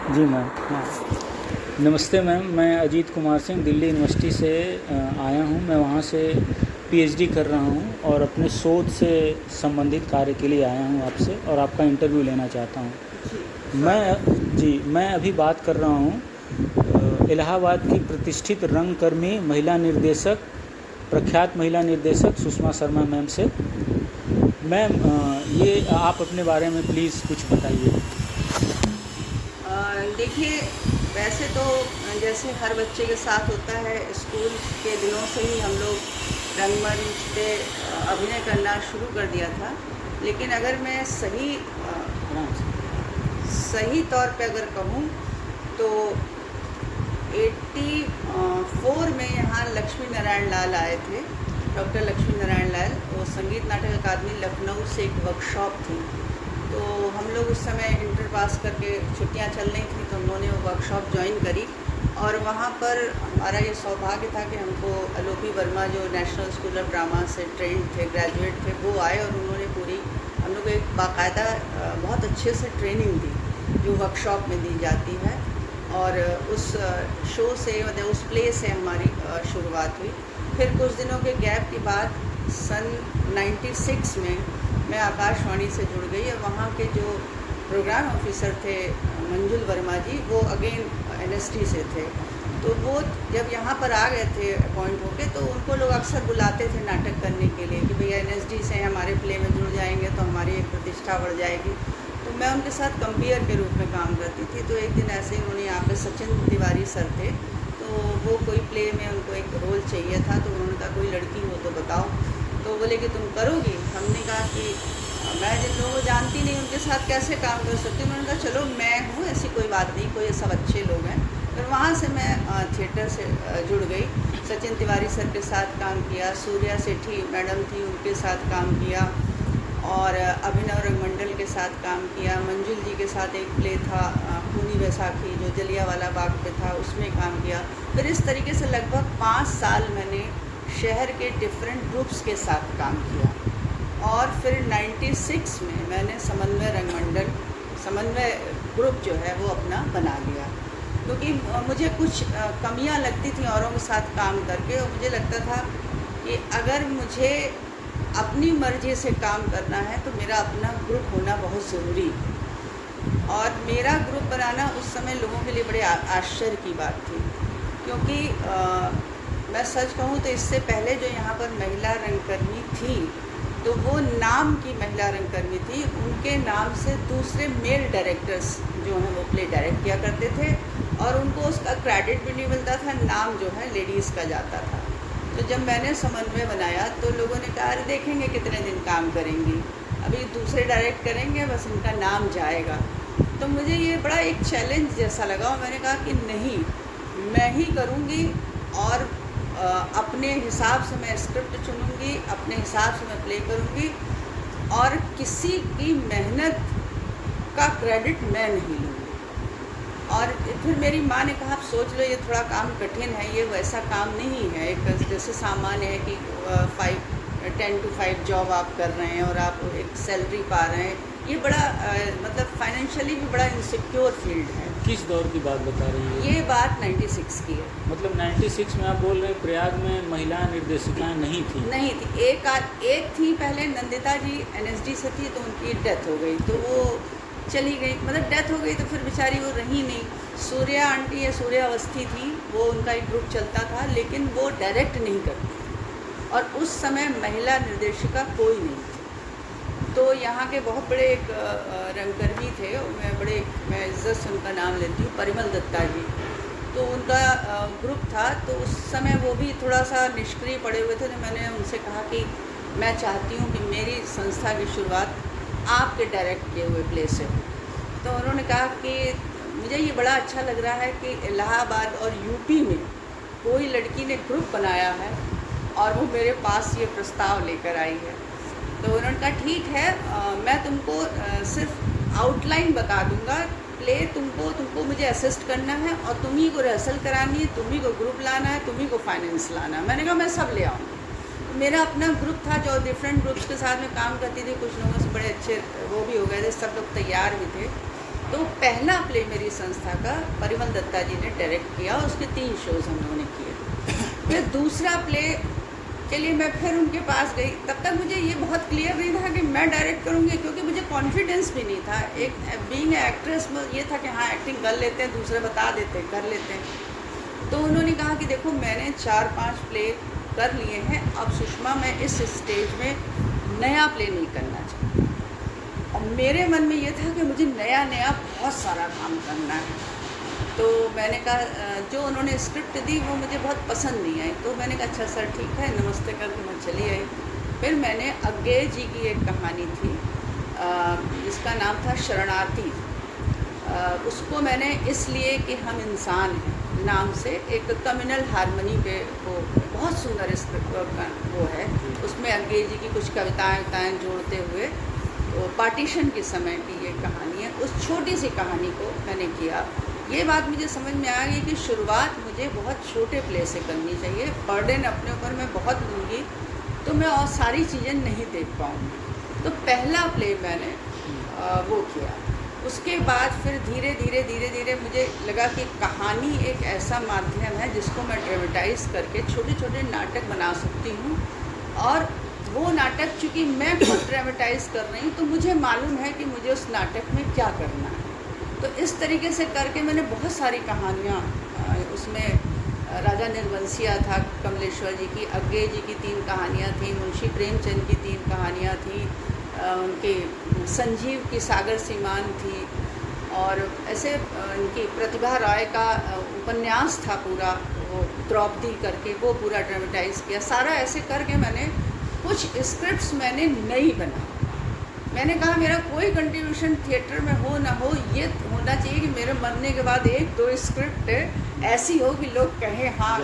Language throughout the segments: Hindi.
जी मैम। हाँ। नमस्ते मैम, मैं अजीत कुमार सिंह दिल्ली यूनिवर्सिटी से आया हूँ। मैं वहाँ से पीएचडी कर रहा हूँ और अपने शोध से संबंधित कार्य के लिए आया हूँ आपसे, और आपका इंटरव्यू लेना चाहता हूँ। मैं अभी बात कर रहा हूँ इलाहाबाद की प्रतिष्ठित रंगकर्मी महिला निर्देशक, प्रख्यात महिला निर्देशक सुषमा शर्मा मैम से। मैम, ये आप अपने बारे में प्लीज़ कुछ बताइए। देखिए, वैसे तो जैसे हर बच्चे के साथ होता है, स्कूल के दिनों से ही हम लोग रंगमंच पे अभिनय करना शुरू कर दिया था। लेकिन अगर मैं सही तौर पे अगर कहूँ तो 84 में यहाँ लक्ष्मी नारायण लाल आए थे, डॉक्टर लक्ष्मी नारायण लाल। वो संगीत नाटक अकादमी लखनऊ से एक वर्कशॉप थी, तो हम लोग उस समय इंटर पास करके छुट्टियां चल रही थी, तो उन्होंने वो वर्कशॉप ज्वाइन करी। और वहाँ पर हमारा ये सौभाग्य था कि हमको अलोपी वर्मा, जो नेशनल स्कूल ऑफ ड्रामा से ट्रेंड थे, ग्रेजुएट थे, वो आए और उन्होंने पूरी हम लोग को एक बाकायदा बहुत अच्छे से ट्रेनिंग दी जो वर्कशॉप में दी जाती है। और उस शो से, मतलब उस प्ले से हमारी शुरुआत हुई। फिर कुछ दिनों के गैप के बाद सन 96 में मैं आकाशवाणी से जुड़ गई, और वहाँ के जो प्रोग्राम ऑफिसर थे मंजुल वर्मा जी, वो अगेन एनएसटी से थे। तो वो जब यहाँ पर आ गए थे अपॉइंट होके, तो उनको लोग अक्सर बुलाते थे नाटक करने के लिए कि भैया एनएसडी से हमारे प्ले में जुड़ जाएंगे तो हमारी एक प्रतिष्ठा बढ़ जाएगी। तो मैं उनके साथ कंपेयर के रूप में काम करती थी। तो एक दिन ऐसे ही उन्होंने, यहाँ पे सचिन तिवारी सर थे, तो वो कोई प्ले में उनको एक रोल चाहिए था, तो उन्होंने कहा कोई लड़की हो तो बताओ। तो बोले कि तुम करोगी? हमने कहा कि मैं जिन लोगों को जानती नहीं उनके साथ कैसे काम कर सकती हूँ। उन्होंने कहा चलो मैं हूँ, ऐसी कोई बात नहीं, कोई सब अच्छे लोग हैं। फिर वहाँ से मैं थिएटर से जुड़ गई। सचिन तिवारी सर के साथ काम किया, सूर्या सेठी मैडम थी, उनके साथ काम किया, और अभिनव रंगमंडल के साथ काम किया। मंजुल जी के साथ एक प्ले था खूनी बैसाखी, जो जलियांवाला बाग पे था, उसमें काम किया। फिर इस तरीके से लगभग 5 साल मैंने शहर के डिफरेंट ग्रुप्स के साथ काम किया। और फिर 96 में मैंने समन्वय ग्रुप जो है वो अपना बना लिया, क्योंकि मुझे कुछ कमियां लगती थी औरों के साथ काम करके, और मुझे लगता था कि अगर मुझे अपनी मर्ज़ी से काम करना है तो मेरा अपना ग्रुप होना बहुत ज़रूरी। और मेरा ग्रुप बनाना उस समय लोगों के लिए बड़े आश्चर्य की बात थी, क्योंकि मैं सच कहूँ तो इससे पहले जो यहाँ पर महिला रंगकर्मी थी, तो वो नाम की महिला रंगकर्मी थी। उनके नाम से दूसरे मेल डायरेक्टर्स जो हैं वो प्ले डायरेक्ट किया करते थे, और उनको उसका क्रेडिट भी नहीं मिलता था, नाम जो है लेडीज़ का जाता था। तो जब मैंने समन्वय बनाया तो लोगों ने कहा अरे देखेंगे कितने दिन काम करेंगी, अभी दूसरे डायरेक्ट करेंगे, बस इनका नाम जाएगा। तो मुझे ये बड़ा एक चैलेंज जैसा लगा, और मैंने कहा कि नहीं, मैं ही करूँगी, और अपने हिसाब से मैं स्क्रिप्ट चुनूँगी, अपने हिसाब से मैं प्ले करूँगी, और किसी की मेहनत का क्रेडिट मैं नहीं लूँगी। और फिर मेरी माँ ने कहा आप सोच लो, ये थोड़ा काम कठिन है, ये वैसा काम नहीं है एक जैसे सामान्य है कि 10 to 5 जॉब आप कर रहे हैं और आप एक सैलरी पा रहे हैं। ये बड़ा मतलब फाइनेंशियली भी बड़ा इनसिक्योर फील्ड है। किस दौर की बात बता रही है? ये बात 96 की है। मतलब 96 में आप बोल रहे हैं प्रयाग में महिला निर्देशिकाएं नहीं थी? नहीं थी, एक थी पहले, नंदिता जी एनएसडी से थी, तो उनकी डेथ हो गई, तो वो चली गई। मतलब डेथ हो गई तो फिर बेचारी वो रही नहीं। सूर्या आंटी या सूर्या अवस्थी थी, वो उनका एक ग्रुप चलता था, लेकिन वो डायरेक्ट नहीं करती थी, और उस समय महिला निर्देशिका कोई नहीं थी। तो यहाँ के बहुत बड़े एक रंगकर्मी थे, मैं इज्जत से उनका नाम लेती हूँ, परिमल दत्ता जी। तो उनका ग्रुप था, तो उस समय वो भी थोड़ा सा निष्क्रिय पड़े हुए थे। तो मैंने उनसे कहा कि मैं चाहती हूँ कि मेरी संस्था की शुरुआत आपके डायरेक्ट किए हुए प्ले से हो। तो उन्होंने कहा कि मुझे ये बड़ा अच्छा लग रहा है कि इलाहाबाद और यूपी में कोई लड़की ने ग्रुप बनाया है, और वो मेरे पास ये प्रस्ताव लेकर आई है। तो उन्होंने कहा ठीक है, मैं तुमको सिर्फ आउटलाइन बता दूंगा, प्ले तुमको मुझे असिस्ट करना है, और तुम ही को रिहर्सल करानी है, तुम ही को ग्रुप लाना है, तुम ही को फाइनेंस लाना है। मैंने कहा मैं सब ले आऊँगी। मेरा अपना ग्रुप था जो डिफरेंट ग्रुप्स के साथ में काम करती थी, कुछ लोगों से बड़े अच्छे वो भी हो गए थे, सब लोग तैयार भी थे। तो पहला प्ले मेरी संस्था का परिमल दत्ता जी ने डायरेक्ट किया, उसके 3 शोज़ हम लोगों ने किए। फिर दूसरा प्ले के लिए मैं फिर उनके पास गई। तब तक मुझे ये बहुत क्लियर नहीं था कि मैं डायरेक्ट करूँगी, क्योंकि मुझे कॉन्फिडेंस भी नहीं था। एक बीइंग एक्ट्रेस में ये था कि हाँ एक्टिंग कर लेते हैं, दूसरे बता देते हैं, कर लेते हैं। तो उन्होंने कहा कि देखो मैंने 4-5 प्ले कर लिए हैं, अब सुषमा मैं इस स्टेज में नया प्ले नहीं करना चाहती। और मेरे मन में ये था कि मुझे नया नया बहुत सारा काम करना है। तो मैंने कहा जो उन्होंने स्क्रिप्ट दी वो मुझे बहुत पसंद नहीं आई। तो मैंने कहा अच्छा सर ठीक है, नमस्ते करके मैं चली आई। फिर मैंने अज्ञेय जी की एक कहानी थी जिसका नाम था शरणार्थी। उसको मैंने इसलिए कि हम इंसान हैं नाम से एक कम्युनल हारमोनी पे वो बहुत सुंदर वो है। उसमें अज्ञेय जी की कुछ कविताएं जोड़ते हुए तो पार्टीशन के समय की ये कहानी है। उस छोटी सी कहानी को मैंने किया। ये बात मुझे समझ में आ गई कि शुरुआत मुझे बहुत छोटे प्ले से करनी चाहिए। बर्डन अपने ऊपर मैं बहुत लूँगी तो मैं और सारी चीज़ें नहीं देख पाऊँगी। तो पहला प्ले मैंने वो किया। उसके बाद फिर धीरे धीरे मुझे लगा कि कहानी एक ऐसा माध्यम है जिसको मैं ड्रामेटाइज़ करके छोटे छोटे नाटक बना सकती हूँ। और वो नाटक चूँकि मैं खुद ड्रामेटाइज़ कर रही हूँ तो मुझे मालूम है कि मुझे उस नाटक में क्या करना है। तो इस तरीके से करके मैंने बहुत सारी कहानियाँ उसमें राजा निर्वंशिया था कमलेश्वर जी की, अज्ञेय जी की 3 कहानियाँ थी, मुंशी प्रेमचंद की 3 कहानियाँ थी, उनके संजीव की सागर सीमान थी, और ऐसे इनकी प्रतिभा राय का उपन्यास था पूरा, वो द्रौपदी करके, वो पूरा ड्रामेटाइज़ किया। सारा ऐसे करके मैंने कुछ स्क्रिप्ट्स मैंने नई बना। मैंने कहा मेरा कोई कंट्रीब्यूशन थिएटर में हो ना हो, ये होना चाहिए कि मेरे मरने के बाद 1-2 स्क्रिप्ट ऐसी हो कि लोग कहें हाँ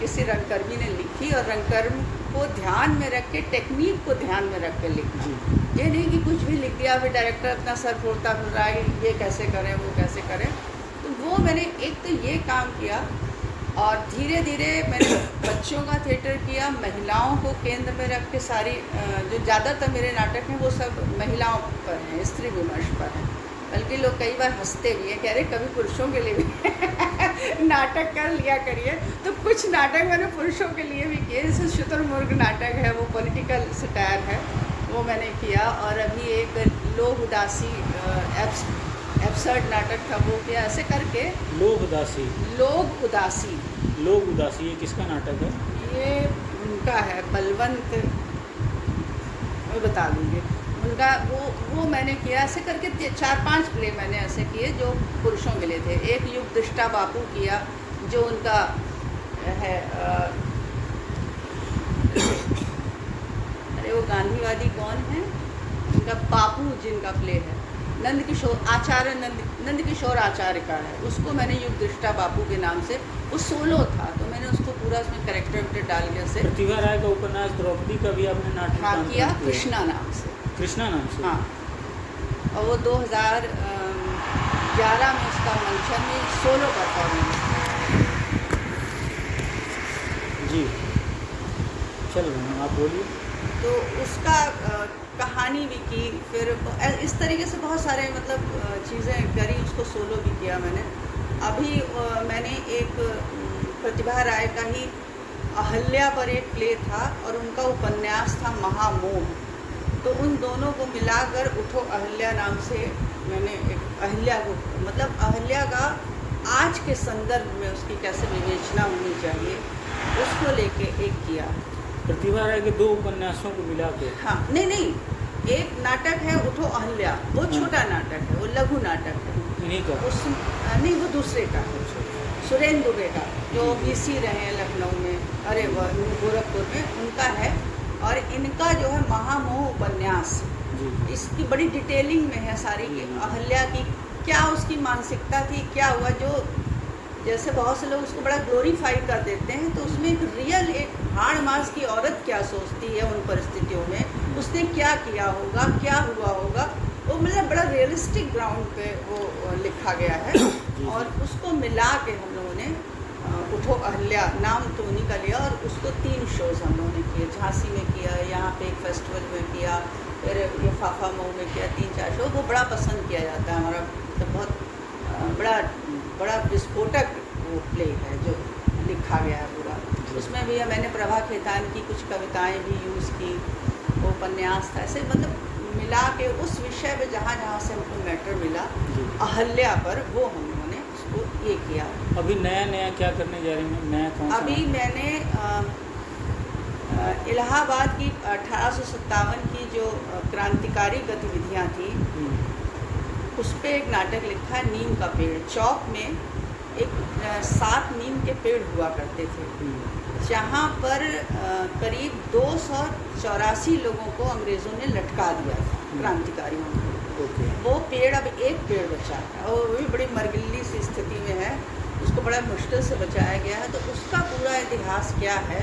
किसी रंगकर्मी ने लिखी, और रंगकर्म को ध्यान में रख के, टेक्निक को ध्यान में रख के लिखना। ये नहीं कि कुछ भी लिख दिया फिर डायरेक्टर अपना सर फोड़ता फिर रहा है कि ये कैसे करें वो कैसे करें। तो वो मैंने एक तो ये काम किया, और धीरे धीरे मैंने बच्चों का थिएटर किया, महिलाओं को केंद्र में रख के सारी जो ज़्यादातर मेरे नाटक हैं वो सब महिलाओं पर हैं, स्त्री विमर्श पर हैं। बल्कि लोग कई बार हंसते भी हैं, कह रहे कभी पुरुषों के लिए भी नाटक कर लिया करिए। तो कुछ नाटक मैंने पुरुषों के लिए भी किए, जैसे शुतुरमुर्ग नाटक है, वो पॉलिटिकल सटायर है, वो मैंने किया। और अभी एक लोग उदासी एब्सर्ड नाटक था, वो किया। ऐसे करके लोग उदासी ये किसका नाटक है? ये उनका है बलवंत, मैं बता दूँगी उनका। वो मैंने किया। ऐसे करके 4-5 प्ले मैंने ऐसे किए जो पुरुषों के लिए थे। एक युग दृष्टा बापू किया जो उनका है अरे वो गांधीवादी कौन है उनका, बापू जिनका प्ले है, नंद किशोर आचार्य का है। उसको मैंने युग दृष्टा बापू के नाम से, वो सोलो था तो मैंने उसको पूरा उसमें कैरेक्टर डाल के से। प्रतिभा राय का उपन्यास द्रौपदी का भी आपने नाटक किया, कृष्णा नाम से। हाँ। और वो 2011 में उसका मंचन में सोलो परफॉर्मेंस जी। चल रहे हैं, आप बोलिए। तो उसका कहानी भी की। फिर इस तरीके से बहुत सारे मतलब चीज़ें करी, उसको सोलो भी किया मैंने। अभी मैंने एक प्रतिभा राय का ही अहल्या पर एक प्ले था और उनका उपन्यास था महामोह। तो उन दोनों को मिलाकर उठो अहल्या नाम से मैंने एक अहल्या को, मतलब अहल्या का आज के संदर्भ में उसकी कैसे विवेचना होनी चाहिए उसको लेके एक किया। प्रतिभा राय के 2 उपन्यासों को मिला के? हाँ, नहीं, एक नाटक है उठो अहल्या, वो छोटा नाटक है, वो लघु नाटक है। इन्हीं का? नहीं, वो दूसरे का है, सुरेंद्र दुबे का, जो VC रहे हैं लखनऊ में, अरे वो गोरखपुर में, उनका है। और इनका जो है महामोह उपन्यास, इसकी बड़ी डिटेलिंग में है सारी कि अहल्या की क्या उसकी मानसिकता थी, क्या हुआ। जो जैसे बहुत से लोग उसको बड़ा ग्लोरीफाई कर देते हैं, तो उसमें एक रियल, एक हाड़ मास की औरत क्या सोचती है उन परिस्थितियों में, उसने क्या किया होगा, क्या हुआ होगा, वो मतलब बड़ा रियलिस्टिक ग्राउंड पे वो लिखा गया है। और उसको मिला के हम लोगों ने उठो अहल्या नाम तो उन्हीं का लिया, और उसको 3 शोज़ हम लोगों ने किए। झांसी में किया, यहाँ पे एक फेस्टिवल में किया, फिर ये फाफा मऊ में किया 3-4 शो, वो बड़ा पसंद किया जाता है हमारा, मतलब बहुत बड़ा बड़ा विस्फोटक वो प्ले है जो लिखा गया है पूरा। उसमें भी मैंने प्रभा खेतान की कुछ कविताएं भी यूज़ की, वो उपन्यास था, ऐसे मतलब मिला के उस विषय में जहाँ जहाँ से हमको मैटर मिला अहल्या पर, वो हम लोगों ने उसको ये किया। अभी नया क्या करने जा रही हैं? नया कौन सा? अभी मैंने इलाहाबाद की 1857 की जो क्रांतिकारी गतिविधियाँ थी उस पे एक नाटक लिखा है, नीम का पेड़। चौक में एक 7 नीम के पेड़ हुआ करते थे, जहाँ पर करीब 284 लोगों को अंग्रेज़ों ने लटका दिया था, क्रांतिकारियों को। वो पेड़ अब एक पेड़ बचा है और वो भी बड़ी मरगिल्ली सी स्थिति में है, उसको बड़ा मुश्किल से बचाया गया है। तो उसका पूरा इतिहास क्या है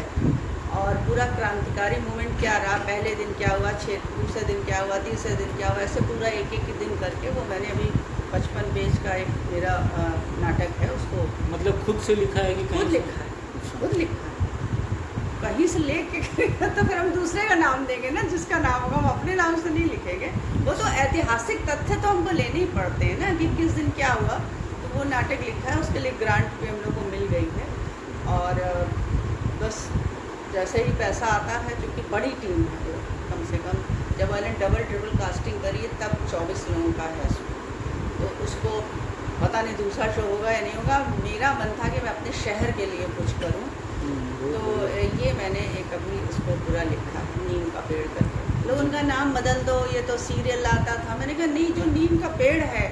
और पूरा क्रांतिकारी मूवमेंट क्या रहा, पहले दिन क्या हुआ, दूसरे दिन क्या हुआ, तीसरे दिन क्या हुआ, ऐसे पूरा एक एक दिन करके वो मैंने अभी 55 पेज का एक मेरा नाटक है, उसको मतलब खुद से लिखा है कि खुद लिखा है, खुद लिखा है, कहीं से ले के तो फिर हम दूसरे का नाम देंगे ना, जिसका नाम होगा हम अपने नाम से नहीं लिखेंगे। वो तो ऐतिहासिक तथ्य तो हमको लेने ही पड़ते हैं ना कि किस दिन क्या हुआ। तो वो नाटक लिखा है, उसके लिए ग्रांट भी हम लोग को मिल गई है और बस जैसे ही पैसा आता है, क्योंकि बड़ी टीम है वो, कम से कम जब मैंने डबल ट्रिपल कास्टिंग करी है तब 24 लोगों का है उसमें। तो उसको पता नहीं दूसरा शो होगा या नहीं होगा। मेरा मन था कि मैं अपने शहर के लिए कुछ करूं, तो ये मैंने एक अभी इसको पूरा लिखा, नीम का पेड़ करके। लोग उनका नाम बदल दो, ये तो सीरियल आता था। मैंने कहा नहीं, जो नीम का पेड़ है,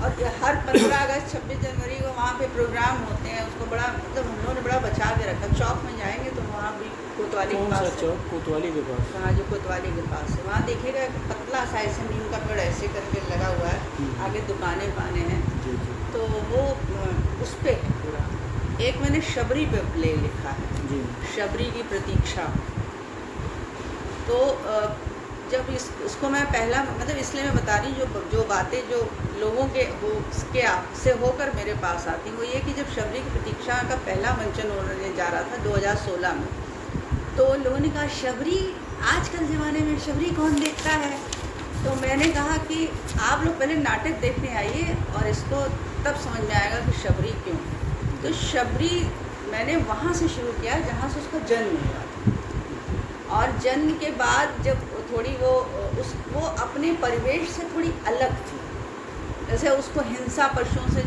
और हर 15 अगस्त 26 जनवरी को वहाँ पे प्रोग्राम होते हैं, उसको बड़ा मतलब हम लोगों ने बड़ा बचा के रखा। चौक में जाएंगे तो वहाँ भी कोतवाली के पास, चौक कोतवाली के पास, हाँ जो कोतवाली के पास है, वहाँ देखिएगा पतला सा ऐसे नीम का पेड़ ऐसे करके लगा हुआ है, आगे दुकानें पाने हैं, तो वो उस पर है पूरा। एक मैंने शबरी पे प्ले लिखा है, शबरी की प्रतीक्षा। तो जब इसको मैं पहला मतलब इसलिए मैं बता रही हूँ, जो बातें जो लोगों के वो के से होकर मेरे पास आती, वो ये कि जब शबरी की प्रतीक्षा का पहला मंचन होने जा रहा था 2016 में, तो लोगों ने कहा शबरी, आजकल ज़माने में शबरी कौन देखता है। तो मैंने कहा कि आप लोग पहले नाटक देखने आइए और इसको तब समझ में आएगा कि शबरी क्यों। तो शबरी मैंने वहाँ से शुरू किया जहाँ से उसका जन्म हुआ था, और जन्म के बाद जब थोड़ी वो अपने परिवेश से थोड़ी अलग थी। जैसे उसको हिंसा पशुओं से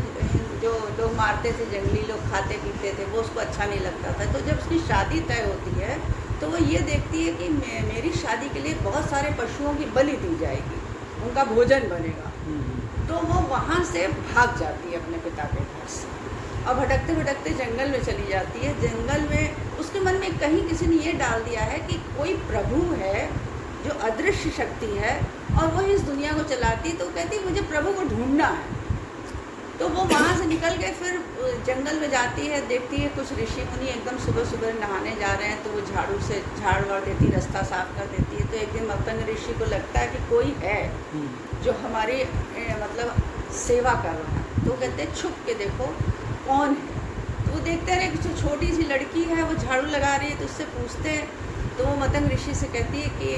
जो लोग मारते थे, जंगली लोग खाते पीते थे, वो उसको अच्छा नहीं लगता था। तो जब उसकी शादी तय होती है तो वो ये देखती है कि मेरी शादी के लिए बहुत सारे पशुओं की बलि दी जाएगी, उनका भोजन बनेगा। तो वो वहाँ से भाग जाती है अपने पिता के घर से और भटकते भटकते जंगल में चली जाती है। जंगल में उसके मन में कहीं किसी ने ये डाल दिया है कि कोई प्रभु है जो अदृश्य शक्ति है और वो इस दुनिया को चलाती है। तो कहती है मुझे प्रभु को ढूंढना है। तो वो वहाँ से निकल के फिर जंगल में जाती है, देखती है कुछ ऋषि मुनि एकदम सुबह सुबह नहाने जा रहे हैं, तो वो झाड़ू से झाड़ वाड़ देती, रास्ता साफ कर देती है। तो एक दिन मतंग ऋषि को लगता है कि कोई है जो हमारी मतलब सेवा कर रहा है। तो कहते हैं छुप के देखो कौन है। तो वो देखते रहे कि छोटी सी लड़की है, वो झाड़ू लगा रही है, तो उससे पूछते हैं। तो वो मतंग ऋषि से कहती है कि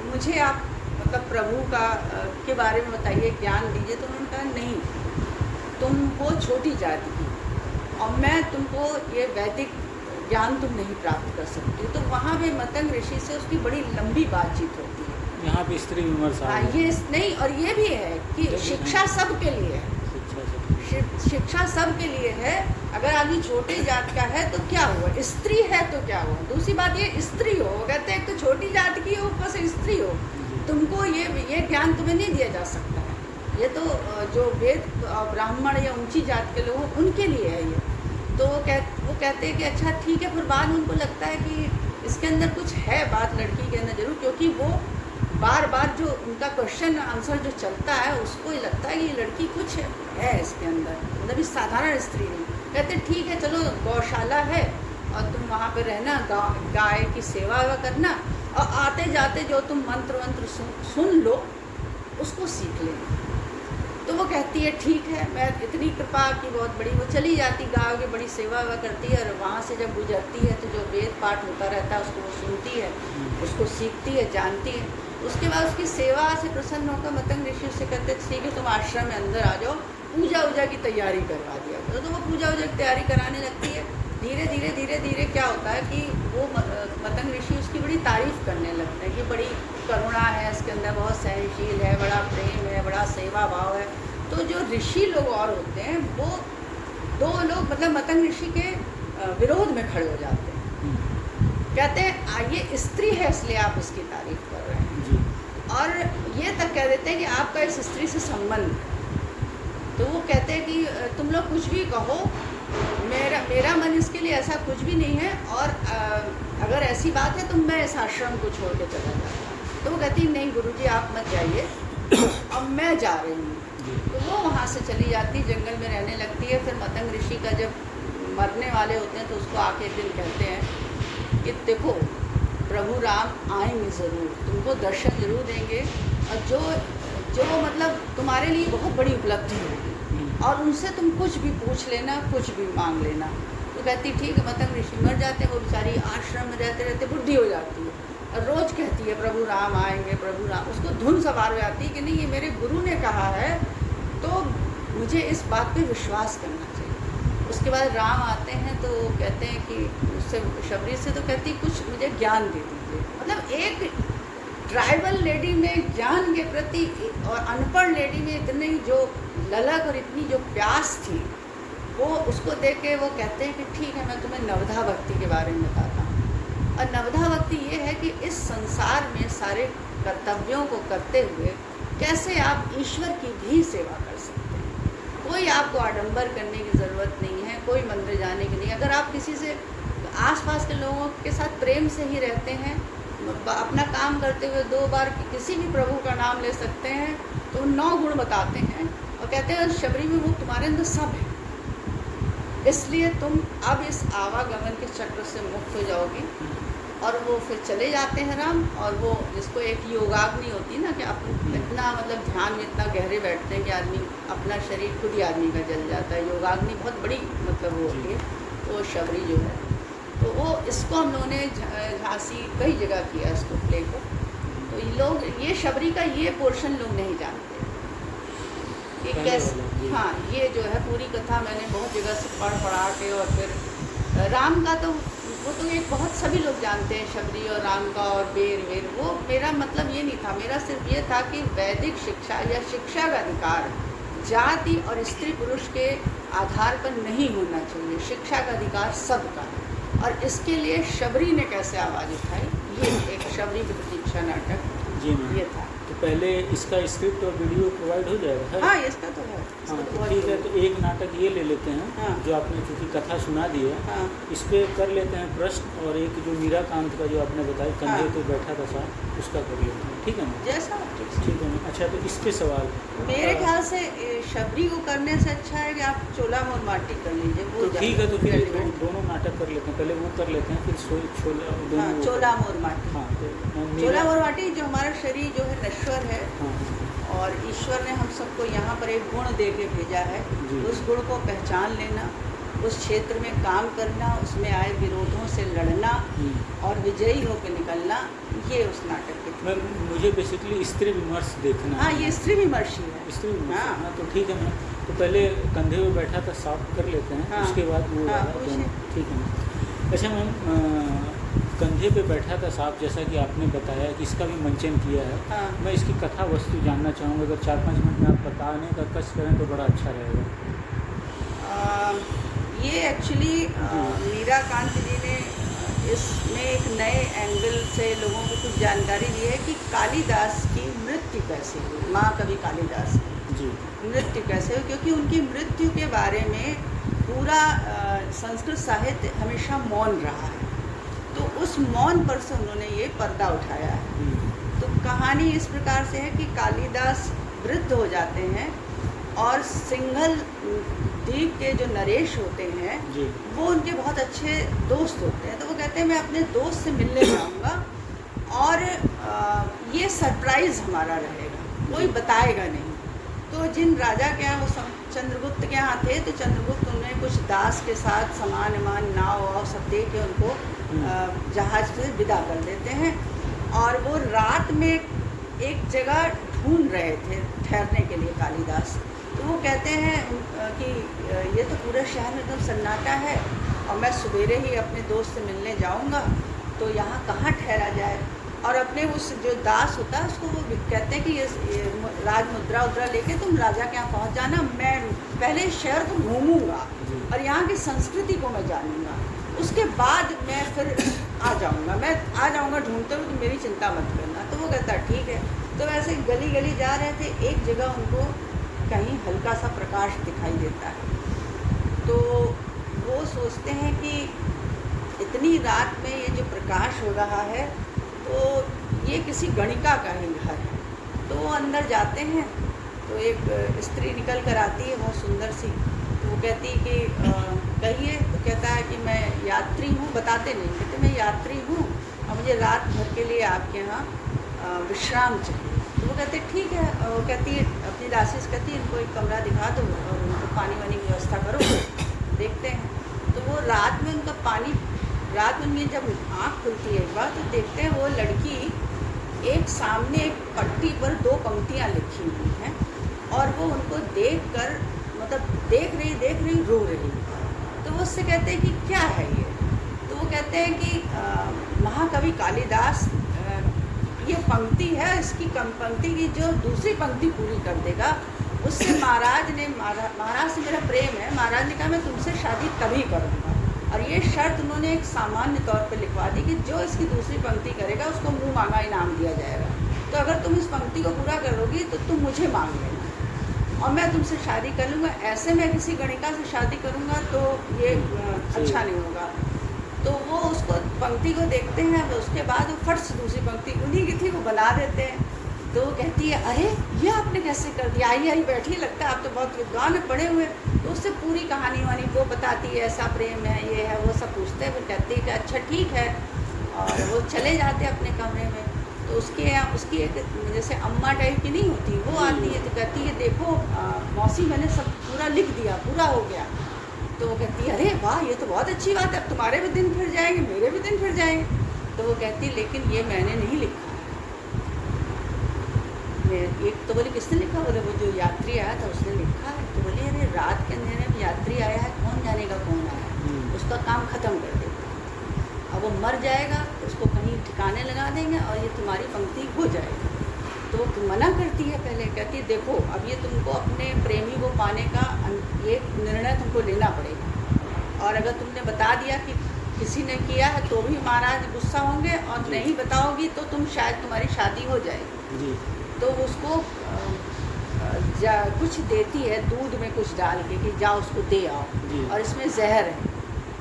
मुझे आप मतलब प्रभु का के बारे में बताइए, ज्ञान दीजिए। तो उन्होंने कहा नहीं, तुम वो छोटी जाति की और मैं तुमको ये वैदिक ज्ञान तुम नहीं प्राप्त कर सकती। तो वहाँ पे मतंग ऋषि से उसकी बड़ी लंबी बातचीत होती है। यहाँ पे स्त्री विमर्श ये नहीं, और ये भी है कि शिक्षा सबके लिए है, शिक्षा सबके लिए है। अगर आदमी छोटी जात का है तो क्या हुआ, स्त्री है तो क्या हुआ। दूसरी बात ये स्त्री हो, कहते हैं एक तो छोटी जात की हो, ऊपर से स्त्री हो, तुमको ये ज्ञान तुम्हें नहीं दिया जा सकता है। ये तो जो वेद ब्राह्मण या ऊंची जात के लोग हैं उनके लिए है ये। तो वो कहते हैं कि अच्छा ठीक है। फिर बाद में उनको लगता है कि इसके अंदर कुछ है बात लड़की के अंदर जरूर, क्योंकि वो बार बार जो उनका क्वेश्चन आंसर जो चलता है उसको ही लगता है कि ये लड़की कुछ है इसके अंदर, मतलब इस साधारण स्त्री नहीं। कहते ठीक है चलो गौशाला है और तुम वहाँ पे रहना, गाय की सेवा करना, और आते जाते जो तुम मंत्र सुन लो उसको सीख लेना। तो वो कहती है ठीक है, मैं इतनी कृपा की बहुत बड़ी। वो चली जाती, गाँव की बड़ी सेवा करती है, और वहाँ से जब गुजरती है तो जो वेद पाठ होता रहता है उसको वो सुनती है, उसको सीखती है, जानती है। उसके बाद उसकी सेवा से प्रसन्न होकर मतंग ऋषि उससे कहते ठीक है तुम आश्रम में अंदर आ जाओ, पूजा वूजा की तैयारी करवा दिया करो। तो वो पूजा वूजा की तैयारी कराने लगती है। धीरे धीरे क्या होता है कि वो मतंग ऋषि उसकी बड़ी तारीफ़ करने लगते हैं कि बड़ी करुणा है इसके अंदर, बहुत सहनशील है, बड़ा प्रेम है, बड़ा सेवा भाव है। तो जो ऋषि लोग और होते हैं वो दो लोग मतलब मतंग ऋषि के विरोध में खड़े हो जाते हैं। कहते हैं ये स्त्री है इसलिए आप इसकी तारीफ़ कर रहे हैं, और ये तक कह देते हैं कि आपका इस स्त्री से संबंध है। तो वो कहते हैं कि तुम लोग कुछ भी कहो, मेरा मन इसके लिए ऐसा कुछ भी नहीं है, और अगर ऐसी बात है तो मैं इस आश्रम को छोड़ के चला जाता। तो वो कहती नहीं गुरुजी आप मत जाइए, अब मैं जा रही हूँ। तो वो वहाँ से चली जाती, जंगल में रहने लगती है। फिर मतंग ऋषि का जब मरने वाले होते हैं तो उसको आके एक दिन कहते हैं कि देखो प्रभु राम आएंगे ज़रूर, तुमको दर्शन जरूर देंगे, और जो मतलब तुम्हारे लिए बहुत बड़ी उपलब्धि होगी, और उनसे तुम कुछ भी पूछ लेना, कुछ भी मांग लेना। तो कहती ठीक है। मतंग ऋषि मर जाते हैं, वो बेचारी आश्रम में रहते रहते बुढ़ी हो जाती है, और रोज़ कहती है प्रभु राम आएंगे, प्रभु राम। उसको धुन सवार हो जाती है कि नहीं ये मेरे गुरु ने कहा है, तो मुझे इस बात पे विश्वास करना चाहिए। उसके बाद राम आते हैं तो कहते हैं कि उससे शबरी से तो कहती कुछ मुझे ज्ञान दे दीजिए। मतलब एक ट्राइबल लेडी में ज्ञान के प्रति और अनपढ़ लेडी में इतनी जो ललक और इतनी जो प्यास थी, वो उसको देख के वो कहते हैं कि ठीक है मैं तुम्हें नवधा भक्ति के बारे में बताता हूँ। और नवधा भक्ति ये है कि इस संसार में सारे कर्तव्यों को करते हुए कैसे आप ईश्वर की भी सेवा कर सकते हैं। कोई आपको आडंबर करने की ज़रूरत नहीं है, कोई मंदिर जाने की नहीं। अगर आप किसी से आसपास के लोगों के साथ प्रेम से ही रहते हैं, अपना काम करते हुए 2 बार किसी भी प्रभु का नाम ले सकते हैं, तो 9 गुण बताते हैं और कहते हैं शबरी में वो तुम्हारे अंदर सब है, इसलिए तुम अब इस आवागमन के चक्र से मुक्त हो जाओगी। और वो फिर चले जाते हैं राम। और वो जिसको एक योगाग्नि होती है ना कि आप इतना मतलब ध्यान में इतना गहरे बैठते हैं कि आदमी अपना शरीर खुद ही आदमी का जल जाता है। योगाग्नि बहुत बड़ी मतलब वो होती है। तो शबरी जो है तो वो इसको हम लोगों ने झांसी कई जगह किया इसको प्ले को। तो ये लोग ये शबरी का ये पोर्शन लोग नहीं जानते कि कैसे। हाँ ये जो है पूरी कथा मैंने बहुत जगह से पढ़ा के, और फिर राम का तो वो तो एक बहुत सभी लोग जानते हैं शबरी और राम का और बेर वेर। वो मेरा मतलब ये नहीं था, मेरा सिर्फ ये था कि वैदिक शिक्षा या शिक्षा का अधिकार जाति और स्त्री पुरुष के आधार पर नहीं होना चाहिए। शिक्षा का अधिकार सबका है, और इसके लिए शबरी ने कैसे आवाज़ उठाई, ये एक शबरी की प्रतीक्षा नाटक जी ये था। तो पहले इसका स्क्रिप्ट और वीडियो प्रोवाइड हो जाएगा? हाँ इसका तो है। हाँ तो ठीक है, तो एक नाटक ये ले लेते हैं। हाँ। जो आपने चूँकि कथा सुना दी है, हाँ। इस पर कर लेते हैं प्रश्न, और एक जो मीराकांत का जो आपने बताया कंधे हाँ। पे बैठा था साहब, उसका कर लेते हैं। ठीक है ना? जैसा ठीक है ना? अच्छा तो इस पे सवाल मेरे ख्याल से शबरी को करने से अच्छा है कि आप चोला मोर माटी कर लीजिए। वो तो ठीक है, तो फिर relevant। दोनों नाटक कर लेते हैं। पहले वो कर लेते हैं, फिर छोला दोनों हाँ, वो चोला कर- मोर माटी। हाँ तो चोला मोर माटी जो हमारा शरीर जो है नश्वर है, हाँ और ईश्वर ने हम सबको यहाँ पर एक गुण दे के भेजा है। जी। उस गुण को पहचान लेना, उस क्षेत्र में काम करना, उसमें आए विरोधों से लड़ना और विजयी होकर निकलना, ये उस नाटक के मैं मुझे बेसिकली स्त्री विमर्श देखना हाँ है। ये स्त्री विमर्शी है। स्त्री विमर्श हाँ। हाँ तो ठीक है ना। तो पहले कंधे पे बैठा था साफ कर लेते हैं, हाँ। उसके बाद वो हाँ, वाला पूछिए। दोनों। ठीक है ना? अच्छा मैम, कंधे पे बैठा था साहब, जैसा कि आपने बताया कि इसका भी मंचन किया है। हाँ। मैं इसकी कथा वस्तु जानना चाहूँगा, अगर 4-5 मिनट में आप बताने का कष्ट करें तो बड़ा अच्छा रहेगा। ये एक्चुअली मीराकांत जी ने इसमें एक नए एंगल से लोगों को कुछ जानकारी दी है कि कालिदास की मृत्यु कैसे हुई, माँ कवि कालिदास की जी मृत्यु कैसे हुई, क्योंकि उनकी मृत्यु के बारे में पूरा संस्कृत साहित्य हमेशा मौन रहा है। तो उस मौन पर से उन्होंने ये पर्दा उठाया है। तो कहानी इस प्रकार से है कि कालिदास वृद्ध हो जाते हैं, और सिंघल द्वीप के जो नरेश होते हैं जी। वो उनके बहुत अच्छे दोस्त होते हैं। तो वो कहते हैं मैं अपने दोस्त से मिलने जाऊँगा, और ये सरप्राइज़ हमारा रहेगा, कोई बताएगा नहीं। तो जिन राजा के यहाँ वो चंद्रगुप्त के यहाँ थे, तो चंद्रगुप्त उन्हें कुछ दास के साथ सामान वामान नाव वाव सब दे के उनको जहाज से विदा कर देते हैं। और वो रात में एक जगह ढूंढ रहे थे ठहरने के लिए कालिदास। तो वो कहते हैं कि ये तो पूरा शहर में एकदम सन्नाटा है और मैं सवेरे ही अपने दोस्त से मिलने जाऊंगा, तो यहाँ कहाँ ठहरा जाए। और अपने उस जो दास होता है उसको वो कहते हैं कि ये राज मुद्रा उद्रा लेके तुम राजा के यहाँ पहुँच जाना, मैं पहले शहर को घूमूंगा और यहाँ की संस्कृति को मैं जानूंगा, उसके बाद मैं फिर आ जाऊंगा ढूंढते हुए, तो मेरी चिंता मत करना। तो वो कहता ठीक है। तो वैसे गली गली जा रहे थे, एक जगह उनको कहीं हल्का सा प्रकाश दिखाई देता है। तो वो सोचते हैं कि इतनी रात में ये जो प्रकाश हो रहा है तो ये किसी गणिका का ही घर है। तो वो अंदर जाते हैं तो एक स्त्री निकल कर आती है बहुत सुंदर सी। तो वो कहती है कि कहिए। तो कहता है कि मैं यात्री हूँ, बताते नहीं, कहते मैं यात्री हूँ और मुझे रात भर के लिए आपके यहाँ विश्राम चाहिए। तो वो कहते ठीक है। वो कहती है अपनी दासी से कहती है इनको एक कमरा दिखा दो और उनको पानी वानी की व्यवस्था करो, देखते हैं। तो वो रात में उनका पानी, रात में उनकी जब आँख खुलती है एक बार, तो देखते हैं वो लड़की एक सामने एक पट्टी पर 2 पंक्तियाँ लिखी हुई हैं और वो उनको देखकर मतलब देख रही रो रही। तो वो उससे कहते हैं कि क्या है ये। तो वो कहते हैं कि महाकवि कालिदास, ये पंक्ति है, इसकी पंक्ति की जो दूसरी पंक्ति पूरी कर देगा उससे महाराज से मेरा प्रेम है। महाराज ने कहा मैं तुमसे शादी तभी करूँगा, और ये शर्त उन्होंने एक सामान्य तौर पर लिखवा दी कि जो इसकी दूसरी पंक्ति करेगा उसको मुंह मांगा इनाम दिया जाएगा। तो अगर तुम इस पंक्ति को पूरा करोगी तो तुम मुझे मांग लेना और मैं तुमसे शादी कर लूँगा। ऐसे में किसी गणिका से शादी करूँगा तो ये अच्छा नहीं होगा। तो वो उसको पंक्ति को देखते हैं, तो उसके बाद वो फट से दूसरी पंक्ति उन्हीं की थी वो बना देते हैं। तो वो कहती है अरे ये आपने कैसे कर दिया, आई बैठी, लगता है आप तो बहुत विद्वान है, पढ़े हुए। तो उससे पूरी कहानी वानी वो बताती है, ऐसा प्रेम है, ये है, वो सब पूछते हैं। फिर कहती है कि अच्छा ठीक है, और वो चले जाते हैं अपने कमरे में। तो उसकी एक जैसे अम्मा टाइप की नहीं होती, वो आती है तो कहती है देखो मौसी मैंने सब पूरा लिख दिया, पूरा हो गया। तो वो कहती है अरे वाह ये तो बहुत अच्छी बात है, अब तुम्हारे भी दिन फिर जाएंगे, मेरे भी दिन फिर जाएंगे। तो वो कहती है लेकिन ये मैंने नहीं लिखा। एक तो बोले किसने लिखा, बोले वो जो यात्री आया था उसने लिखा है। तो बोले अरे रात के अंधेरे में यात्री आया है, कौन जानेगा कौन आया है, उसका काम ख़त्म कर देते हैं। अब वो मर जाएगा तो उसको कहीं ठिकाने लगा देंगे और ये तुम्हारी पंक्ति हो जाएगी। तो वो मना करती है पहले, कहती है देखो अब ये तुमको अपने प्रेमी को पाने का ये निर्णय तुमको लेना पड़ेगा, और अगर तुमने बता दिया कि किसी ने किया है तो भी महाराज गुस्सा होंगे, और नहीं बताओगी तो तुम शायद तुम्हारी शादी हो जाएगी। तो उसको कुछ देती है दूध में कुछ डाल के कि जाओ उसको दे आओ, और इसमें जहर है।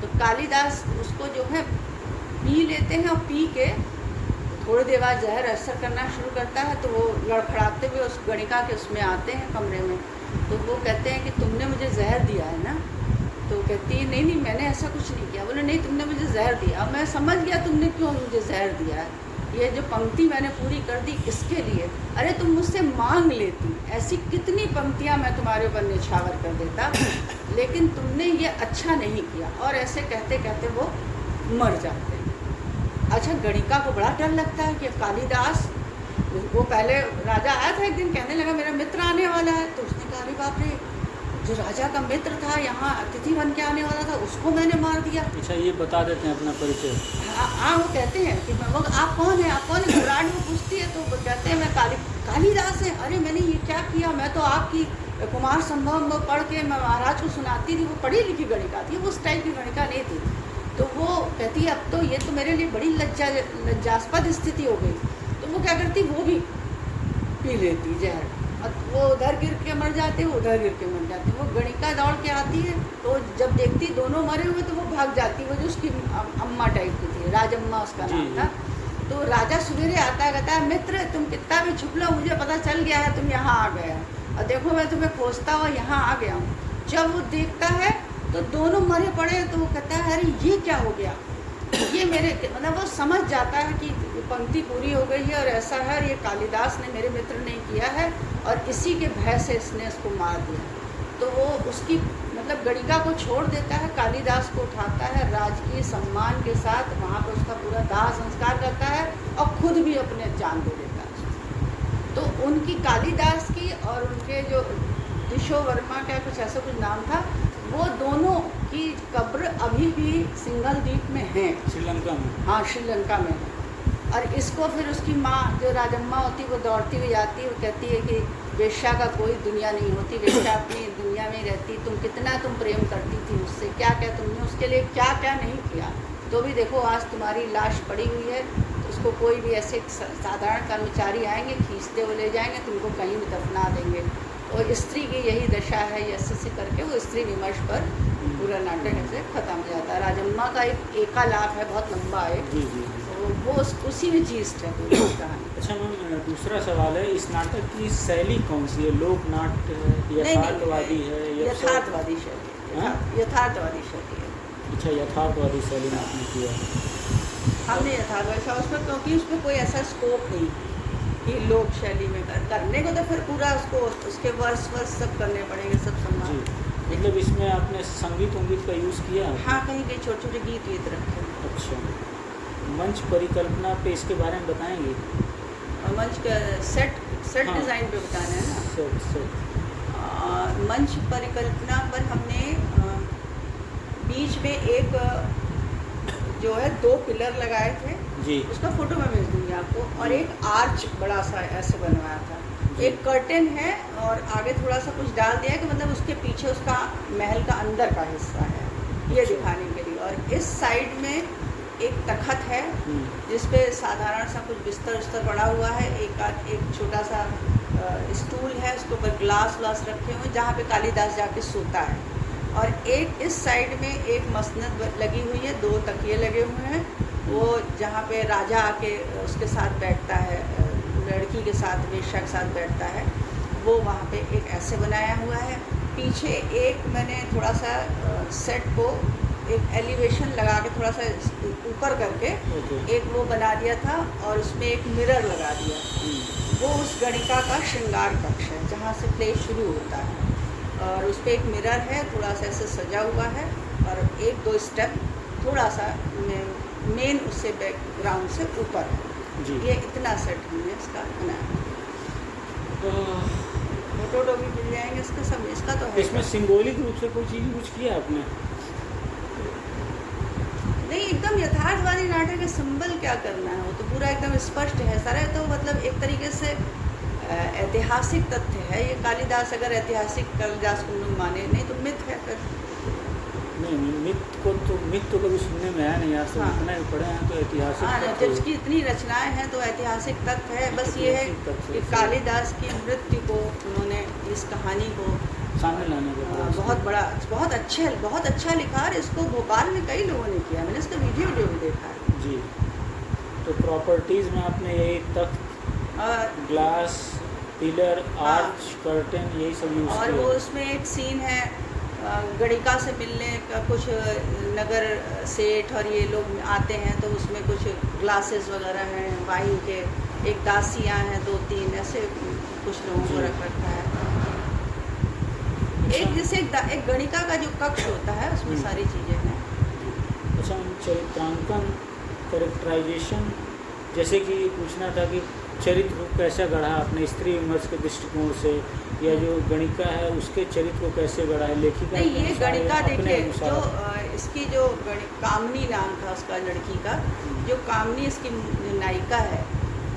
तो कालिदास उसको जो है पी लेते हैं, और पी के थोड़ी देर बाद जहर असर करना शुरू करता है। तो वो लड़खड़ाते हुए उस गणिका के उसमें आते हैं कमरे में। तो वो कहते हैं कि तुमने मुझे जहर दिया है ना। तो कहती है नहीं मैंने ऐसा कुछ नहीं किया। बोले नहीं तुमने मुझे जहर दिया, मैं समझ गया तुमने क्यों मुझे जहर दिया है, ये जो पंक्ति मैंने पूरी कर दी इसके लिए। अरे तुम मुझसे मांग लेती, ऐसी कितनी पंक्तियां मैं तुम्हारे ऊपर निछावर कर देता, लेकिन तुमने ये अच्छा नहीं किया। और ऐसे कहते कहते वो मर जाते हैं। अच्छा गणिका को बड़ा डर लगता है कि कालिदास, वो पहले राजा आया था एक दिन, कहने लगा मेरा मित्र आने वाला है। तो उसने कहा अरे बाप रे, जो राजा का मित्र था यहाँ अतिथि बन के आने वाला था उसको मैंने मार दिया। अच्छा ये बता देते हैं अपना परिचय। हाँ वो कहते हैं कि वो आप कौन है, आप कौन है, घबराहट में पूछती है। तो वो कहते हैं मैं कालिदास है। अरे मैंने ये क्या किया, मैं तो आपकी कुमार संभव पढ़ के मैं महाराज को सुनाती थी। वो पढ़ी लिखी गणिका थी, वो उस टाइप की गणिका नहीं थी। तो वो कहती है अब तो ये तो मेरे लिए बड़ी लज्जास्पद स्थिति हो गई। तो वो क्या करती, वो भी पी लेती जहर, और वो उधर गिर के मर जाते, वो उधर गिर के मर जाते। वो गणिका दौड़ के आती है, तो जब देखती दोनों मरे हुए तो वो भाग जाती। वो जो उसकी अम्मा टाइप की थी, राजम्मा उसका नाम था। तो राजा सवेरे आता है, कहता है मित्र तुम कितना भी छुप लो, मुझे पता चल गया है तुम यहाँ आ गए, और देखो मैं तुम्हें खोजता हुआ यहाँ आ गया हूँ। जब वो देखता है तो दोनों मरे पड़े। तो वो कहता है अरे ये क्या हो गया, ये मेरे, मतलब वो समझ जाता है कि पंक्ति पूरी हो गई है और ऐसा है, और ये कालिदास ने मेरे मित्र ने किया है, और इसी के भय से इसने इसको मार दिया। तो वो उसकी मतलब गणिका को छोड़ देता है, कालिदास को उठाता है, राजकीय सम्मान के साथ वहाँ पर उसका पूरा दाह संस्कार करता है, और खुद भी अपने जान दे देता है। तो उनकी कालिदास की और उनके जो दिशो वर्मा का कुछ ऐसा कुछ नाम था, वो दोनों की कब्र अभी भी सिंघल द्वीप में है, श्रीलंका में। हाँ, श्रीलंका में है। और इसको फिर उसकी माँ जो राजम्मा होती है वो दौड़ती हुई आती है, वो कहती है कि वेश्या का कोई दुनिया नहीं होती, वेश्या अपनी दुनिया में रहती, तुम कितना तुम प्रेम करती थी उससे, क्या क्या तुमने उसके लिए क्या क्या नहीं किया, तो भी देखो आज तुम्हारी लाश पड़ी हुई है, उसको कोई भी ऐसे साधारण कर्मचारी आएंगे, खींचते हुए ले जाएंगे, तुमको कहीं भी दफना देंगे। और स्त्री की यही दशा है, ऐसे से करके वो स्त्री विमर्श पर पूरा नाटक ऐसे खत्म हो जाता है। राजम्मा का एक एकालाप है, बहुत लंबा है, जी जी। तो वो उसी में जीस्ट है पूरी कहानी। अच्छा मैम, दूसरा सवाल है, इस नाटक की शैली कौन सी है? लोक नाट्य है, नहीं, यथार्थवादी है, यथार्थवादी शैली, हाँ? यथार्थवादी शैली है। अच्छा, यथार्थवादी शैली में आपने किया। हमने यथार्थवादी उसमें, क्योंकि उसमें कोई ऐसा स्कोप नहीं कि लोक शैली में करने को, तो फिर पूरा उसको उसके वर्ष सब करने पड़ेंगे, सब जी, सम्मान। मतलब इसमें आपने संगीत उंगीत का यूज़ किया है? हाँ, कहीं कहीं छोटे छोटे गीत वीत रखे हैं। अच्छा, मंच परिकल्पना पे इसके बारे में बताएंगे? और मंच का सेट हाँ, डिज़ाइन पे बताना है ना। सेट मंच परिकल्पना पर हमने बीच में एक जो है 2 पिलर लगाए थे, जी उसका फोटो मैं भेज दूंगी आपको, और एक आर्च बड़ा सा ऐसे बनवाया था, एक कर्टेन है, और आगे थोड़ा सा कुछ डाल दिया है कि मतलब उसके पीछे उसका महल का अंदर का हिस्सा है, ये दिखाने के लिए। और इस साइड में एक तखत है जिसपे साधारण सा कुछ बिस्तर उस्तर पड़ा हुआ है, एक छोटा सा स्टूल है, उसके ऊपर ग्लास व्लास रखे हुए जहाँ पे कालिदास जाके सोता है, और एक इस साइड में एक मसनद लगी हुई है, 2 तकिए लगे हुए हैं, वो जहाँ पे राजा आके उसके साथ बैठता है, लड़की के साथ, वेश्या के साथ बैठता है, वो वहाँ पे एक ऐसे बनाया हुआ है। पीछे एक मैंने थोड़ा सा सेट को एक एलिवेशन लगा के थोड़ा सा ऊपर करके एक वो बना दिया था, और उसमें एक मिरर लगा दिया। वो उस गणिका का श्रृंगार कक्ष है जहाँ से प्ले शुरू होता है, और उस पर एक मिरर है, थोड़ा सा ऐसे सजा हुआ है, और 1-2 स्टेप थोड़ा सा मेन उससे बैकग्राउंड से ऊपर है जी। ये इतना सेट हमने इसका बनाया। फोटो भी मिल जाएंगे इसका, सब इसका तो है। इसमें सिंबॉलिक रूप से कोई चीज़ यूज किया आपने? नहीं, एकदम यथार्थवादी नाटक का सिंबल क्या करना है, वो तो पूरा एकदम स्पष्ट है सारा, तो मतलब एक तरीके से ऐतिहासिक तथ्य है ये। कालिदास अगर ऐतिहासिक कालिदास को लोग माने, नहीं तो मिथ है फिर। नहीं, मिथ तो कभी सुनने में आया नहीं, आज तो इतना ही पढ़े हैं तो ऐतिहासिक। हाँ, जब इसकी इतनी रचनाएं हैं तो ऐतिहासिक तथ्य है। बस ये है कि कालिदास की मृत्यु को उन्होंने, इस कहानी को सामने लाने का बहुत अच्छा लिखा, और इसको भोपाल में कई लोगों ने किया, मैंने इसका वीडियो भी देखा है जी। तो प्रॉपर्टीज़ में आपने यही तख्त, ग्लास, पिलर, आर्च, कर्टेन, यही सब यूज़ किया। और वो उसमें एक सीन है गणिका से मिलने का, कुछ नगर सेठ और ये लोग आते हैं, तो उसमें कुछ ग्लासेस वगैरह हैं वाइन के, एक दासियाँ हैं 2-3, ऐसे कुछ लोगों को रख रखा है। एक जैसे एक गणिका का जो कक्ष होता है उसमें सारी चीज़ें हैं। अच्छा, चरित्रांकन, कैरेक्टराइजेशन, जैसे कि पूछना था कि चरित्र को कैसा गढ़ा आपने स्त्री विमर्श के दृष्टिकोण से, या जो गणिका है उसके चरित्र को कैसे गढ़ा है लेखिका? नहीं, ये गणिका देखिए, जो इसकी जो कामनी नाम था उसका लड़की का, जो कामनी इसकी नायिका है,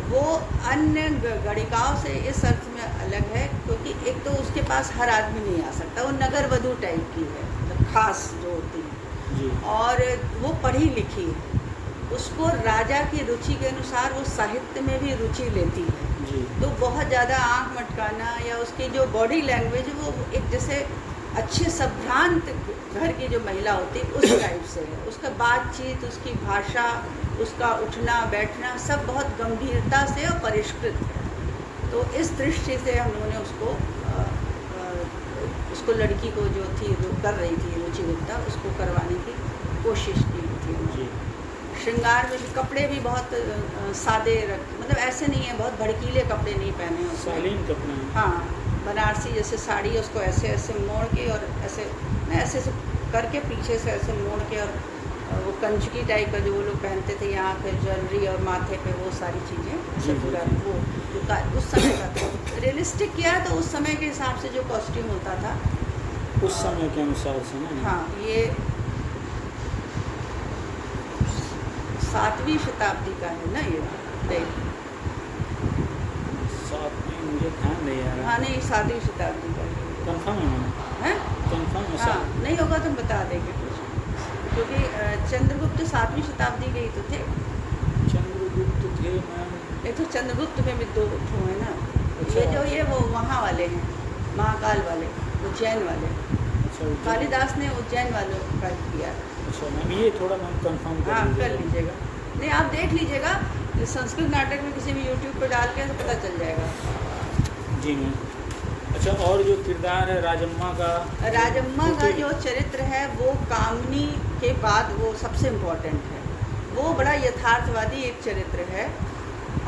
वो अन्य गणिकाओं से इस अर्थ में अलग है क्योंकि एक तो उसके पास हर आदमी नहीं आ सकता, वो नगर वधू टाइप की है, मतलब खास जो होती है जी। और वो पढ़ी लिखी है, उसको राजा की रुचि के अनुसार वो साहित्य में भी रुचि लेती है जी। तो बहुत ज़्यादा आँख मटकाना या उसकी जो बॉडी लैंग्वेज, वो एक जैसे अच्छे संभ्रांत घर की जो महिला होती है उस टाइप से है। उसका बातचीत, उसकी भाषा, उसका उठना बैठना सब बहुत गंभीरता से और परिष्कृत है। तो इस दृष्टि से हम लोगों ने उसको लड़की को जो थी कर रही थी रुचि गुप्ता, उसको करवाने की कोशिश की थी। श्रृंगार में भी कपड़े भी बहुत सादे मतलब ऐसे नहीं है, बहुत भड़कीले कपड़े नहीं पहने उसने, शालीन कपड़े। हाँ, बनारसी जैसे साड़ी, उसको ऐसे ऐसे मोड़ के और ऐसे ऐसे करके पीछे से ऐसे मोड़ के और वो कंचकी टाइप का जो वो लोग पहनते थे, यहाँ पे ज्वेलरी और माथे पे वो सारी चीज़ें, जी, पूरा जी। वो उस समय का था। रियलिस्टिक किया तो उस समय के हिसाब से जो कॉस्ट्यूम होता था। उस समय के अनुसार से ना। हाँ, ये 7वीं शताब्दी का है ना ये टाइप। साथ में मुझे ध्यान नहीं आ रहा। हाँ नहीं, 7वीं शताब्दी का कंफर्म है मैम? है। कंफर्म है हाँ, साहब? नहीं होगा तो हम बता देंगे कुछ, क्योंकि चंद्रगुप्त 7वीं शताब्दी के ही तो थे। चंद्रगुप्त थे मैम। ये तो चंद्रगुप्त में भी 2 ठो है ना। अच्छा, ये जो ये वो वहाँ वाले हैं, महाकाल वाले, उज्जैन वाले। अच्छा उज्जैन। कालिदास ने उज्जैन वालों का किया। अच्छा मैम, ये थोड़ा मैम कंफर्म कर हाँ, कर लीजिएगा। लीजिएगा। नहीं, आप देख लीजिएगा, ये संस्कृत नाटक में किसी भी यूट्यूब पर डाल के तो पता चल जाएगा। जी मैम। अच्छा, और जो किरदार है राजम्मा का, राजम्मा का कुटिल। जो चरित्र है वो कामनी के बाद वो सबसे इम्पोर्टेंट है। वो बड़ा यथार्थवादी एक चरित्र है,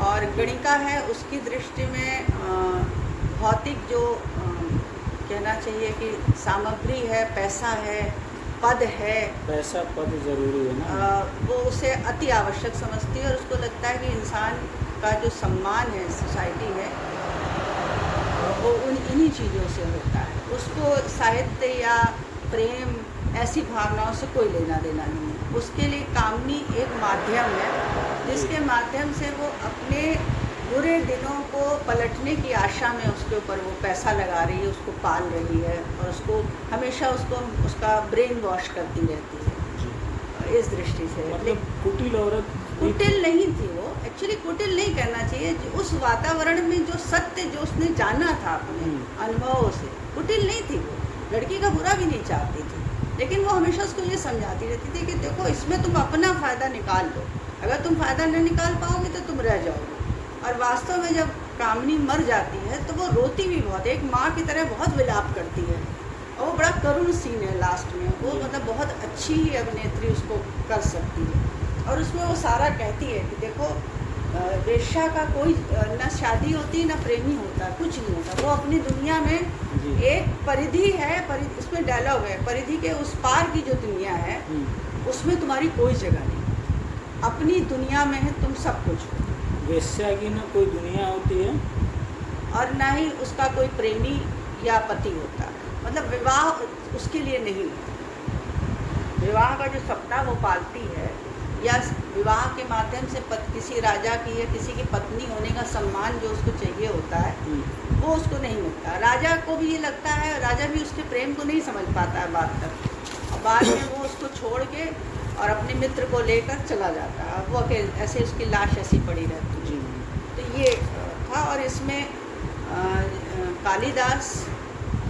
और गणिका है उसकी दृष्टि में भौतिक जो कहना चाहिए कि सामग्री है, पैसा है, पद है, पैसा पद जरूरी है ना। वो उसे अति आवश्यक समझती है, और उसको लगता है कि इंसान का जो सम्मान है सोसाइटी में वो इन्हीं चीज़ों से होता है। उसको साहित्य या प्रेम ऐसी भावनाओं से कोई लेना देना नहीं है। उसके लिए कामनी एक माध्यम है, जिसके माध्यम से वो अपने बुरे दिनों को पलटने की आशा में उसके ऊपर वो पैसा लगा रही है, उसको पाल रही है, और उसको हमेशा उसका ब्रेन वॉश करती रहती है। जी। इस दृष्टि से मतलब कुटिल औरत भी- कुटिल नहीं थी वो, एक्चुअली कुटिल नहीं कहना चाहिए। उस वातावरण में जो सत्य जो उसने जाना था अपने अनुभवों से, कुटिल नहीं थी वो। लड़की का बुरा भी नहीं चाहती थी, लेकिन वो हमेशा उसको ये समझाती रहती थी कि देखो इसमें तुम अपना फ़ायदा निकाल लो, अगर तुम फ़ायदा नहीं निकाल पाओगे तो तुम रह जाओगे। और वास्तव में जब कामनी मर जाती है तो वो रोती भी बहुत, एक माँ की तरह बहुत विलाप करती है, और वो बड़ा करुण सीन है लास्ट में। वो मतलब बहुत अच्छी ही अभिनेत्री उसको कर सकती है, और उसमें वो सारा कहती है कि देखो वेश्या का कोई न शादी होती न प्रेमी होता, कुछ नहीं होता। वो अपनी दुनिया में जी। एक परिधि है, उसमें डायलॉग है, परिधि के उस पार की जो दुनिया है उसमें तुम्हारी कोई जगह नहीं, अपनी दुनिया में है तुम सब कुछ हो। वेश्या की ना कोई दुनिया होती है, और ना ही उसका कोई प्रेमी या पति होता, मतलब विवाह उसके लिए नहीं होता। विवाह का जो सपना वो पालती है, या विवाह के माध्यम से किसी राजा की या किसी की पत्नी होने का सम्मान जो उसको चाहिए होता है, वो उसको नहीं मिलता। राजा को भी ये लगता है, राजा भी उसके प्रेम को नहीं समझ पाता है बाद तक, और बाद में वो उसको छोड़ के और अपने मित्र को लेकर चला जाता है। वो ऐसे उसकी लाश ऐसी पड़ी रहती है। तो ये था। और इसमें कालिदास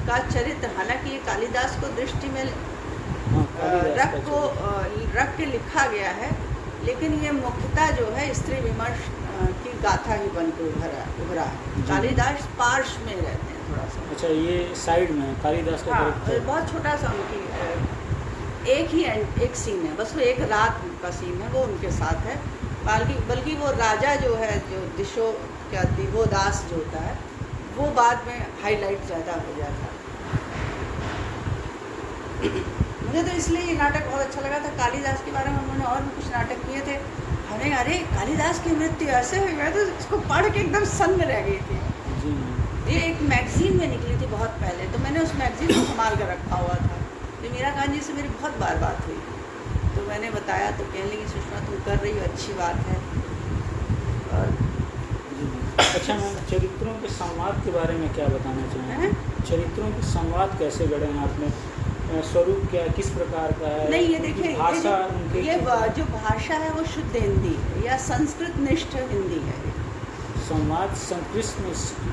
का चरित्र, हालांकि ये कालिदास को दृष्टि में रख के लिखा गया है, लेकिन ये मुख्यतः जो है स्त्री विमर्श की गाथा ही बन के उभरा है। कालिदास पार्श्व में रहते हैं थोड़ा सा। अच्छा, ये साइड में है कालिदास का हाँ, कैरेक्टर। बहुत छोटा सा उनकी एक सीन है, बस वो एक रात का सीन है, वो उनके साथ है। बल्कि वो राजा जो है, जो दिवोदास जो होता है, वो बाद में हाईलाइट ज़्यादा हो जाता है। मुझे तो इसलिए ये नाटक बहुत अच्छा लगा था। कालिदास के बारे में उन्होंने और भी कुछ नाटक किए थे। हमें अरे कालिदास की मृत्यु ऐसे हुई, मैं तो इसको पढ़ के एकदम सन्न रह गई थी। जी। ये एक मैगजीन में निकली थी बहुत पहले, तो मैंने उस मैगजीन को संभाल कर रखा हुआ था। तो मीरा खान जी से मेरी बहुत बार बात हुई, तो मैंने बताया, तो कहने लगी सुषमा तुम कर रही हो, अच्छी बात है। और अच्छा मैम, चरित्रों के संवाद के बारे में क्या बताना चाहेंगे? चरित्रों के संवाद कैसे गढ़े हैं आपने? स्वरूप क्या, किस प्रकार का है? नहीं, ये देखिए, भाषा उनकी ये जो भाषा है वो शुद्ध हिंदी है या संस्कृत निष्ठ हिंदी है। संवाद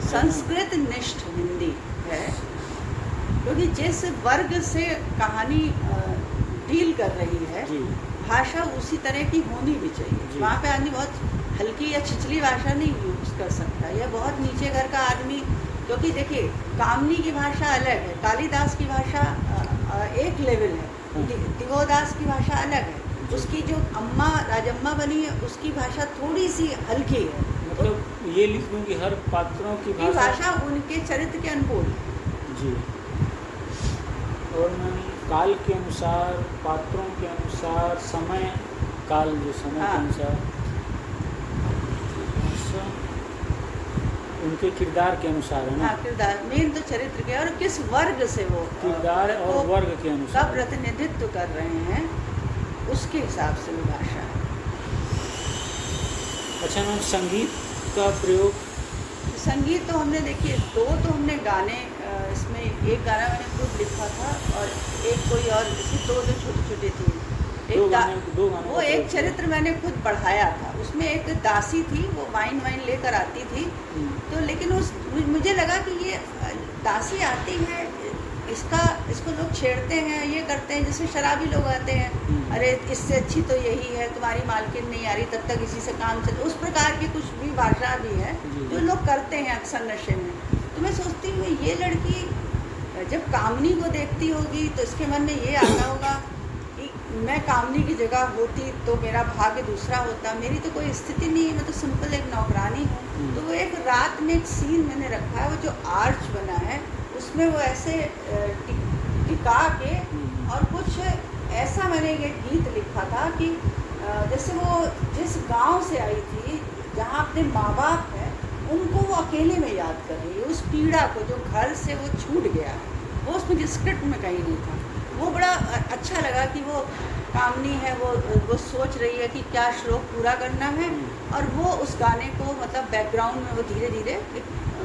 संस्कृत निष्ठ हिंदी है, क्योंकि जिस वर्ग से कहानी डील कर रही है, भाषा उसी तरह की होनी भी चाहिए। वहाँ पे आदमी बहुत हल्की या छिछली भाषा नहीं यूज़ कर सकता, या बहुत नीचे घर का आदमी, क्योंकि देखिए कामनी की भाषा अलग है, कालिदास की भाषा एक लेवल है, दिवोदास की भाषा अलग है, उसकी जो अम्मा राजम्मा बनी है उसकी भाषा थोड़ी सी हल्की है। मतलब ये लिख दूँ कि हर पात्रों की भाषा उनके चरित्र के अनुकूल जी। और मैम काल के अनुसार, पात्रों के अनुसार, समय काल जो समय के हाँ। अनुसार, अच्छा, उनके किरदार के अनुसार है ना? हाँ, किरदार मेन तो चरित्र के और किस वर्ग से वो किरदार और को वर्ग के का अनुसार। प्रतिनिधित्व कर रहे हैं, उसके हिसाब से वो भाषा है। अच्छा मैम, संगीत का प्रयोग? संगीत तो हमने देखिए दो तो हमने गाने इसमें एक गाना मैंने खुद लिखा था और एक कोई और इसी दो जो छोटी छोटी थी। दो गाने वो का प्रयोग एक किया। चरित्र मैंने खुद बढ़ाया था, उसमें एक दासी थी, वो वाइन लेकर आती थी। तो लेकिन मुझे लगा कि ये दासी आती है, इसको लोग छेड़ते हैं, ये करते हैं, जैसे शराबी लोग आते हैं, अरे इससे अच्छी तो यही है, तुम्हारी मालकिन नहीं आ रही तब तक इसी से काम चल, उस प्रकार की कुछ भी भाषा भी है जो लोग करते हैं अक्सर नशे में। तो मैं सोचती हूँ ये लड़की जब कामनी को देखती होगी तो इसके मन में ये आता होगा कि मैं कामनी की जगह होती तो मेरा भाग्य दूसरा होता, मेरी तो कोई स्थिति नहीं है, मैं तो सिंपल एक नौकरानी हूँ। तो वो एक रात में एक सीन मैंने रखा है, वो जो आर्च बना है उसमें वो ऐसे टिका के और कुछ ऐसा मैंने ये गीत लिखा था कि जैसे वो जिस गांव से आई थी जहाँ अपने माँ बाप हैं उनको वो अकेले में याद कर रही है, उस पीड़ा को जो घर से वो छूट गया है, वो उसमें स्क्रिप्ट में कहीं नहीं था। वो बड़ा अच्छा लगा कि वो कामनी है, वो सोच रही है कि क्या श्लोक पूरा करना है और वो उस गाने को मतलब बैकग्राउंड में वो धीरे धीरे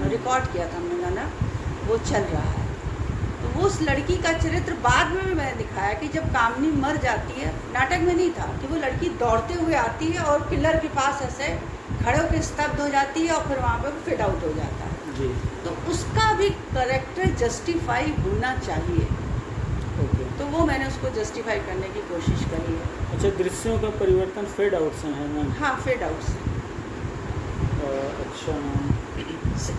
रिकॉर्ड किया था हमने गाना, वो चल रहा है। तो वो उस लड़की का चरित्र बाद में भी मैंने दिखाया कि जब कामनी मर जाती है, नाटक में नहीं था कि वो लड़की दौड़ते हुए आती है और पिलर के पास ऐसे खड़े होकर स्तब्ध हो जाती है और फिर वहाँ पर फेड आउट हो जाता है जी। तो उसका भी करेक्टर जस्टिफाई होना चाहिए। ओके। तो वो मैंने उसको जस्टिफाई करने की कोशिश करी है। अच्छा, दृश्यों का परिवर्तन फेड आउट से है मैम? हाँ, फेड आउट से। अच्छा मैम,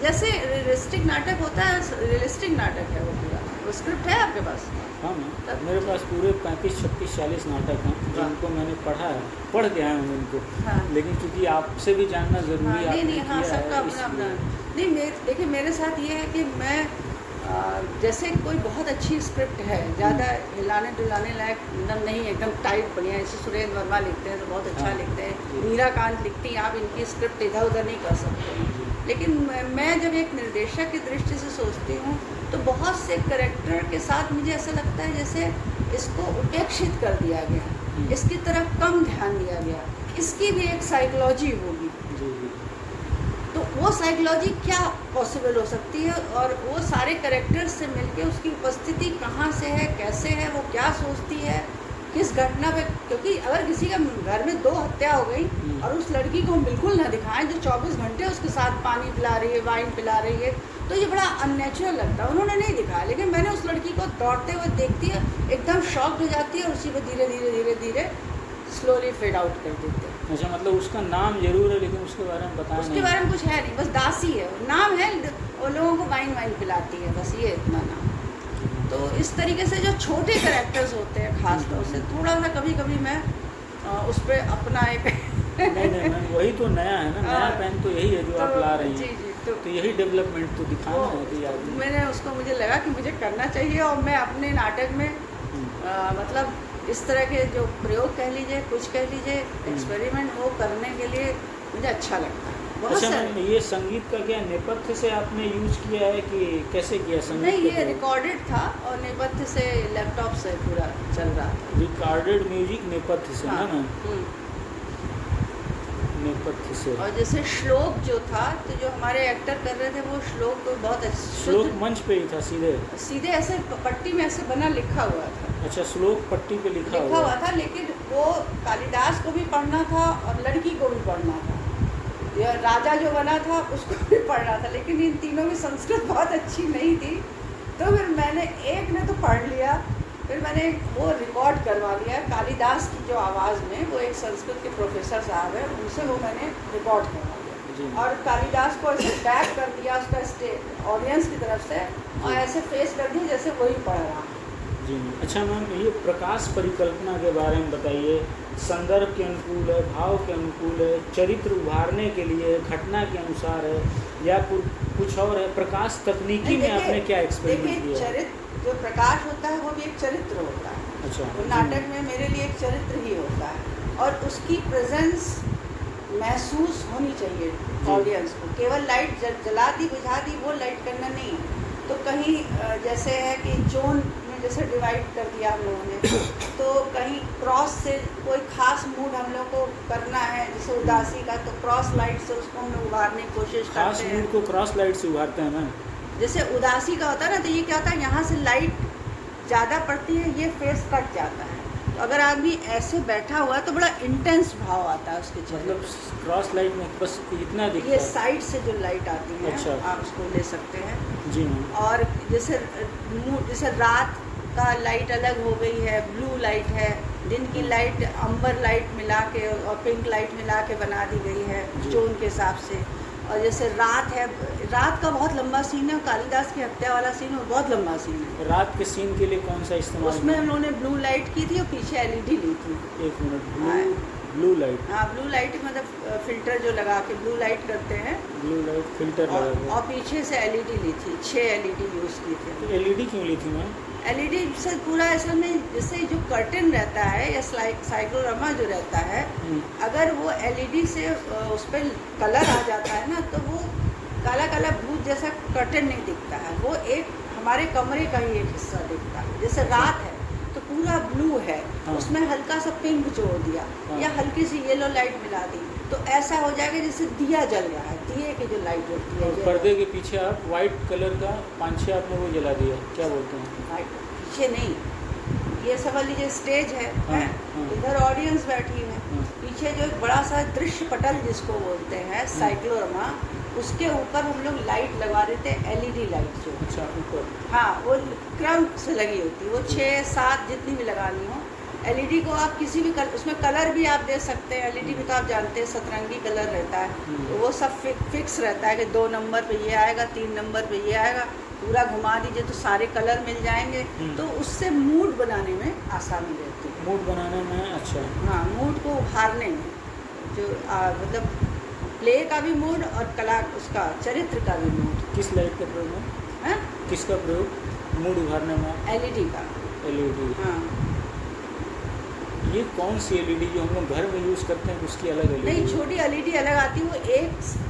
जैसे रियलिस्टिक नाटक होता है, रियलिस्टिक नाटक है वो पूरा। वो स्क्रिप्ट है आपके पास? हाँ मैम, मेरे पास पूरे 35, 36, 40 नाटक हैं जिनको मैंने पढ़ा है, पढ़ के आया हूँ उनको। हाँ। लेकिन क्योंकि आपसे भी जानना ज़रूरी है, हाँ, नहीं, हाँ, किया सबका है, अपना अपना। इसलिए। नहीं, देखिए मेरे साथ ये है कि मैं जैसे कोई बहुत अच्छी स्क्रिप्ट है, ज़्यादा हिलाने डुलाने लायक एकदम नहीं, एकदम टाइट बढ़िया, जैसे सुरेंद्र वर्मा लिखते हैं तो बहुत अच्छा हाँ। लिखते हैं, मीरा कांत लिखती हैं, आप इनकी स्क्रिप्ट इधर उधर नहीं कर सकते हैं। लेकिन मैं जब एक निर्देशक की दृष्टि से सोचती हूँ तो बहुत से करैक्टर के साथ मुझे ऐसा लगता है जैसे इसको उपेक्षित कर दिया गया, इसकी तरफ कम ध्यान दिया गया, इसकी भी एक साइकोलॉजी होगी। तो वो साइकोलॉजी क्या पॉसिबल हो सकती है और वो सारे कैरेक्टर्स से मिलके उसकी उपस्थिति कहाँ से है, कैसे है, वो क्या सोचती है, किस घटना पे, क्योंकि अगर किसी का घर में 2 हत्या हो गई और उस लड़की को हम बिल्कुल ना दिखाएं जो 24 घंटे उसके साथ पानी पिला रही है, वाइन पिला रही है, तो ये बड़ा अननेचुरल लगता है। उन्होंने नहीं दिखाया, लेकिन मैंने उस लड़की को दौड़ते हुए देखती है, एकदम शॉक्ड हो जाती है और उसी पर धीरे धीरे धीरे धीरे स्लोली फेड आउट कर देते हैं। अच्छा, मतलब उसका नाम जरूर है लेकिन उसके बारे में बताया उसके बारे में कुछ है नहीं, बस दासी है, नाम है, वो लोगों को वाइन पिलाती है, बस ये इतना नाम। तो इस तरीके से जो छोटे कैरेक्टर्स होते हैं खास तौर से थोड़ा सा कभी कभी मैं उस पर अपना एक नहीं मैम, वही तो नया है ना, नया पैन तो यही है जो आप ला रही हैं। जी, तो यही डेवलपमेंट तो दिखाना है कि आदमी। मैंने उसको, मुझे लगा कि मुझे करना चाहिए और मैं अपने नाटक में मतलब इस तरह के जो प्रयोग कह लीजिए, कुछ कह लीजिए, एक्सपेरिमेंट वो करने के लिए मुझे अच्छा लगता है। अच्छा मैम, ये संगीत का क्या नेपथ्य से आपने यूज किया है कि कैसे किया संगीत? नहीं, ये रिकॉर्डेड था और नेपथ्य से लैपटॉप से पूरा चल रहा था। रिकॉर्डेड म्यूजिक नेपथ्य से? हाँ, ना मैम, नेपथ्य से। और जैसे श्लोक जो था, तो जो हमारे एक्टर कर रहे थे वो श्लोक तो बहुत अच्छा, श्लोक मंच पे ही था सीधे ऐसे पट्टी में ऐसे बना लिखा हुआ था। अच्छा, श्लोक पट्टी पे लिखा हुआ था, लेकिन वो कालिदास को भी पढ़ना था और लड़की को भी पढ़ना था, या राजा जो बना था उसको भी पढ़ना था, लेकिन इन तीनों की संस्कृत बहुत अच्छी नहीं थी। तो फिर मैंने एक ने तो पढ़ लिया, फिर मैंने वो रिकॉर्ड करवा लिया कालिदास की जो आवाज़ में, वो एक संस्कृत के प्रोफेसर साहब है, उनसे वो मैंने रिकॉर्ड करवा लिया और कालिदास को ऐसे बैक कर दिया उसका ऑडियंस की तरफ से और ऐसे फेस कर दिया जैसे वही पढ़ रहा। जी। अच्छा मैम, ये प्रकाश परिकल्पना के बारे में बताइए। संदर्भ के अनुकूल है, भाव के अनुकूल है, चरित्र उभारने के लिए, घटना के अनुसार है या कुछ और है? प्रकाश तकनीकी में आपने क्या एक्सपेरिमेंट किया? जो प्रकाश होता है वो भी एक चरित्र होता है। अच्छा। तो नाटक में मेरे लिए एक चरित्र ही होता है और उसकी प्रेजेंस महसूस होनी चाहिए ऑडियंस को। केवल लाइट जला दी बुझा दी वो लाइट करना नहीं है। तो कहीं जैसे है कि जोन में जैसे डिवाइड कर दिया हम लोगों ने, तो कहीं क्रॉस से कोई खास मूड हम लोग को करना है जैसे उदासी का, तो क्रॉस लाइट से उसको हम लोग उभारने की कोशिश खास करते हैं। मूड को क्रॉस लाइट से उभारते हैं ना। जैसे उदासी का होता है ना, तो ये क्या होता है, यहाँ से लाइट ज़्यादा पड़ती है, ये फेस कट जाता है। तो अगर आदमी ऐसे बैठा हुआ है तो बड़ा इंटेंस भाव आता है उसके चेहरे मतलब क्रॉस लाइट में बस इतना पे। दिखता ये है। साइड से जो लाइट आती है, अच्छा। आप उसको ले सकते हैं। जी मैम। और जैसे रात का लाइट अलग हो गई है, ब्लू लाइट है, दिन की लाइट अंबर लाइट मिला के और पिंक लाइट मिला के बना दी गई है जी। जोन के हिसाब से। और जैसे रात है, रात का बहुत लंबा सीन है, कालिदास की हत्या वाला सीन वो बहुत लंबा सीन है। रात के सीन के लिए कौन सा इस्तेमाल? उसमें हम लोगों ने ब्लू लाइट की थी और पीछे एलईडी ली थी। एक मिनट, हाँ। Blue light. हाँ, ब्लू लाइट मतलब फिल्टर जो लगा के ब्लू लाइट करते हैं, ब्लू लाइट फिल्टर लगा के। और पीछे से एलईडी ली थी, 6 एलईडी यूज़ की थी। एलईडी क्यों ली थी मैम? एलईडी से पूरा ऐसा में जैसे जो कर्टन रहता है या साइक्लोरमा जो रहता है, अगर वो एलईडी से उस पर कलर आ जाता है ना, तो वो काला काला भूत जैसा कर्टन नहीं दिखता है, वो एक हमारे कमरे का ही एक हिस्सा दिखता है। जैसे रात है तो पूरा ब्लू है, हाँ। उसमें हल्का सा पिंक जोड़ दिया, हाँ। या हल्की सी येलो लाइट मिला दी, तो ऐसा हो जाएगा जैसे दिया जल रहा है, दिए की जो लाइट होती है। और जो पर्दे के पीछे आप वाइट कलर का 5-6 आपने वो जला दिया, क्या बोलते हैं? लाइट पीछे नहीं, ये समझ लीजिए स्टेज है, हाँ, हैं? हाँ। इधर ऑडियंस बैठी है, हाँ। पीछे जो एक बड़ा सा दृश्य पटल जिसको बोलते हैं साइक्लोरमा, उसके ऊपर हम लोग लाइट लगा रहे थे, एलईडी लाइट जो। अच्छा, ऊपर। हाँ, वो क्रम से लगी होती है, वो 6-7 जितनी भी लगानी हो। एलईडी को आप किसी भी उसमें कलर भी आप दे सकते हैं। एलईडी में तो आप जानते हैं सतरंगी कलर रहता है, तो वो सब फिक्स रहता है कि 2 नंबर पे ये आएगा, 3 नंबर पे ये आएगा। पूरा घुमा दीजिए तो सारे कलर मिल जाएंगे, तो उससे मूड बनाने में आसानी रहती है। मूड बनाने में? अच्छा। हाँ, मूड को उभारने में, जो मतलब प्ले का भी मूड और कला उसका चरित्र का भी मूड। किस लाइट का प्रयोग है? है किसका प्रयोग मूड उभारने में? एलईडी का। एलईडी। हाँ, ये कौन सी एलईडी जो हम लोग घर में यूज़ करते हैं उसकी अलग एलईडी? नहीं, छोटी एलईडी अलग आती है, वो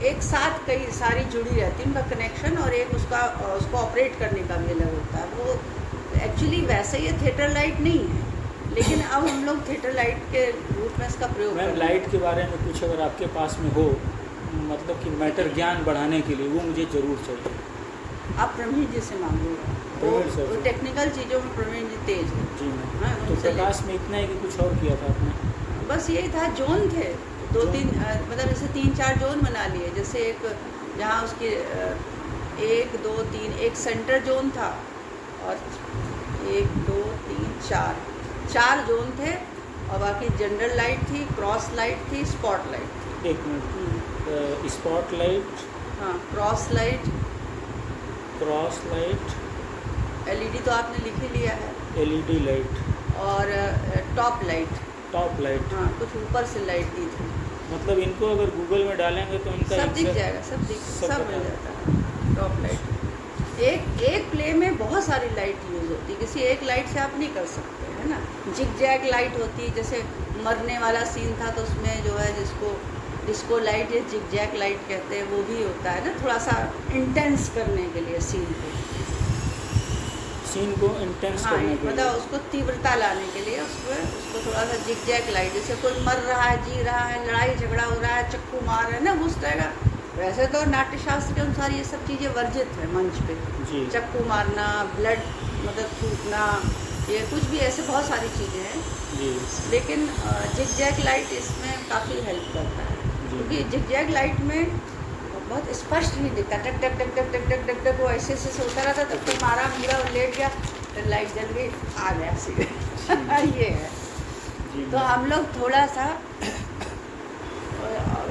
एक साथ कई सारी जुड़ी रहती है उनका कनेक्शन, और एक उसको ऑपरेट करने का भी अलग होता है। वो एक्चुअली वैसे ये थिएटर लाइट नहीं है, लेकिन अब हम लोग थिएटर लाइट के रूप में इसका प्रयोग मैम, करते हैं। लाइट के बारे में कुछ अगर आपके पास में हो, मतलब कि मैटर ज्ञान बढ़ाने के लिए, वो मुझे ज़रूर चाहिए। आप प्रवीण जी से मांगिएगा, प्रवीण सर वो से। टेक्निकल चीज़ों में प्रवीण जी तेज है। जी मैम। हाँ, तो उनसे ले- प्रकाश में इतना है कि कुछ और किया था आपने? बस यही था, जोन थे 2-3, मतलब जैसे 3-4 जोन बना लिए। जैसे एक जहाँ उसकी 1 2 3 एक सेंटर जोन था, और 1 2 3 4 जोन थे, और बाकी जनरल लाइट थी, क्रॉस लाइट थी, स्पॉट लाइट थी। एक मिनट, स्पॉट लाइट, हाँ, क्रॉस लाइट, एलईडी तो आपने लिख ही लिया है, एलईडी लाइट, और टॉप लाइट। Top light. हाँ, कुछ ऊपर से लाइट दी थी। मतलब इनको अगर गूगल में डालेंगे तो इनका सब दिख exact- जाएगा, सब सब मिल बता- जाता है। टॉप लाइट एक प्ले में बहुत सारी लाइट यूज़ होती है, किसी एक लाइट से आप नहीं कर सकते, है ना। जिग जैग लाइट होती है, जैसे मरने वाला सीन था तो उसमें जो है जिसको डिस्को लाइट या जिग जैग लाइट कहते हैं, वो भी होता है ना, थोड़ा सा इंटेंस करने के लिए सीन को इंटेंस हाँ, करने के लिए। मतलब उसको तीव्रता लाने के लिए उसको थोड़ा सा जिग जैग लाइट, जैसे कोई मर रहा है, जी रहा है, लड़ाई झगड़ा हो रहा है, चक्कू मार रहे हैं ना, उस तरह का। वैसे तो नाट्यशास्त्र के अनुसार ये सब चीज़ें वर्जित है मंच पे, जी। चक्कू मारना, ब्लड मतलब थूकना, ये कुछ भी ऐसे बहुत सारी चीज़ें हैं। जी। लेकिन जिग जैग लाइट इसमें काफ़ी हेल्प करता है, क्योंकि जिग जैग लाइट में बहुत स्पष्ट नहीं दिखता, टक टक टक टक टक टक टक टक वो ऐसे ऐसे होता रहता, तब तक मारा मुड़ा और लेट गया, फिर लाइट जल गई, आ गया सीधे। ये है। जी। तो हम लोग थोड़ा सा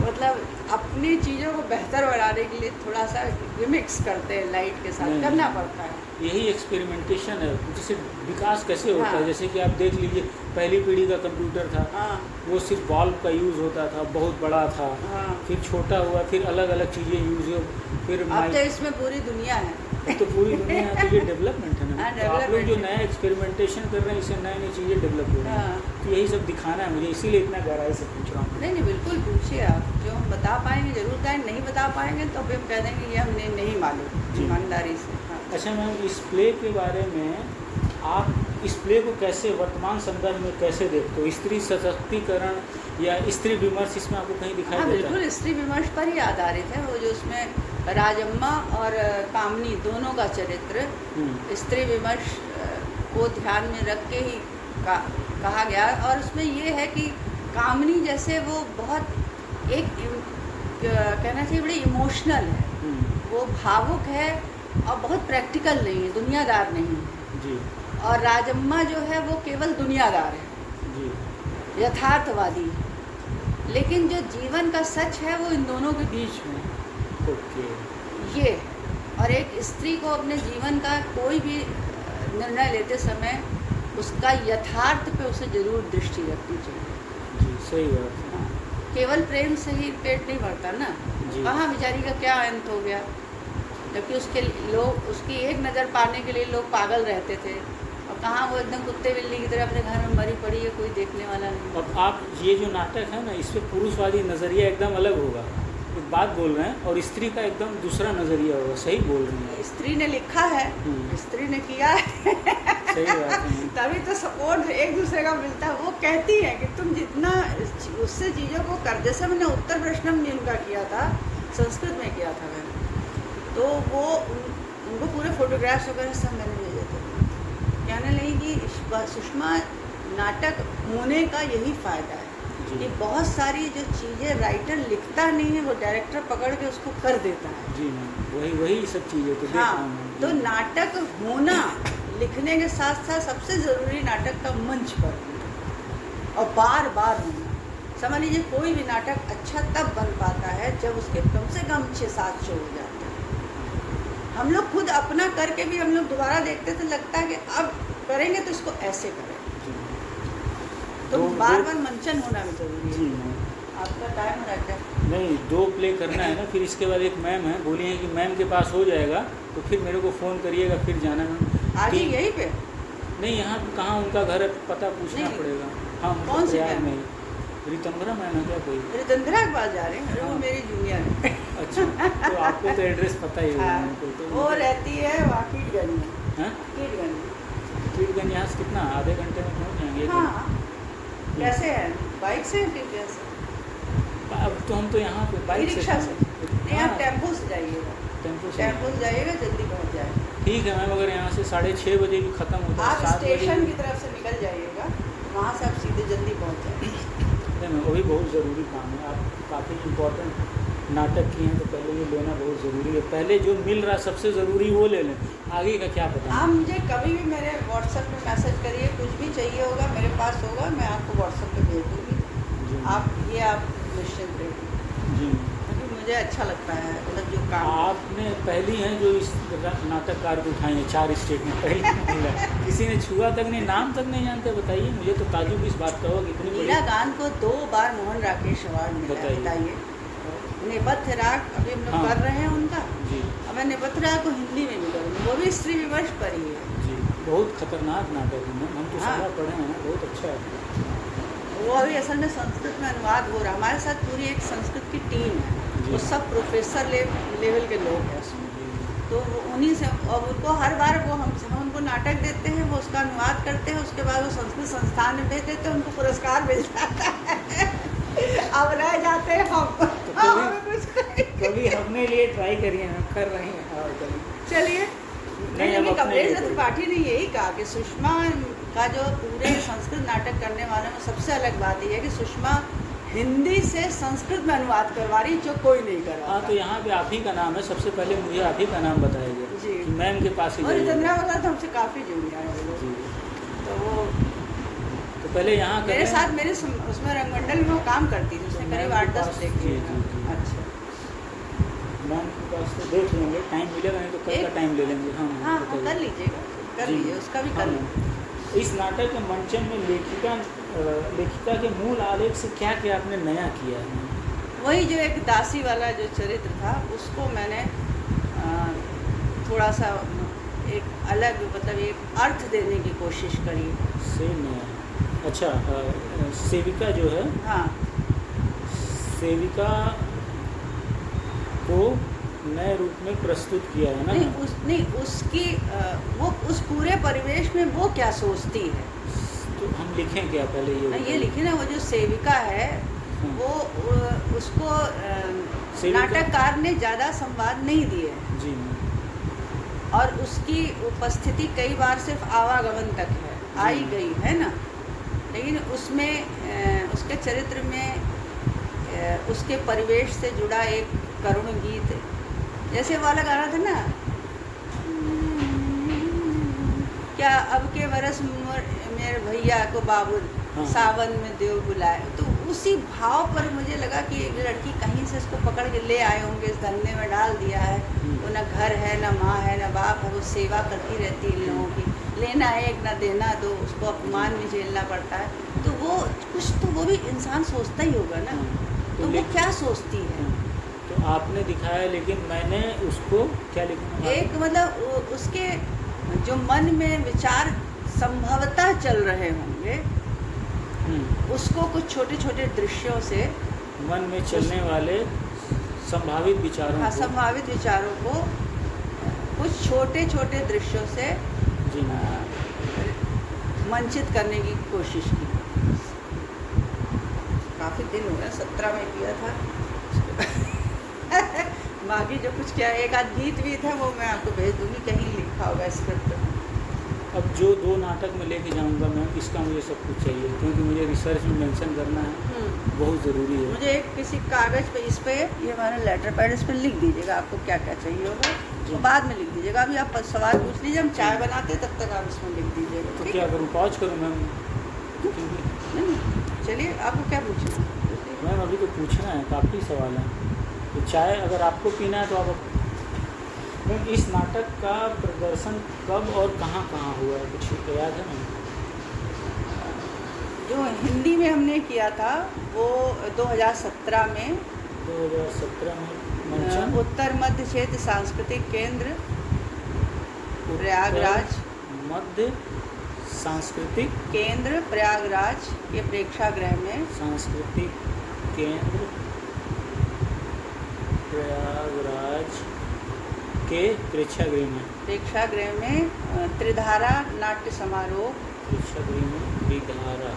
मतलब अपनी चीज़ों को बेहतर बनाने के लिए थोड़ा सा रिमिक्स करते हैं, लाइट के साथ करना पड़ता है। यही एक्सपेरिमेंटेशन है, जैसे विकास कैसे होता हाँ। है। जैसे कि आप देख लीजिए, पहली पीढ़ी का कंप्यूटर था, हाँ, वो सिर्फ बल्ब का यूज़ होता था, बहुत बड़ा था, हाँ। फिर छोटा हुआ, फिर अलग अलग चीज़ें यूज़ हो, फिर अब तो इसमें पूरी दुनिया है। अब तो पूरी दुनिया तो ये डेवलपमेंट है ना। हाँ, तो आप लोग जो डेवलपमेंट नया एक्सपेरिमेंटेशन कर रहे हैं, इससे नई नई चीज़ें डेवलप हो रही हैं। हाँ। तो यही सब दिखाना है मुझे, इसीलिए इतना गहराई से पूछ रहा हूँ। नहीं नहीं, बिल्कुल पूछिए आप, जो हम बता पाएंगे ज़रूर बताएं, नहीं बता पाएंगे तो फिर हम कह देंगे ये हमने नहीं मालूम, जी। ईमानदारी से। हाँ। अच्छा मैम, इस प्ले के बारे में आप इस प्ले को कैसे वर्तमान संदर्भ में कैसे देखते हो? स्त्री सशक्तिकरण या स्त्री विमर्श इसमें आपको कहीं दिखाई हाँ देता है? बिल्कुल, स्त्री विमर्श पर ही आधारित है वो, जो उसमें राजम्मा और कामनी दोनों का चरित्र स्त्री विमर्श को ध्यान में रख के ही कहा गया। और उसमें ये है कि कामनी जैसे वो बहुत एक कहना चाहिए बड़ी इमोशनल है, वो भावुक है और बहुत प्रैक्टिकल नहीं है, दुनियादार नहीं है जी और राजम्मा जो है वो केवल दुनियादार है, जी यथार्थवादी। लेकिन जो जीवन का सच है वो इन दोनों के बीच में ओके ये। और एक स्त्री को अपने जीवन का कोई भी निर्णय लेते समय उसका यथार्थ पे उसे जरूर दृष्टि रखनी चाहिए। जी सही बात है। हाँ, केवल प्रेम से ही पेट नहीं भरता ना। जी। कहाँ बेचारी का क्या अंत हो गया, जबकि उसके लोग उसकी एक नज़र पाने के लिए लोग पागल रहते थे, और कहाँ वो एकदम कुत्ते बिल्ली की तरह अपने घर में मरी पड़ी है, कोई देखने वाला नहीं। अब आप ये जो नाटक है ना, इस पे पुरुषवादी नज़रिया एकदम अलग होगा, एक बात बोल रहे हैं, और स्त्री का एकदम दूसरा नज़रिया होगा। सही बोल रही हैं? स्त्री ने लिखा है, स्त्री ने किया है सही बात है। तभी तो सपोर्ट एक दूसरे का मिलता है। वो कहती है कि तुम जितना उससे चीज़ों को कर, जैसे मैंने उत्तर प्रश्नम जिनका किया था, संस्कृत में किया था मैंने, तो वो उनको पूरे फोटोग्राफ्स वगैरह सब मैंने भेजे थे। कहने लगी कि सुषमा नाटक होने का यही फ़ायदा है कि बहुत सारी जो चीज़ें राइटर लिखता नहीं है वो डायरेक्टर पकड़ के उसको कर देता है। जी मैम, वही सब चीज़ें तो देख रहा हूँ हाँ, मैं। तो नाटक होना लिखने के साथ साथ सबसे ज़रूरी नाटक का मंच पर होना और बार बार होना। समझ लीजिए कोई भी नाटक अच्छा तब बन पाता है जब उसके कम से कम 6-7 शो हो जाते हैं। हम लोग खुद अपना करके भी हम लोग दोबारा देखते तो लगता है कि अब करेंगे तो इसको ऐसे करें। तो बार बार मंचन होना भी जरूरी जी है। मैम। आपका टाइम रहता है नहीं, 2 प्ले करना है ना, फिर इसके बाद एक मैम है, बोली है कि मैम के पास हो जाएगा तो फिर मेरे को फ़ोन करिएगा, फिर जाना मैम। आज ही यहीं पे? नहीं, यहाँ कहाँ उनका घर है पता पूछना नहीं। पड़ेगा। हाँ, कौन सी प्रयाग मैम? में रितंबरा मैम है क्या कोई? रितंद्रा के पास जा रहे हैं, अरे वो हाँ। मेरी जूनियर है। अच्छा, तो आपको तो एड्रेस पता ही होगा हाँ, उनको तो। वो रहती है वहाँ कीटगंज में। हैं? कीटगंज में। कीटगंज यहाँ से कितना, आधे घंटे में पहुँच जाएंगे? हाँ, कैसे है, बाइक से कि कैसे? अब तो हम तो यहाँ पे बाइक से रिक्शा से? नहीं, आप हाँ, टेम्पो से जाइएगा, टेम्पो से। टेम्पो से जाइएगा जल्दी पहुँच जाएगा। ठीक है मैम, अगर यहाँ से 6:30 बजे भी ख़त्म होता है, आप 7 बजे स्टेशन की तरफ से निकल जाइएगा, वहाँ से आप सीधे जल्दी पहुँच जाएंगे। नहीं मैम, वो भी बहुत ज़रूरी काम है। आप काफ़ी इम्पोर्टेंट नाटक किए हैं तो पहले ये लेना बहुत ज़रूरी है। पहले जो मिल रहा सबसे ज़रूरी वो ले लें, आगे का क्या पता। आप मुझे कभी भी मेरे व्हाट्सएप पे मैसेज करिए, कुछ भी चाहिए होगा मेरे पास होगा, मैं आपको व्हाट्सएप पे भेज दूँगी। जी आप निश्चिंत रहिए, जी। क्योंकि मुझे अच्छा लगता है मतलब जो काम। आपने पहली हैं जो इस नाटककार को उठाई है 4 स्टेट में, पहली महिला। किसी ने छुआ तक नहीं, नाम तक नहीं जानते। बताइए, मुझे तो ताजुब इस बात का होगा कि इतनी मीरा बड़ी। गान को 2 बार मोहन राकेश अवार्ड मिला है, बताइए। बताइए। नेपथ्य राग अभी हम लोग हाँ। कर रहे हैं उनका, जी अब मैं नेपथ्य राग को हिंदी में भी करूँगी, वो भी स्त्री विमर्श पर ही है। जी, बहुत खतरनाक नाटक है मैम, हम तो हाँ। सारा पढ़े हैं, बहुत अच्छा है। वो अभी असल में संस्कृत में अनुवाद हो रहा है, हमारे साथ पूरी एक संस्कृत की टीम है, जी। वो सब प्रोफेसर लेवल के लोग हैं उसमें। जी, तो वो उन्हीं से, और उनको हर बार वो हम उनको नाटक देते हैं, वो उसका अनुवाद करते हैं, उसके बाद वो संस्कृत संस्थान में भेज देते हैं, उनको पुरस्कार मिल जाता है। अब रह जाते हैं हम। कभी अपने लिए ट्राई करिए, हम कर रहे हैं। और करिए। चलिए, नहीं, हम लेकिन अपने कमलेश लिए दत्त करिए। त्रिपाठी ने यही कहा कि सुषमा का जो पूरे संस्कृत नाटक करने वाले में सबसे अलग बात ये है कि सुषमा हिंदी से संस्कृत में अनुवाद करवा रही, जो कोई नहीं कर रहा। हाँ, तो यहाँ पे आप ही का नाम है, सबसे पहले मुझे आप ही का नाम बताया गया जी। कि मैम के पास ही और जाइए। चंद्रा वगैरह तो हमसे काफ़ी जूनियर है वो लोग। जी, तो वो तो पहले यहाँ मेरे करें। साथ मेरे उसमें रंगमंडल में वो काम करती थी, उसने करीब 8-10 जी, प्ले किए। जी, जी। अच्छा, मैम के पास तो देख लेंगे, टाइम मिलेगा नहीं तो कल का एक- टाइम ले लेंगे। हाँ हाँ बताइए। कर लीजिएगा, कर जी। लीजिए, उसका भी हाँ, कर मैम। लीजिए। इस नाटक के मंचन में लेखिका के मूल आलेख से क्या क्या आपने नया किया है? वही जो एक दासी वाला जो चरित्र था उसको मैंने थोड़ा सा एक अलग मतलब एक अर्थ देने की कोशिश करी। से नया। अच्छा, सेविका जो है, हाँ, सेविका को नए रूप में प्रस्तुत किया है ना। नहीं उसकी वो उस पूरे परिवेश में वो क्या सोचती है। तो हम लिखें क्या पहले ये ये लिखी ना, वो जो सेविका है वो उसको नाटककार ने ज़्यादा संवाद नहीं दिए जी, और उसकी उपस्थिति कई बार सिर्फ आवागमन तक है, आई गई है ना। लेकिन उसमें उसके चरित्र में उसके परिवेश से जुड़ा एक करुण गीत, जैसे वाला गाना था ना, क्या अब के बरस मेरे भैया को बाबुल, हाँ। सावन में देव बुलाए। तो उसी भाव पर मुझे लगा कि एक लड़की कहीं से इसको पकड़ के ले आए होंगे, इस धंधे में डाल दिया है। वो ना घर है, ना माँ है, ना बाप है, वो सेवा करती रहती है इन लोगों की, लेना एक ना देना दो, उसको अपमान भी झेलना पड़ता है। तो वो कुछ तो वो भी इंसान सोचता ही होगा ना। तो वो क्या सोचती है। तो आपने दिखाया, लेकिन मैंने उसको क्या लिखूंगा, एक मतलब उसके जो मन में विचार संभवतः चल रहे होंगे, उसको कुछ छोटे छोटे दृश्यों से, मन में चलने वाले संभावित विचारों हाँ, को, संभावित विचारों को कुछ छोटे छोटे दृश्यों से जी मंचित करने की कोशिश की। काफ़ी दिन हो गए, 17 में किया था। बाकी जो कुछ किया, एक आध गीत भी था, वो मैं आपको भेज दूँगी, कहीं लिखा होगा स्क्रिप्ट में। अब जो 2 नाटक में लेके जाऊंगा मैम, इसका मुझे सब कुछ चाहिए, क्योंकि मुझे रिसर्च में मेंशन करना है, बहुत ज़रूरी है। मुझे एक किसी कागज़ पे, इस पे ये हमारा लेटर पैड, इस पे लिख दीजिएगा आपको क्या क्या चाहिए होगा, तो बाद में लिख दीजिएगा। अभी आप सवाल पूछ लीजिए, हम चाय बनाते तब तक आप इसमें लिख दीजिएगा। तो ठीक क्या है? करूँ, पॉज करूँ मैम? नहीं, चलिए, आपको क्या पूछना है? मैम अभी तो पूछना है, काफ़ी सवाल हैं। तो चाय अगर आपको पीना है तो आप। मैम इस नाटक का प्रदर्शन कब और कहाँ कहाँ हुआ है, कुछ याद है मैम? जो हिंदी में हमने किया था वो 2017 में 2017 में मंचन उत्तर मध्य क्षेत्र सांस्कृतिक केंद्र प्रयागराज, मध्य सांस्कृतिक केंद्र प्रयागराज के प्रेक्षागृह में, सांस्कृतिक केंद्र प्रयागराज के प्रेक्षागृह में त्रिधारा नाट्य समारोह, प्रेक्षागृह में त्रिधारा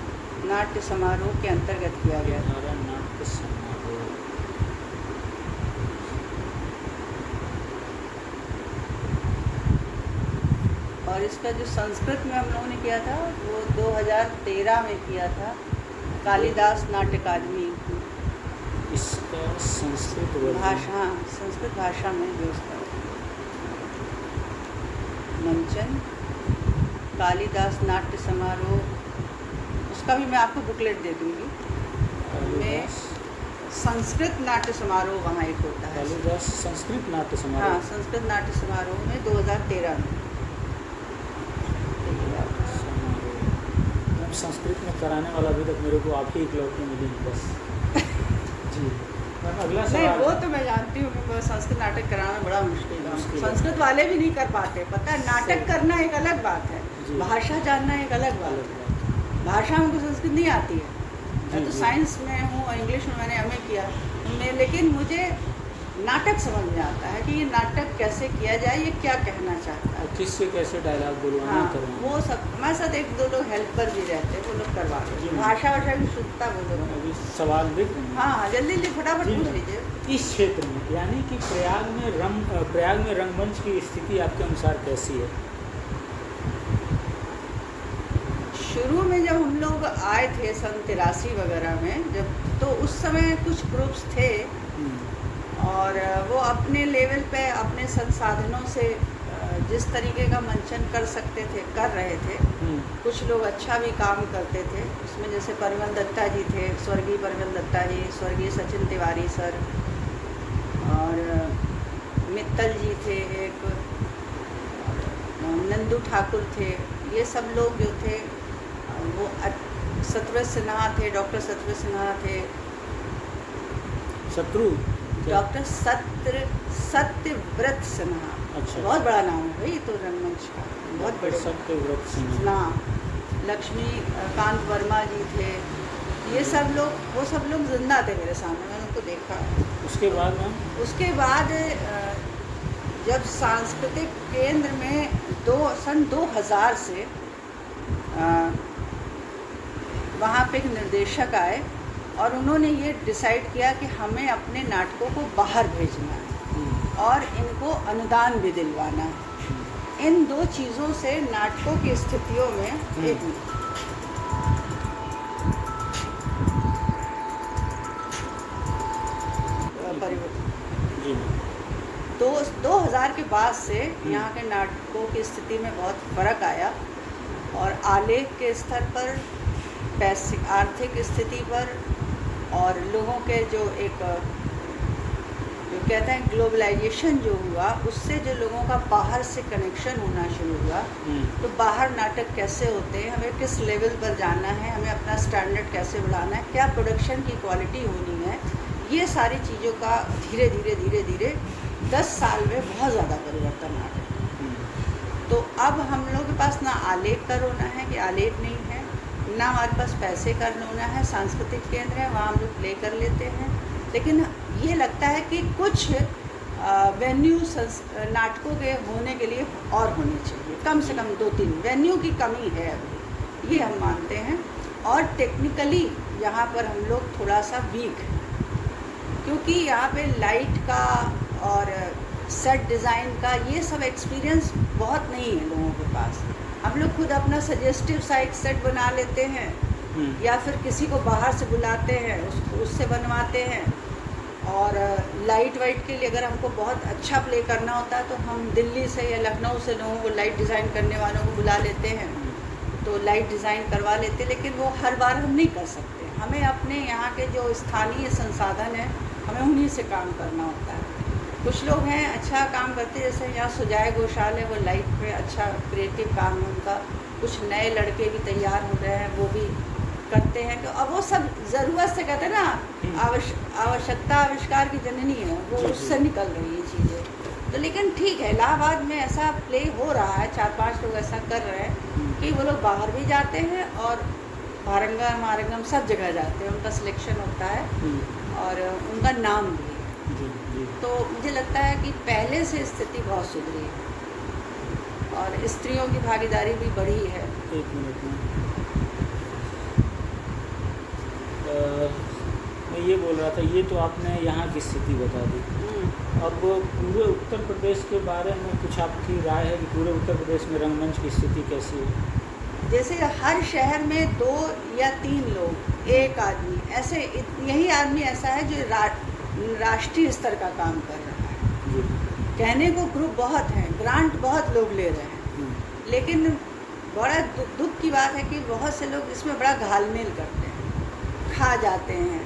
नाट्य समारोह के अंतर्गत किया गया। त्रिधारा नाट्य समारोह। और इसका जो संस्कृत में हम लोगों ने किया था वो 2013 में किया था, कालिदास नाट्य अकादमी। इसका संस्कृत भाषा, संस्कृत भाषा में जो उसका मंचन कालिदास नाट्य समारोह, उसका भी मैं आपको बुकलेट दे दूँगी। में संस्कृत नाट्य समारोह वहाँ एक होता है, कालिदास संस्कृत नाट्य समारोह। हाँ, संस्कृत नाट्य समारोह में 2013 में। मैम संस्कृत में कराने वाला अभी तक मेरे को आप ही इकलौते मिली बस। जी मैम, अगला नहीं, सवाल। वो तो मैं जानती हूँ कि संस्कृत नाटक कराना बड़ा मुश्किल है। मुश्किल है। संस्कृत वाले भी नहीं कर पाते, पता है। नाटक करना एक अलग बात है, जी। भाषा जानना एक अलग बात है। भाषा हमको संस्कृत नहीं आती है। मैं तो जी। साइंस में हूँ और इंग्लिश में मैंने एमए किया, लेकिन मुझे नाटक समझ में आता है कि ये नाटक कैसे किया जाए, ये क्या कहना चाहता है, और किससे कैसे डायलॉग बोलवाना हाँ, करवाना। वो सब हमारे साथ 1-2 लोग हेल्पर भी रहते हैं, वो लोग करवा जी। देते। भाषा वाषा की शुद्धता वो लोग। अभी सवाल देख रहे हैं। हाँ, जल्दी जल्दी फटाफट जी। पूछ लीजिए। इस क्षेत्र में यानी कि प्रयाग में रंगमंच की स्थिति आपके अनुसार कैसी है? शुरू में जब हम लोग आए थे सन 83 वगैरह में, जब तो उस समय कुछ ग्रुप्स थे और वो अपने लेवल पे अपने संसाधनों से जिस तरीके का मंचन कर सकते थे कर रहे थे। कुछ लोग अच्छा भी काम करते थे उसमें, जैसे परिमल दत्ता जी थे, स्वर्गीय परिमल दत्ता जी, स्वर्गीय सचिन तिवारी सर, और मित्तल जी थे, एक नंदू ठाकुर थे। ये सब लोग जो थे वो सतव्रत सिन्हा थे, डॉक्टर सतव्रत सिन्हा थे, शत्रु क्या? डॉक्टर सत्यव्रत सिन्हा। अच्छा। बहुत बड़ा नाम है भाई तो रंगमंच का, बहुत बड़े। सत्यव्रत सिन्हा। ना लक्ष्मी कांत वर्मा जी थे, ये सब लोग, वो सब लोग जिंदा थे मेरे सामने, मैंने उनको देखा। उसके बाद मैम? उसके बाद जब सांस्कृतिक केंद्र में सन 2000 से वहाँ पे एक निर्देशक आए और उन्होंने ये डिसाइड किया कि हमें अपने नाटकों को बाहर भेजना है और इनको अनुदान भी दिलवाना है। इन दो चीज़ों से नाटकों की स्थितियों में एक मिनट, परिवर्तन जी। 2000 के बाद से यहाँ के नाटकों की स्थिति में बहुत फर्क आया और आलेख के स्तर पर, पैसे, आर्थिक स्थिति पर और लोगों के जो कहते हैं ग्लोबलाइजेशन जो हुआ, उससे जो लोगों का बाहर से कनेक्शन होना शुरू हुआ। तो बाहर नाटक कैसे होते हैं, हमें किस लेवल पर जाना है, हमें अपना स्टैंडर्ड कैसे बढ़ाना है, क्या प्रोडक्शन की क्वालिटी होनी है, ये सारी चीज़ों का धीरे धीरे 10 साल में बहुत ज़्यादा परिवर्तन आ गया। तो अब हम लोग के पास ना आलेख का रोना है कि आलेख नहीं है, ना हमारे पास पैसे का रोना है। सांस्कृतिक केंद्र है, वहाँ हम लोग प्ले कर लेते हैं, लेकिन ये लगता है कि कुछ वेन्यू नाटकों के होने के लिए और होने चाहिए, कम से कम 2-3 वेन्यू की कमी है अभी, ये हम मानते हैं। और टेक्निकली यहाँ पर हम लोग थोड़ा सा वीक हैं, क्योंकि यहाँ पे लाइट का और सेट डिज़ाइन का ये सब एक्सपीरियंस बहुत नहीं है लोगों के पास। हम लोग खुद अपना सजेस्टिव सा एक सेट बना लेते हैं या फिर किसी को बाहर से बुलाते हैं, उससे बनवाते हैं। और लाइट वाइट के लिए अगर हमको बहुत अच्छा प्ले करना होता है तो हम दिल्ली से या लखनऊ से लोगों को, लाइट डिज़ाइन करने वालों को बुला लेते हैं, तो लाइट डिज़ाइन करवा लेते हैं, लेकिन वो हर बार हम नहीं कर सकते। हमें अपने यहाँ के जो स्थानीय संसाधन हैं, हमें उन्हीं से काम करना होता है। कुछ लोग हैं अच्छा काम करते, जैसे यहाँ सुजाय घोषाल है, वो लाइट पे अच्छा क्रिएटिव काम है उनका। कुछ नए लड़के भी तैयार हो रहे हैं, वो भी करते हैं। तो अब वो सब ज़रूरत से कहते हैं ना, आवश्यकता आविष्कार की जननी है, वो उससे निकल रही है चीज़ें। तो लेकिन ठीक है, इलाहाबाद में ऐसा प्ले हो रहा है, 4-5 लोग ऐसा कर रहे हैं कि वो लोग बाहर भी जाते हैं और भारंगा मारंगम सब जगह जाते हैं, उनका सिलेक्शन होता है और उनका नाम भी है। तो मुझे लगता है कि पहले से स्थिति बहुत सुधरी है और स्त्रियों की भागीदारी भी बढ़ी है। एक मिनट में मैं ये बोल रहा था, ये तो आपने यहाँ की स्थिति बता दी, और वो पूरे उत्तर प्रदेश के बारे में कुछ आपकी राय है कि पूरे उत्तर प्रदेश में रंगमंच की स्थिति कैसी है? जैसे हर शहर में 2 या 3 लोग, एक आदमी ऐसे, यही आदमी ऐसा है जो राष्ट्रीय स्तर का काम कर रहा है। कहने को ग्रुप बहुत हैं, ग्रांट बहुत लोग ले रहे हैं, लेकिन बड़ा दुख की बात है कि बहुत से लोग इसमें बड़ा घालमेल करते हैं, खा जाते हैं,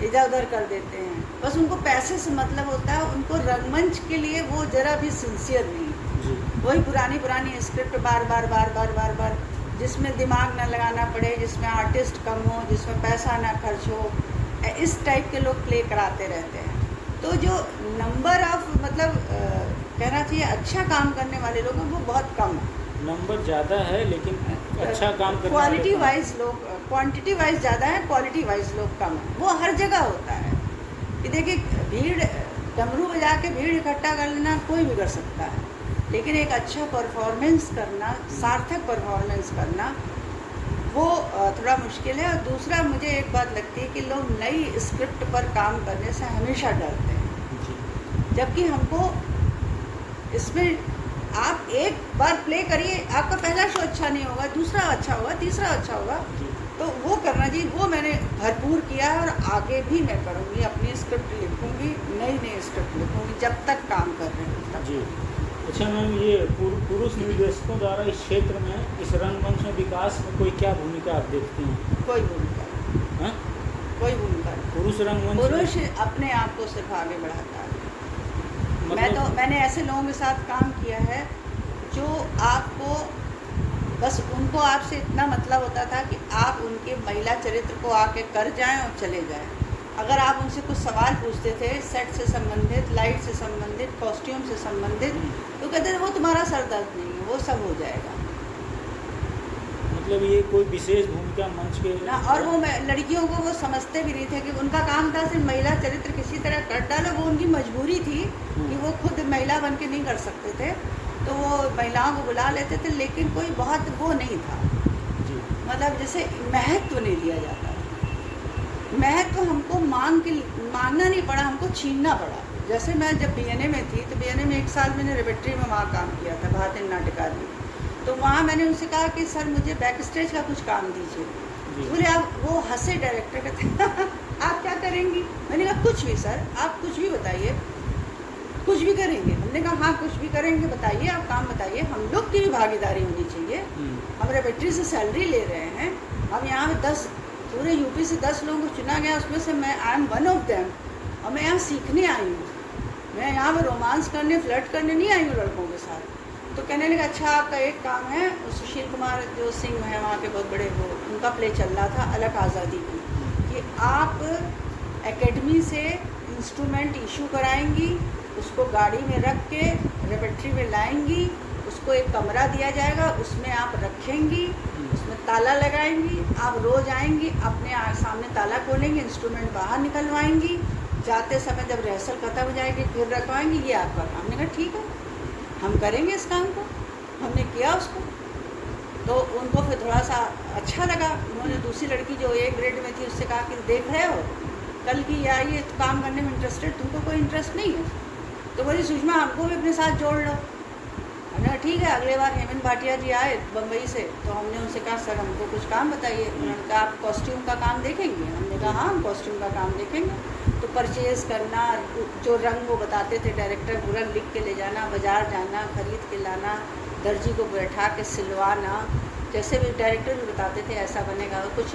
इधर उधर कर देते हैं, बस उनको पैसे से मतलब होता है। उनको रंगमंच के लिए वो ज़रा भी सिंसियर नहीं, वही पुरानी स्क्रिप्ट बार बार, जिसमें दिमाग ना लगाना पड़े, जिसमें आर्टिस्ट कम हो, जिसमें पैसा ना खर्च हो, इस टाइप के लोग प्ले कराते रहते हैं। तो जो नंबर ऑफ मतलब कहना चाहिए अच्छा काम करने वाले लोग हैं वो बहुत कम है। नंबर ज़्यादा है लेकिन अच्छा काम करने वाले क्वालिटी वाइज लोग, क्वांटिटी वाइज ज़्यादा है, क्वालिटी वाइज लोग कम है। वो हर जगह होता है कि देखिए, भीड़, डमरू बजा के भीड़ इकट्ठा कर लेना कोई भी कर सकता है, लेकिन एक अच्छा परफॉर्मेंस करना, सार्थक परफॉर्मेंस करना, वो थोड़ा मुश्किल है। और दूसरा मुझे एक बात लगती है कि लोग नई स्क्रिप्ट पर काम करने से हमेशा डरते हैं, जबकि हमको इसमें आप एक बार प्ले करिए, आपका पहला शो अच्छा नहीं होगा, दूसरा अच्छा होगा, तीसरा अच्छा होगा, तो वो करना चाहिए। वो मैंने भरपूर किया है और आगे भी मैं करूँगी, अपनी स्क्रिप्ट लिखूँगी, नई स्क्रिप्ट लिखूँगी जब तक काम कर रहे हैं जी। अच्छा मैम, ये पुरुष निर्देशकों द्वारा इस क्षेत्र में, इस रंगमंच में विकास में कोई क्या भूमिका आप देखती हैं? कोई भूमिका, कोई भूमिका। पुरुष रंगमंच, पुरुष अपने आप को सिर्फ आगे बढ़ाता है। मतलब मैंने ऐसे लोगों के साथ काम किया है जो आपको, बस उनको आपसे इतना मतलब होता था कि आप उनके महिला चरित्र को आके कर जाएं और चले जाएं, अगर आप उनसे कुछ सवाल पूछते थे सेट से संबंधित, लाइट से संबंधित, कॉस्ट्यूम से संबंधित, तो कहते थे वो तुम्हारा सर दर्द नहीं है, वो सब हो जाएगा। मतलब ये कोई विशेष भूमिका मंच के ना, और वो लड़कियों को वो समझते भी नहीं थे कि उनका काम था सिर्फ महिला चरित्र किसी तरह कर डालो, वो उनकी मजबूरी थी कि वो खुद महिला बन के नहीं कर सकते थे, तो वो महिलाओं को बुला लेते थे, लेकिन कोई बहुत वो नहीं था, मतलब जैसे महत्व नहीं दिया जाता। महत्व हमको मांगना नहीं पड़ा, हमको छीनना पड़ा। जैसे मैं जब बीएनए में थी तो बीएनए में 1 साल मैंने रेपेट्री में वहाँ काम किया था, भारतीय नाट्य अकादमी। तो वहाँ मैंने उनसे कहा कि सर मुझे बैक स्टेज का कुछ काम दीजिए। बोले आप, वो हंसे डायरेक्टर कहते आप क्या करेंगी? मैंने कहा कुछ भी सर, आप कुछ भी बताइए, कुछ भी करेंगे। हमने कहा हाँ कुछ भी करेंगे, बताइए आप काम बताइए, हम लोग की भी भागीदारी होनी चाहिए। हम रेपेट्री से सैलरी ले रहे हैं, हम यहाँ पे 10 पूरे यूपी से 10 लोगों को चुना गया, उसमें से मैं I am one of them, और मैं यहाँ सीखने आई हूँ, मैं यहाँ पर रोमांस करने, फ्लर्ट करने नहीं आई हूँ लड़कों के साथ। तो कहने लगा अच्छा आपका एक काम है, सुशील कुमार जो सिंह है वहाँ के बहुत बड़े, वो उनका प्ले चल रहा था अलग आज़ादी की, कि आप एकेडमी से इंस्ट्रूमेंट इशू कराएंगी, उसको गाड़ी में रख के रेपेट्री में लाएंगी, उसको एक कमरा दिया जाएगा, उसमें आप रखेंगी, उसमें ताला लगाएंगी, आप रोज़ आएंगी, अपने सामने ताला खोलेंगी, इंस्ट्रूमेंट बाहर निकलवाएंगी, जाते समय जब रिहर्सल खत्म हो जाएगी फिर रखवाएंगी, ये आपका काम। हमने कहा ठीक है हम करेंगे इस काम को। हमने किया उसको, तो उनको फिर थोड़ा सा अच्छा लगा। उन्होंने दूसरी लड़की जो A ग्रेड में थी उससे कहा कि देख रहे हो कल की आई है काम करने में इंटरेस्टेड, तुमको कोई इंटरेस्ट नहीं है? तो बोली सुषमा हमको भी अपने साथ जोड़ लो। हमने कहा ठीक है। अगले बार हेमंत भाटिया जी आए बम्बई से, तो हमने उनसे कहा सर हमको कुछ काम बताइए। उन्होंने कहा आप कॉस्ट्यूम का काम देखेंगे? हमने कहा हाँ हम कॉस्ट्यूम का काम देखेंगे। तो परचेज़ करना, जो रंग वो बताते थे डायरेक्टर, पूरा लिख के ले जाना, बाज़ार जाना, ख़रीद के लाना, दर्जी को बैठा के सिलवाना, जैसे भी डायरेक्टर भी बताते थे ऐसा बनेगा। कुछ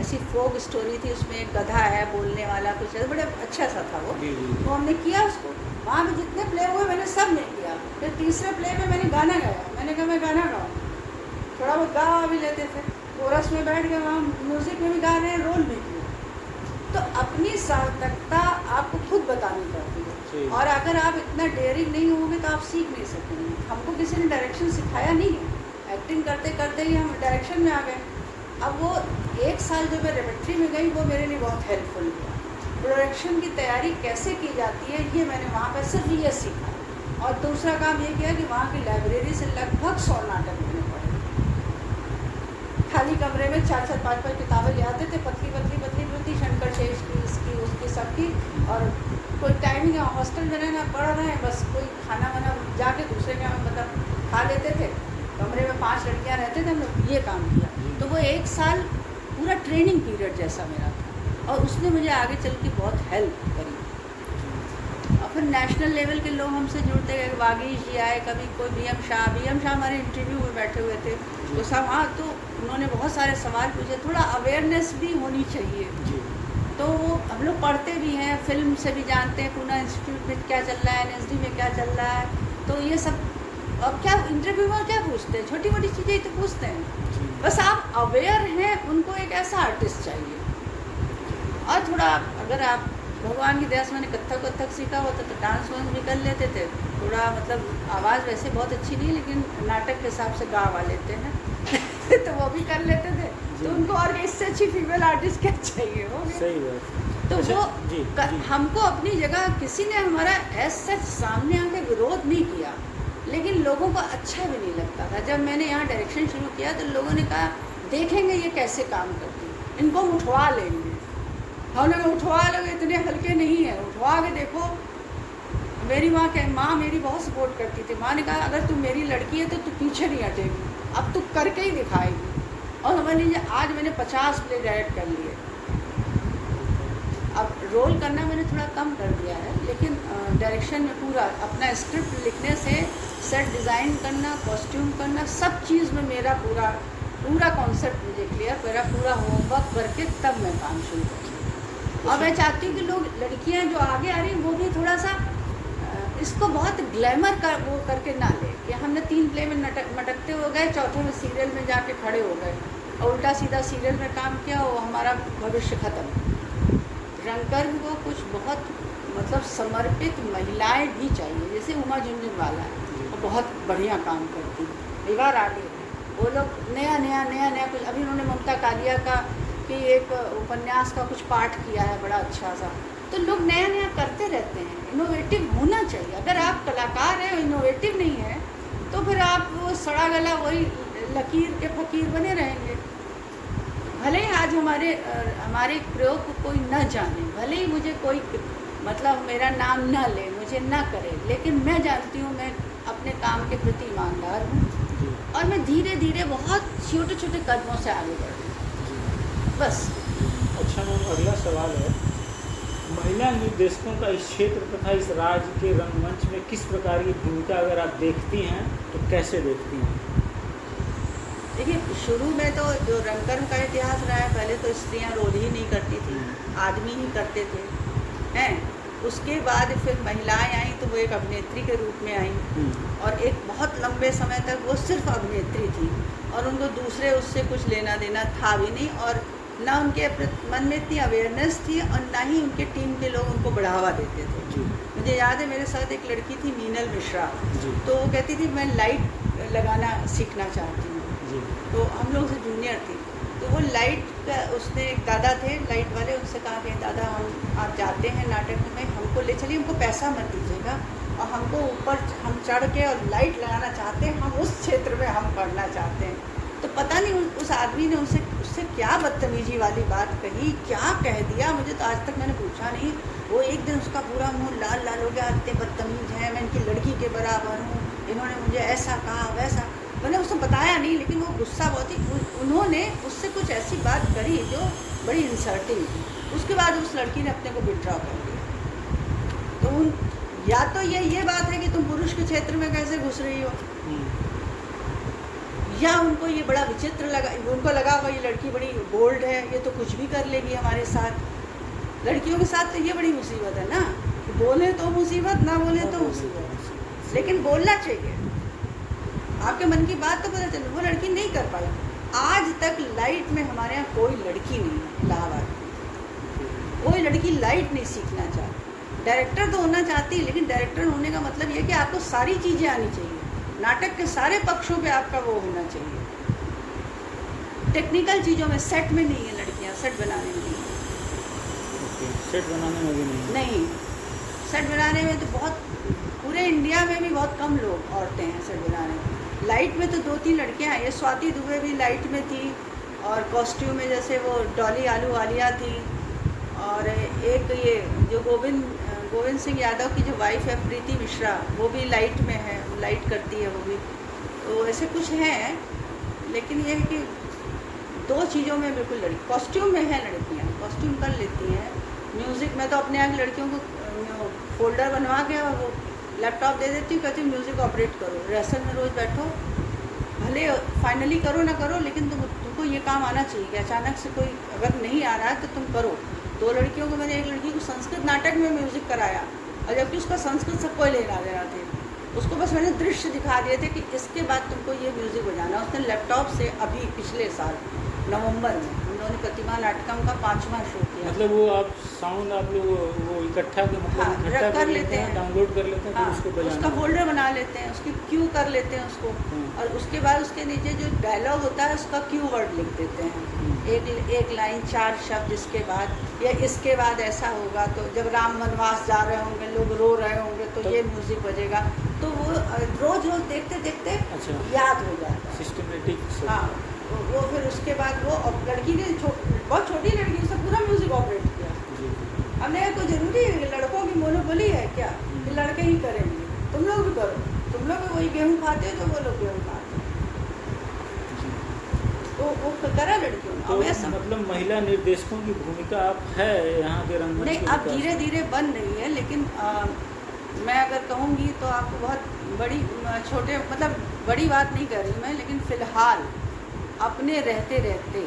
ऐसी फोक स्टोरी थी, उसमें एक गधा है बोलने वाला, कुछ ऐसा बड़ा अच्छा सा था वो। तो हमने किया उसको। वहाँ पे जितने प्ले हुए मैंने सब नहीं किया। फिर तीसरे प्ले में मैंने गाना गाया। मैंने कहा मैं गाना गाऊँ, थोड़ा बहुत गा भी लेते थे, कोरस में बैठ गए, वहाँ म्यूज़िक में भी गा रहे हैं, रोल भी किया। तो अपनी सार्थकता आपको खुद बतानी पड़ती है, और अगर आप इतना डेयरिंग नहीं होंगे तो आप सीख नहीं सकेंगे। हमको किसी ने डायरेक्शन सिखाया नहीं है, एक्टिंग करते करते ही हम डायरेक्शन में आ गए। अब वो 1 साल जो मैं रेपेट्री में गई वो मेरे लिए बहुत हेल्पफुल हुआ। प्रोडक्शन की तैयारी कैसे की जाती है ये मैंने वहाँ पर सिर्फ ये सीखा। और दूसरा काम ये किया कि वहाँ की लाइब्रेरी से लगभग 100 नाटक मैंने पढ़े। खाली कमरे में 4-4, 5-5 किताबें ले आते थे, पतली पतली शंकर शेष की, इसकी उसकी सबकी। और कोई टाइमिंग हॉस्टल में रहना पड़ रहे हैं, बस कोई खाना वाना जाके दूसरे के मतलब खा लेते थे। कमरे में 5 लड़कियाँ रहते थे, हम लोग ये काम किया। तो वो 1 साल पूरा ट्रेनिंग पीरियड जैसा मेरा था, और उसने मुझे आगे चल के बहुत हेल्प करी। और फिर नेशनल लेवल के लोग हमसे जुड़ते गए। वागीश जी आए, कभी कोई BM शाह हमारे इंटरव्यू में बैठे हुए थे, तो सब हाँ, तो उन्होंने बहुत सारे सवाल पूछे। थोड़ा अवेयरनेस भी होनी चाहिए। तो हम लोग पढ़ते भी हैं, फिल्म से भी जानते हैं पूना इंस्टीट्यूट में क्या चल रहा है, NSD में क्या चल रहा है। तो ये सब अब क्या इंटरव्यू में क्या पूछते हैं, छोटी मोटी चीज़ें ही तो पूछते हैं। बस आप अवेयर हैं, उनको एक ऐसा आर्टिस्ट चाहिए। और थोड़ा अगर आप भगवान की दया से मैंने कथक सीखा होता तो डांस वांस भी कर लेते थे। थोड़ा मतलब आवाज़ वैसे बहुत अच्छी नहीं, लेकिन नाटक के हिसाब से गा लेते हैं तो वो भी कर लेते थे। तो उनको और इससे अच्छी फीमेल आर्टिस्ट क्या चाहिए हो? सही बात। तो अच्छा, वो हमको अपनी जगह, किसी ने हमारा ऐसा सामने आके विरोध नहीं किया, लेकिन लोगों को अच्छा भी नहीं लगता था। जब मैंने यहाँ डायरेक्शन शुरू किया तो लोगों ने कहा देखेंगे ये कैसे काम करती है, इनको हम उठवा लेंगे। हमने उठवा लोगे, इतने हल्के नहीं है, उठवा के देखो। मेरी माँ मेरी बहुत सपोर्ट करती थी। माँ ने कहा अगर तू मेरी लड़की है तो तू पीछे नहीं हटेगी, अब तू करके ही दिखाएगी। और समझ लीजिए आज मैंने 50 प्ले डायरेक्ट कर लिए। अब रोल करना मैंने थोड़ा कम कर दिया है, लेकिन डायरेक्शन में पूरा अपना स्क्रिप्ट लिखने से सेट डिज़ाइन करना, कॉस्ट्यूम करना, सब चीज़ में मेरा पूरा कॉन्सेप्ट मुझे क्लियर, मेरा पूरा होमवर्क करके तब मैं काम शुरू करूँ। और मैं चाहती हूँ कि लोग, लड़कियाँ जो आगे आ रही हैं वो भी थोड़ा सा इसको बहुत ग्लैमर वो करके ना ले कि हमने 3 प्ले में मटकते हो गए, चौथे में सीरियल में जाके खड़े हो गए और उल्टा सीधा सीरियल में काम किया, वो हमारा भविष्य ख़त्म। रंगकर्म को कुछ बहुत मतलब समर्पित महिलाएं भी चाहिए, जैसे उमा झुनझुनवाला है, वो बहुत बढ़िया काम करती है, परिवार आगे है। वो लोग नया कुछ, अभी उन्होंने ममता कालिया का कि एक उपन्यास का कुछ पाठ किया है बड़ा अच्छा सा। तो लोग नया करते रहते हैं, इनोवेटिव होना चाहिए। अगर आप कलाकार हैं और इनोवेटिव नहीं है तो फिर आप वो सड़ा गला वही लकीर के फकीर बने रहेंगे। भले ही आज हमारे प्रयोग को कोई न जाने, भले ही मुझे कोई मतलब मेरा नाम न ले, मुझे न करे, लेकिन मैं जानती हूँ मैं अपने काम के प्रति ईमानदार हूँ और मैं धीरे धीरे बहुत छोटे छोटे कदमों से आगे बढ़ रही हूँ बस। अच्छा मैम, अगला सवाल है, महिला निर्देशकों का इस क्षेत्र तथा इस राज्य के रंगमंच में किस प्रकार की भूमिका अगर आप देखती हैं तो कैसे देखती हैं? देखिए, शुरू में तो जो रंगकर्म का इतिहास रहा है, पहले तो स्त्रियां रोल ही नहीं करती थी, आदमी ही करते थे हैं। उसके बाद फिर महिलाएं आई तो वो एक अभिनेत्री के रूप में आई और एक बहुत लंबे समय तक वो सिर्फ अभिनेत्री थी और उनको दूसरे उससे कुछ लेना देना था भी नहीं और ना उनके मन में इतनी अवेयरनेस थी और ना ही उनके टीम के लोग उनको बढ़ावा देते थे। मुझे याद है मेरे साथ एक लड़की थी मीनल मिश्रा, तो वो कहती थी मैं लाइट लगाना सीखना चाहती हूँ। तो हम लोग से जूनियर थी, तो वो लाइट का उसने एक दादा थे लाइट वाले, उनसे कहा कि दादा आप जाते हैं नाटक में, हमको ले चलिए, हमको पैसा मत दीजिएगा और हमको ऊपर हम चढ़ के और लाइट लगाना चाहते हैं, हम उस क्षेत्र में हम पढ़ना चाहते हैं। तो पता नहीं उस आदमी ने उससे क्या बदतमीजी वाली बात कही, क्या कह दिया, मुझे तो आज तक मैंने पूछा नहीं। वो एक दिन उसका पूरा मुंह लाल लाल हो गया, इतने बदतमीज हैं, मैं इनकी लड़की के बराबर हूँ, इन्होंने मुझे ऐसा कहा वैसा। मैंने उसको बताया नहीं, लेकिन वो गुस्सा बहुत ही, उन्होंने उससे कुछ ऐसी बात करी जो बड़ी इंसल्टिंग थी। उसके बाद उस लड़की ने अपने को विड्रॉ कर दिया। तो या तो ये बात है कि तुम पुरुष के क्षेत्र में कैसे घुस रही हो, या उनको ये बड़ा विचित्र लगा, उनको लगा हुआ ये लड़की बड़ी बोल्ड है, ये तो कुछ भी कर लेगी हमारे साथ। लड़कियों के साथ तो ये बड़ी मुसीबत है ना, कि बोले तो मुसीबत, ना बोले तो मुसीबत, लेकिन बोलना चाहिए, आपके मन की बात तो पता चले। वो लड़की नहीं कर पाई। आज तक लाइट में हमारे यहाँ कोई लड़की नहीं है, इलाहाबाद में कोई लड़की लाइट नहीं सीखना चाहती। डायरेक्टर तो होना चाहती है, लेकिन डायरेक्टर होने का मतलब ये कि आपको सारी चीज़ें आनी चाहिए, नाटक के सारे पक्षों पे आपका वो होना चाहिए। टेक्निकल चीज़ों में, सेट में नहीं है लड़कियाँ, सेट बनाने में नहीं। सेट बनाने में भी नहीं, सेट बनाने में तो बहुत, पूरे इंडिया में भी बहुत कम लोग औरतें हैं सेट बनाने में। लाइट में तो 2-3 लड़कियां हैं, ये स्वाति दुबे भी लाइट में थी और कॉस्ट्यूम में जैसे वो डॉली आलूवालिया थी, और एक ये जो गोविंद सिंह यादव की जो वाइफ है प्रीति मिश्रा, वो भी लाइट में है, वो लाइट करती है वो भी। तो ऐसे कुछ हैं, लेकिन ये है कि 2 चीज़ों में बिल्कुल लड़की, कॉस्ट्यूम में है लड़कियाँ, कॉस्ट्यूम कर लेती हैं। म्यूज़िक में तो अपने यहाँ की लड़कियों को फोल्डर बनवा के और वो लैपटॉप दे देती हूँ, कहती हूँ म्यूज़िक ऑपरेट करो, रिहर्सल में रोज़ बैठो, भले फाइनली करो ना करो, लेकिन तुमको ये काम आना चाहिए कि अचानक से कोई अगर नहीं आ रहा है तो तुम करो। 2 लड़कियों को, मैंने एक लड़की को संस्कृत नाटक में म्यूज़िक कराया और जबकि उसका संस्कृत सब कोई लेना दे रहा थे, उसको बस मैंने दृश्य दिखा दिए थे कि इसके बाद तुमको ये म्यूज़िक बजाना। उसने लैपटॉप से अभी पिछले साल नवंबर में हम लोगों ने प्रतिमा नाटकम का 5वां शो किया। मतलब वो आप साउंड आप लोग वो इकट्ठा कर लेते हैं, डाउनलोड कर लेते हैं, फिर उसको बजाना, उसका फोल्डर बना लेते हैं, उसकी क्यू कर लेते हैं उसको, और उसके बाद उसके नीचे जो डायलॉग होता है उसका क्यू वर्ड लिख देते हैं, एक लाइन 4 शब्द, इसके बाद या इसके बाद ऐसा होगा, तो जब राम वनवास जा रहे होंगे, लोग रो रहे होंगे तो ये म्यूज़िक बजेगा। तो वो रोज़ देखते देखते याद हो जाता है, सिस्टमेटिक। हाँ, वो फिर उसके बाद वो लड़की ने बहुत छोटी लड़की से पूरा म्यूज़िक ऑपरेट किया। हमने कोई ज़रूरी है लड़कों की मोनोपोली है क्या कि लड़के ही करेंगे, तुम लोग भी करो, तुम लोग भी वही गेहूँ खाते हो जो वो लोग गेहूँ खाते हैं, तो वो करा लड़कियों ने। तो मतलब महिला निर्देशकों की भूमिका आप है यहाँ के रंगमंच नहीं, अब धीरे धीरे बन रही है, लेकिन मैं अगर कहूँगी तो आपको बहुत बड़ी छोटे मतलब बड़ी बात नहीं कर रही मैं, लेकिन फ़िलहाल अपने रहते रहते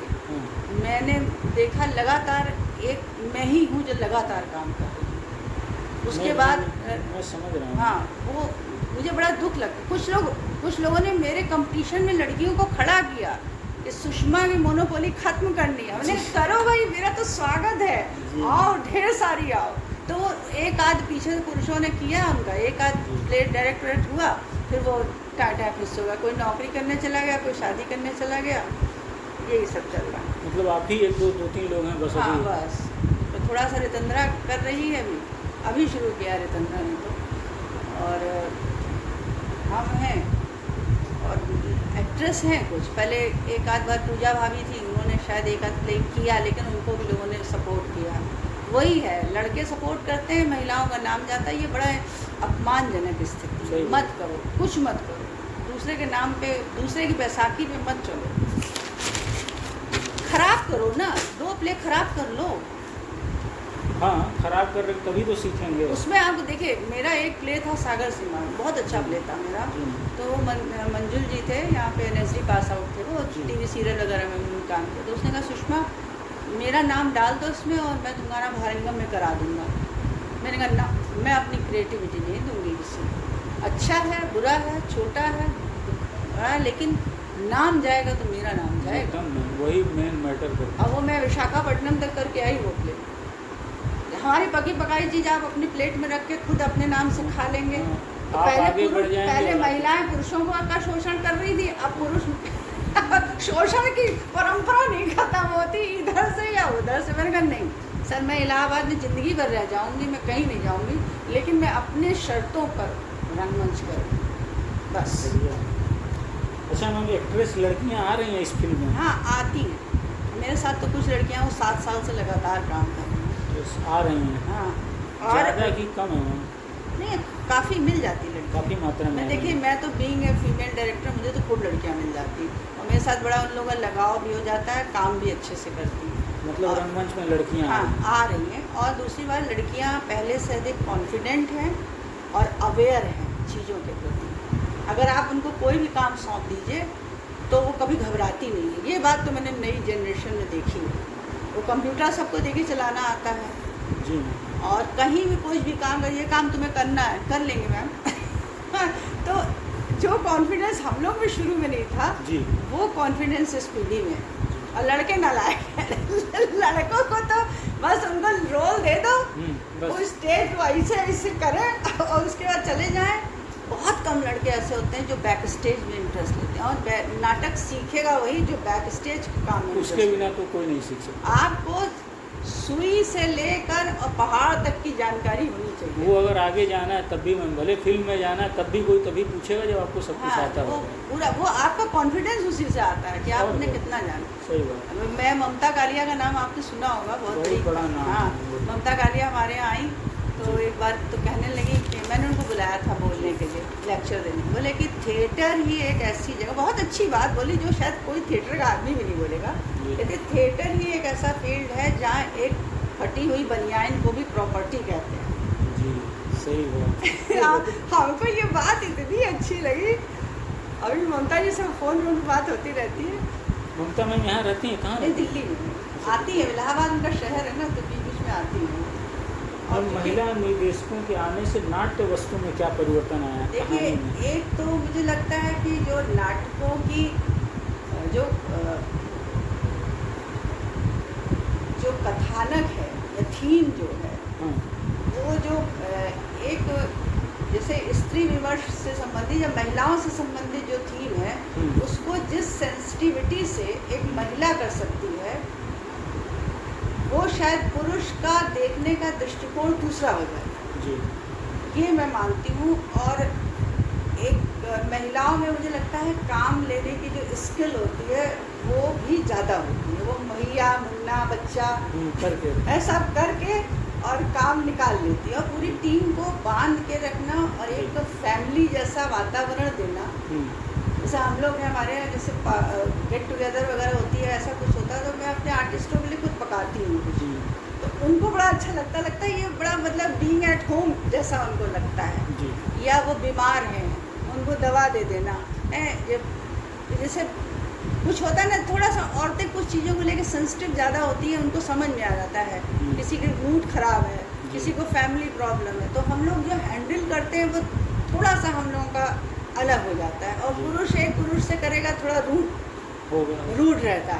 मैंने देखा लगातार एक मैं ही हूँ जो लगातार काम कर रही हूँ। उसके बाद मैं समझ रहा हूँ, हाँ, वो मुझे बड़ा दुख लगता। कुछ लोगों ने मेरे कंपटीशन में लड़कियों को खड़ा किया, कि सुषमा की मोनोपोली खत्म करनी है। हमने करो भाई, मेरा तो स्वागत है, आओ ढेर सारी आओ। तो वो एक आध पीछे से पुरुषों ने किया उनका, एक आध प्लेट डायरेक्टरेट हुआ, फिर वो टाटा फिस हो गया, कोई नौकरी करने चला गया, कोई शादी करने चला गया, यही सब चल रहा है। मतलब आप ही एक दो तीन लोग हैं बस? हाँ अभी बस, तो थोड़ा सा रितंद्रा कर रही है, अभी शुरू किया रितंद्रा ने तो, और हम हैं और एक्ट्रेस हैं कुछ। पहले एक आध बार पूजा भाभी थी, उन्होंने शायद एक आध प्ले किया, लेकिन उनको भी लोगों ने सपोर्ट किया। वही है, लड़के सपोर्ट करते हैं, महिलाओं का नाम जाता है, ये बड़ा अपमानजनक स्थिति। मत करो, कुछ मत करो, दूसरे के नाम पे, दूसरे की बैसाखी पे मत चलो, खराब करो ना, 2 प्ले खराब कर लो। हाँ, खराब कर रहे तभी तो सीखेंगे। उसमें आप देखिए, मेरा एक प्ले था सागर सीमा, बहुत अच्छा प्ले था मेरा। तो वो मंजुल जी थे, यहाँ पे NSD पास आउट थे, वो टीवी सीरियल वगैरह में उन्होंने काम किया। तो उसने कहा सुषमा मेरा नाम डाल दो इसमें और मैं तुम्हारा भारंगम में करा दूँगा। मैंने कहा ना, मैं अपनी क्रिएटिविटी नहीं दूँगी किसी, अच्छा है बुरा है छोटा है, लेकिन नाम जाएगा तो मेरा नाम जाएगा, वही मेन मैटर करता है। अब वो मैं विशाखापट्टनम तक करके आई वो प्ले। हमारी पकी पकाई चीज़ आप अपनी प्लेट में रख के खुद अपने नाम से खा लेंगे। तो पहले महिलाएं पुरुषों का शोषण कर रही थी, अब पुरुष शोषण की परंपरा नहीं खत्म होती इधर से या उधर से। मैंने कहा नहीं सर, मैं इलाहाबाद में ज़िंदगी भर रह जाऊंगी, मैं कहीं नहीं जाऊंगी, लेकिन मैं अपने शर्तों पर रंगमंच करूँगी बस। अच्छा मैम, एक्ट्रेस लड़कियां आ रही हैं इस फिल्म में? हाँ आती हैं, मेरे साथ तो कुछ लड़कियां वो 7 साल से लगातार काम कर रही हैं। आ रही हैं? हाँ। और ज़्यादा की कम है मैम? नहीं, काफ़ी मिल जाती लड़की, काफ़ी मात्रा में। देखिए मैं तो बीइंग ए फीमेल डायरेक्टर, मुझे तो खूब लड़कियां मिल जाती, और मेरे साथ बड़ा उन लोगों का लगाव भी हो जाता है, काम भी अच्छे से करती हैं। मतलब रंगमंच में लड़कियां हाँ आ रही हैं। और दूसरी बात, लड़कियां पहले से अधिक कॉन्फिडेंट हैं और अवेयर हैं चीज़ों के प्रति। अगर आप उनको कोई भी काम सौंप दीजिए तो वो कभी घबराती नहीं है। ये बात तो मैंने नई जनरेशन में देखी है। वो कंप्यूटर सबको देखिए चलाना आता है जी, और कहीं भी कोई भी काम करिए, काम तुम्हें करना है कर लेंगे मैम। तो जो कॉन्फिडेंस हम लोग में शुरू में नहीं था जी, वो कॉन्फिडेंस इस पीढ़ी में। और लड़के नालायक हैं। लड़कों को तो बस उनको रोल दे दो, वो स्टेज को ऐसे ऐसे करें और उसके बाद चले जाएं। बहुत कम लड़के ऐसे होते हैं जो बैक स्टेज में इंटरेस्ट लेते हैं, और नाटक सीखेगा वही जो बैक स्टेज काम में। उसके बिना तो कोई नहीं सीख सकता। आपको सुई से लेकर और पहाड़ तक की जानकारी होनी चाहिए। वो अगर आगे जाना है तब भी, मैं भले फिल्म में जाना है तब भी कोई तभी पूछेगा जब आपको सब कुछ आता वो है। पूरा वो आपका कॉन्फिडेंस उसी से आता है कि आपने कितना जाना। सही बात। मैं ममता कालिया का नाम आपने सुना होगा, बहुत बड़ा नाम। हाँ, ममता कालिया हमारे यहाँ आई तो एक बार तो कहने लगी कि मैंने उनको बुलाया था बोलने के लिए, लेक्चर देने। बोले कि थिएटर ही एक ऐसी जगह, बहुत अच्छी बात बोली जो शायद कोई थिएटर का आदमी भी नहीं बोलेगा, कहते थिएटर ही एक ऐसा फील्ड है जहाँ एक फटी हुई बनियान को भी प्रॉपर्टी कहते हैं। जी सही बात। हमको ये बात इतनी अच्छी लगी। अभी ममता जी से फ़ोन में बात होती रहती है। ममता मैम यहाँ रहती हैं? कहाँ? दिल्ली में आती है, इलाहाबाद उनका शहर है ना, तो बीच में आती है। और महिला निर्देशकों के आने से नाट्य वस्तु में क्या परिवर्तन आया? देखिए, एक तो मुझे लगता है कि जो नाटकों की जो कथानक है या थीम जो है, वो जो एक जैसे स्त्री विमर्श से संबंधित या महिलाओं से संबंधित जो थीम है, उसको जिस सेंसिटिविटी से एक महिला कर सकती है, वो शायद पुरुष का देखने का दृष्टिकोण दूसरा हो जाए, ये मैं मानती हूँ। और एक महिलाओं में मुझे लगता है काम लेने की जो स्किल होती है वो भी ज़्यादा होती है। वो मैया मुन्ना बच्चा करके ऐसा करके और काम निकाल लेती है, और पूरी टीम को बांध के रखना और एक फैमिली जैसा वातावरण देना। जैसे हम लोग हैं, हमारे यहाँ जैसे गेट टुगेदर वगैरह होती है, ऐसा कुछ होता है, तो मैं अपने आर्टिस्टों के लिए खुद पकाती हूँ कुछ, तो उनको बड़ा अच्छा लगता है। ये बड़ा मतलब बीइंग एट होम जैसा उनको लगता है। या वो बीमार हैं, उनको दवा दे देना है। जैसे कुछ होता है ना, थोड़ा सा औरतें कुछ चीज़ों को लेकर सेंसिटिव ज़्यादा होती है, उनको समझ में आ जाता है। किसी के मूड ख़राब है, किसी को फैमिली प्रॉब्लम है, तो हम लोग जो हैंडल करते हैं वो थोड़ा सा हम लोगों का अलग हो जाता है। और पुरुष एक पुरुष से करेगा थोड़ा रूट, हो गया। रूड रहता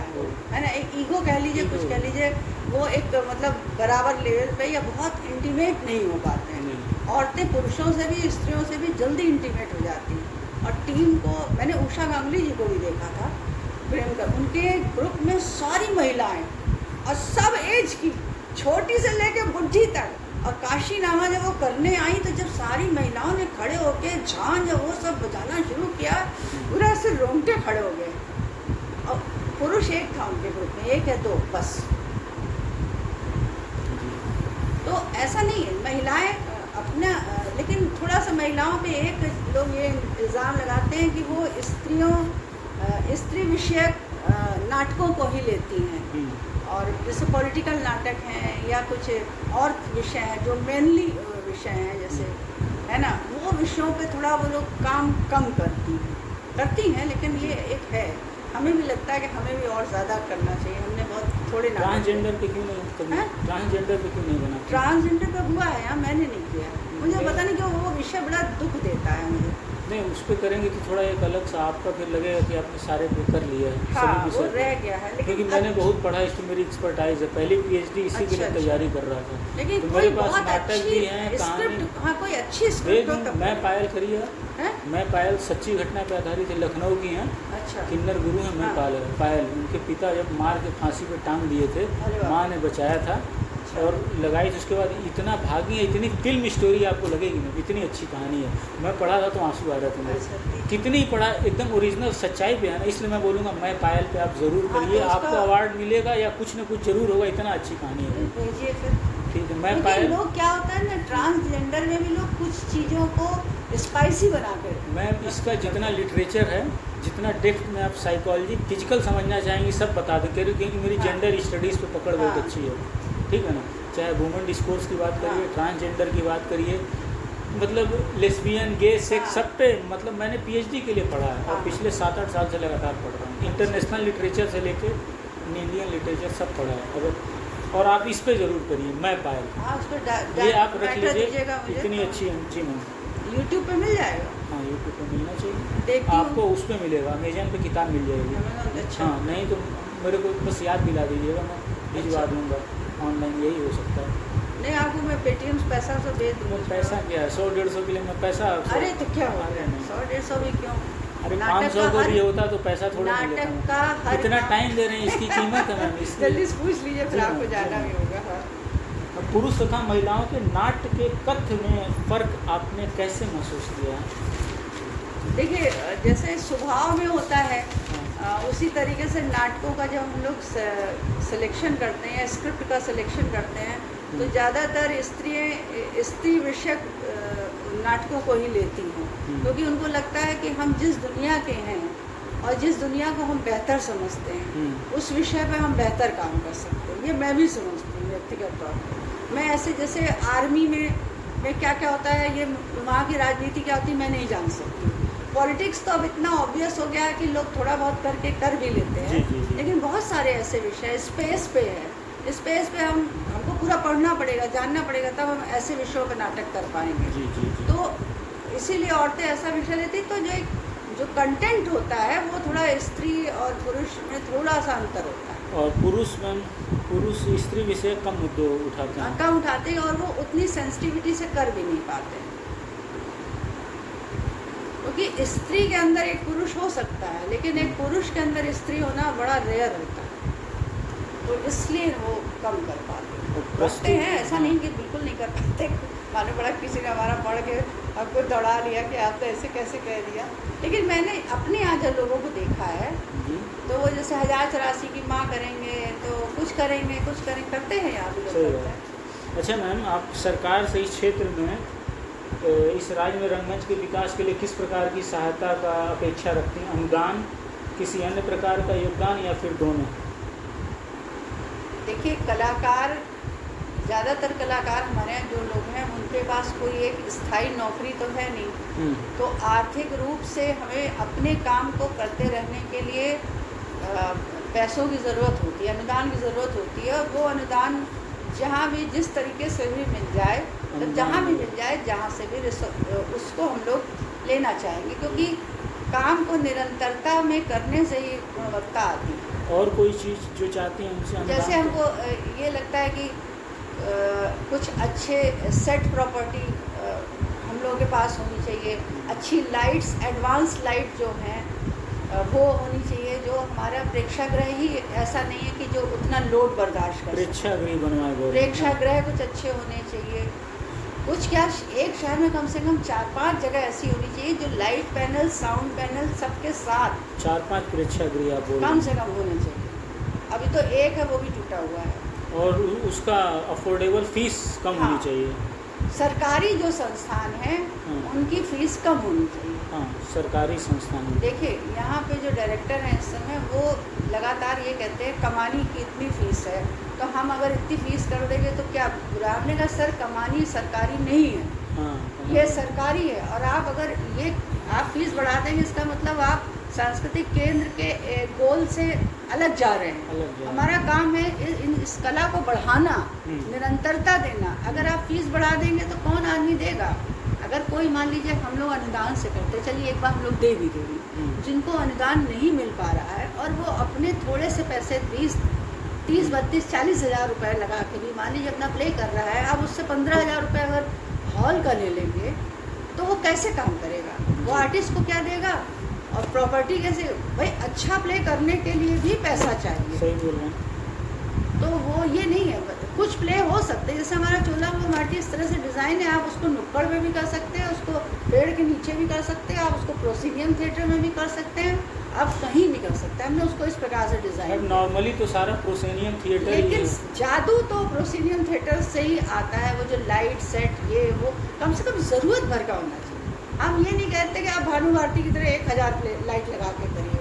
है ना, एक ईगो कह लीजिए, कुछ कह लीजिए, वो एक मतलब बराबर लेवल पे या बहुत इंटीमेट नहीं हो पाते हैं। औरतें पुरुषों से भी, स्त्रियों से भी जल्दी इंटीमेट हो जाती हैं। और टीम को मैंने उषा गांगुली जी को भी देखा था, प्रेम का, उनके ग्रुप में सारी महिलाएं और सब एज की, छोटी से लेके बुढ़ी तक। और काशी नामा जब वो करने आई तो जब सारी महिलाओं ने खड़े होके झांझ वो सब बजाना शुरू किया, पूरा ऐसे रोंगटे खड़े हो गए। और पुरुष एक था उनके ग्रुप में, एक है दो बस। तो ऐसा नहीं है, महिलाएं अपना, लेकिन थोड़ा सा महिलाओं पे एक लोग ये इल्ज़ाम लगाते हैं कि वो स्त्री विषयक नाटकों को ही लेती हैं। और जैसे पॉलिटिकल नाटक हैं या कुछ और विषय हैं जो मेनली विषय हैं, जैसे है ना, वो विषयों पे थोड़ा वो लोग काम कम करती हैं। लेकिन ये एक है, हमें भी लगता है कि हमें भी और ज़्यादा करना चाहिए। हमने बहुत थोड़े नाटक। ट्रांसजेंडर पे क्यों नहीं, ट्रांसजेंडर पे क्यों नहीं बना? ट्रांसजेंडर पे हुआ है या मैंने नहीं किया, मुझे पता नहीं क्यों वो विषय बड़ा दुख देता है मुझे। नहीं, उस पर करेंगे तो थोड़ा एक अलग सा आपका फिर लगेगा कि आपने सारे पे कर लिया है। हाँ, सभी वो विषय रह गया है। क्योंकि मैंने बहुत पढ़ा, इस पर मेरी एक्सपर्टाइज है, पहली पीएचडी इसी के लिए तैयारी कर रहा था। लेकिन तो कोई मेरे पास बहुत नाटक अच्छी भी हैं, कहानी। हाँ, कोई अच्छी स्क्रिप्ट हो तब। मैं पायल खरिया, मैं पायल सच्ची घटना पे आधारित है, लखनऊ की हैं। अच्छा। किन्नर गुरु हैं। मैं हाँ। पायल, उनके पिता जब मार के फांसी पे टांग दिए थे, माँ ने बचाया था और लगाई थी। उसके बाद इतना भागी है, इतनी फिल्म स्टोरी आपको लगेगी ना, इतनी अच्छी कहानी है। मैं पढ़ा था तो आंसू आ रहे थे मेरे। कितनी पढ़ा, एकदम ओरिजिनल सच्चाई पे है ना, इसलिए मैं बोलूँगा मैं पायल पे आप ज़रूर करिए। तो आपको अवार्ड मिलेगा या कुछ ना कुछ ज़रूर होगा, इतना अच्छी कहानी है। भेजिए फिर। ठीक है, मैं पायल। लोग क्या होता है ना, ट्रांसजेंडर में भी लोग कुछ चीज़ों को स्पाइसी बना कर। मैं इसका जितना लिटरेचर है, जितना डेप्थ में आप साइकोलॉजी फिजिकल समझना चाहेंगे सब बता दें, क्योंकि मेरी जेंडर स्टडीज़ पे पकड़ बहुत अच्छी है। ठीक है ना, चाहे वुमेन डिस्कोर्स की बात करिए, ट्रांसजेंडर की बात करिए, मतलब लेस्बियन, गे, सेक्स, सब पे मतलब मैंने पीएचडी के लिए पढ़ा है और पिछले 7-8 साल से लगातार पढ़ रहा हूँ। इंटरनेशनल लिटरेचर से लेके इंडियन लिटरेचर सब पढ़ा है। अगर और आप इस पे ज़रूर करिए, मैं पायल, ये आप रख लीजिए, इतनी अच्छी जी। मैम यूट्यूब पे मिल जाएगा। हाँ, यूट्यूब पे मिलना चाहिए आपको, उस पर मिलेगा, अमेजन पे किताब मिल जाएगी। अच्छा। हाँ, नहीं तो मेरे को बस याद दिला दीजिएगा, मैं भिजवा दूँगा ऑनलाइन, यही हो सकता है। नहीं, आपको मैं पेटीएम से पैसा तो दे दूँगा। पैसा क्या है, 100-150 के लिए मैं पैसा। अरे तो क्या हो गया, 100-150 भी क्यों? अरे 500 का भी होता तो पैसा थोड़ा नहीं लेता। नाटक का हर इतना टाइम दे रहे हैं, इसकी कीमत है मैम। जल्दी से पूछ लीजिए, फिर आपको जाना भी होगा। हाँ। पुरुष तथा महिलाओं के नाट्य के कथ्य में फ़र्क आपने कैसे महसूस किया? देखिए, जैसे स्वभाव में होता है उसी तरीके से नाटकों का जब हम लोग सिलेक्शन करते हैं या स्क्रिप्ट का सिलेक्शन करते हैं तो ज़्यादातर स्त्री विषयक नाटकों को ही लेती हैं, क्योंकि उनको लगता है कि हम जिस दुनिया के हैं और जिस दुनिया को हम बेहतर समझते हैं उस विषय पे हम बेहतर काम कर सकते हैं। ये मैं भी समझती हूँ व्यक्तिगत तौर पर। मैं ऐसे जैसे आर्मी में क्या क्या होता है, ये वहाँ की राजनीति क्या होती है मैं नहीं जान सकती। पॉलिटिक्स तो अब इतना ऑब्वियस हो गया है कि लोग थोड़ा बहुत करके कर भी लेते हैं। जी। लेकिन बहुत सारे ऐसे विषय स्पेस पे है, स्पेस पे हमको पूरा पढ़ना पड़ेगा, जानना पड़ेगा, तब हम ऐसे विषयों पर नाटक कर पाएंगे। जी। तो इसीलिए औरतें ऐसा विषय लेती, तो जो कंटेंट होता है वो थोड़ा स्त्री और पुरुष में थोड़ा सा अंतर होता है। और पुरुष स्त्री विषय कम मुद्दे उठाते हैं, कम उठाते हैं और वो उतनी सेंसिटिविटी से कर भी नहीं पाते, क्योंकि स्त्री के अंदर एक पुरुष हो सकता है लेकिन एक पुरुष के अंदर स्त्री होना बड़ा रेयर होता है, तो इसलिए वो कम कर पाते हैं। ऐसा नहीं कि बिल्कुल नहीं कर पाते, मालूम पड़ा किसी ने हमारा पढ़ के आपको दौड़ा लिया कि आप तो ऐसे कैसे कह दिया। लेकिन मैंने अपने यहाँ जब लोगों को देखा है तो वो जैसे 1084 की माँ करेंगे तो कुछ करेंगे करते हैं यहाँ भी लोग करते हैं। अच्छा मैम, आप सरकार से इस क्षेत्र में इस राज्य में रंगमंच के विकास के लिए किस प्रकार की सहायता का अपेक्षा रखती हैं? अनुदान, किसी अन्य प्रकार का योगदान या फिर दोनों? देखिए, कलाकार, ज़्यादातर कलाकार हमारे यहाँ जो लोग हैं उनके पास कोई एक स्थायी नौकरी तो है नहीं, तो आर्थिक रूप से हमें अपने काम को करते रहने के लिए पैसों की ज़रूरत होती है, अनुदान की ज़रूरत होती है। और वो अनुदान जहाँ भी जिस तरीके से भी मिल जाए, तो जहाँ भी मिल जाए, जहाँ से भी उसको हम लोग लेना चाहेंगे, क्योंकि काम को निरंतरता में करने से ही गुणवत्ता आती है। और कोई चीज़ जो चाहती हैं उनसे अनुदान जैसे हमको ये लगता है कि कुछ अच्छे सेट प्रॉपर्टी हम लोगों के पास होनी चाहिए, अच्छी लाइट्स, एडवांस लाइट जो हैं वो होनी चाहिए, जो हमारा प्रेक्षागृह ही ऐसा नहीं है कि जो उतना लोड बर्दाश्त कर। प्रेक्षागृह बनवाए गए, प्रेक्षागृह कुछ अच्छे होने चाहिए। कुछ क्या, एक शहर में कम से कम 4-5 जगह ऐसी होनी चाहिए जो लाइट पैनल, साउंड पैनल सबके साथ 4-5 प्रेक्षागृह आप बोल रहे कम हैं। से कम होने चाहिए। अभी तो एक है, वो भी टूटा हुआ है। और उसका अफोर्डेबल फीस कम हाँ। होनी चाहिए। सरकारी जो संस्थान हैं हाँ। उनकी फीस कम होनी चाहिए। हाँ, सरकारी संस्थान में। देखिए यहाँ पे जो डायरेक्टर हैं इस समय, वो लगातार ये कहते हैं कमानी की इतनी फीस है, तो हम अगर इतनी फीस कर देंगे तो क्या बुरा। आपने कहा सर कमानी सरकारी नहीं है, हाँ, ये सरकारी है। और आप अगर ये आप फीस बढ़ा देंगे, इसका मतलब आप सांस्कृतिक केंद्र के गोल से अलग जा रहे हैं। अलग जा रहे हैं। हमारा काम है इस कला को बढ़ाना, निरंतरता देना। अगर आप फीस बढ़ा देंगे तो कौन आदमी देगा। अगर कोई मान लीजिए हम लोग अनुदान से करते, चलिए एक बार हम लोग दे भी देंगे, जिनको अनुदान नहीं मिल पा रहा है और वो अपने थोड़े से पैसे 30-32-40 हज़ार रुपये लगा के भी मान लीजिए अपना प्ले कर रहा है, अब उससे 15,000 रुपये अगर हॉल का ले लेंगे तो वो कैसे काम करेगा, वो आर्टिस्ट को क्या देगा और प्रॉपर्टी कैसे। भाई अच्छा प्ले करने के लिए भी पैसा चाहिए। सही बोल रहे हैं। तो वो ये नहीं है, कुछ प्ले हो सकते हैं। जैसे हमारा चोला माटी इस तरह से डिज़ाइन है, आप उसको नुक्कड़ में भी कर सकते हैं, उसको पेड़ के नीचे भी कर सकते हैं, आप उसको प्रोसीनियम थिएटर में भी कर सकते हैं, आप कहीं भी कर सकते हैं। हमने उसको इस प्रकार से डिज़ाइन। नॉर्मली तो सारा प्रोसेनियम थिएटर ही लेकिन है। जादू तो प्रोसीनियम थिएटर से ही आता है। वो जो लाइट सेट ये वो कम से कम ज़रूरत भर का होना चाहिए। हम ये नहीं कहते कि आप भानु भारती की तरह 1000 लाइट लगा के करिए,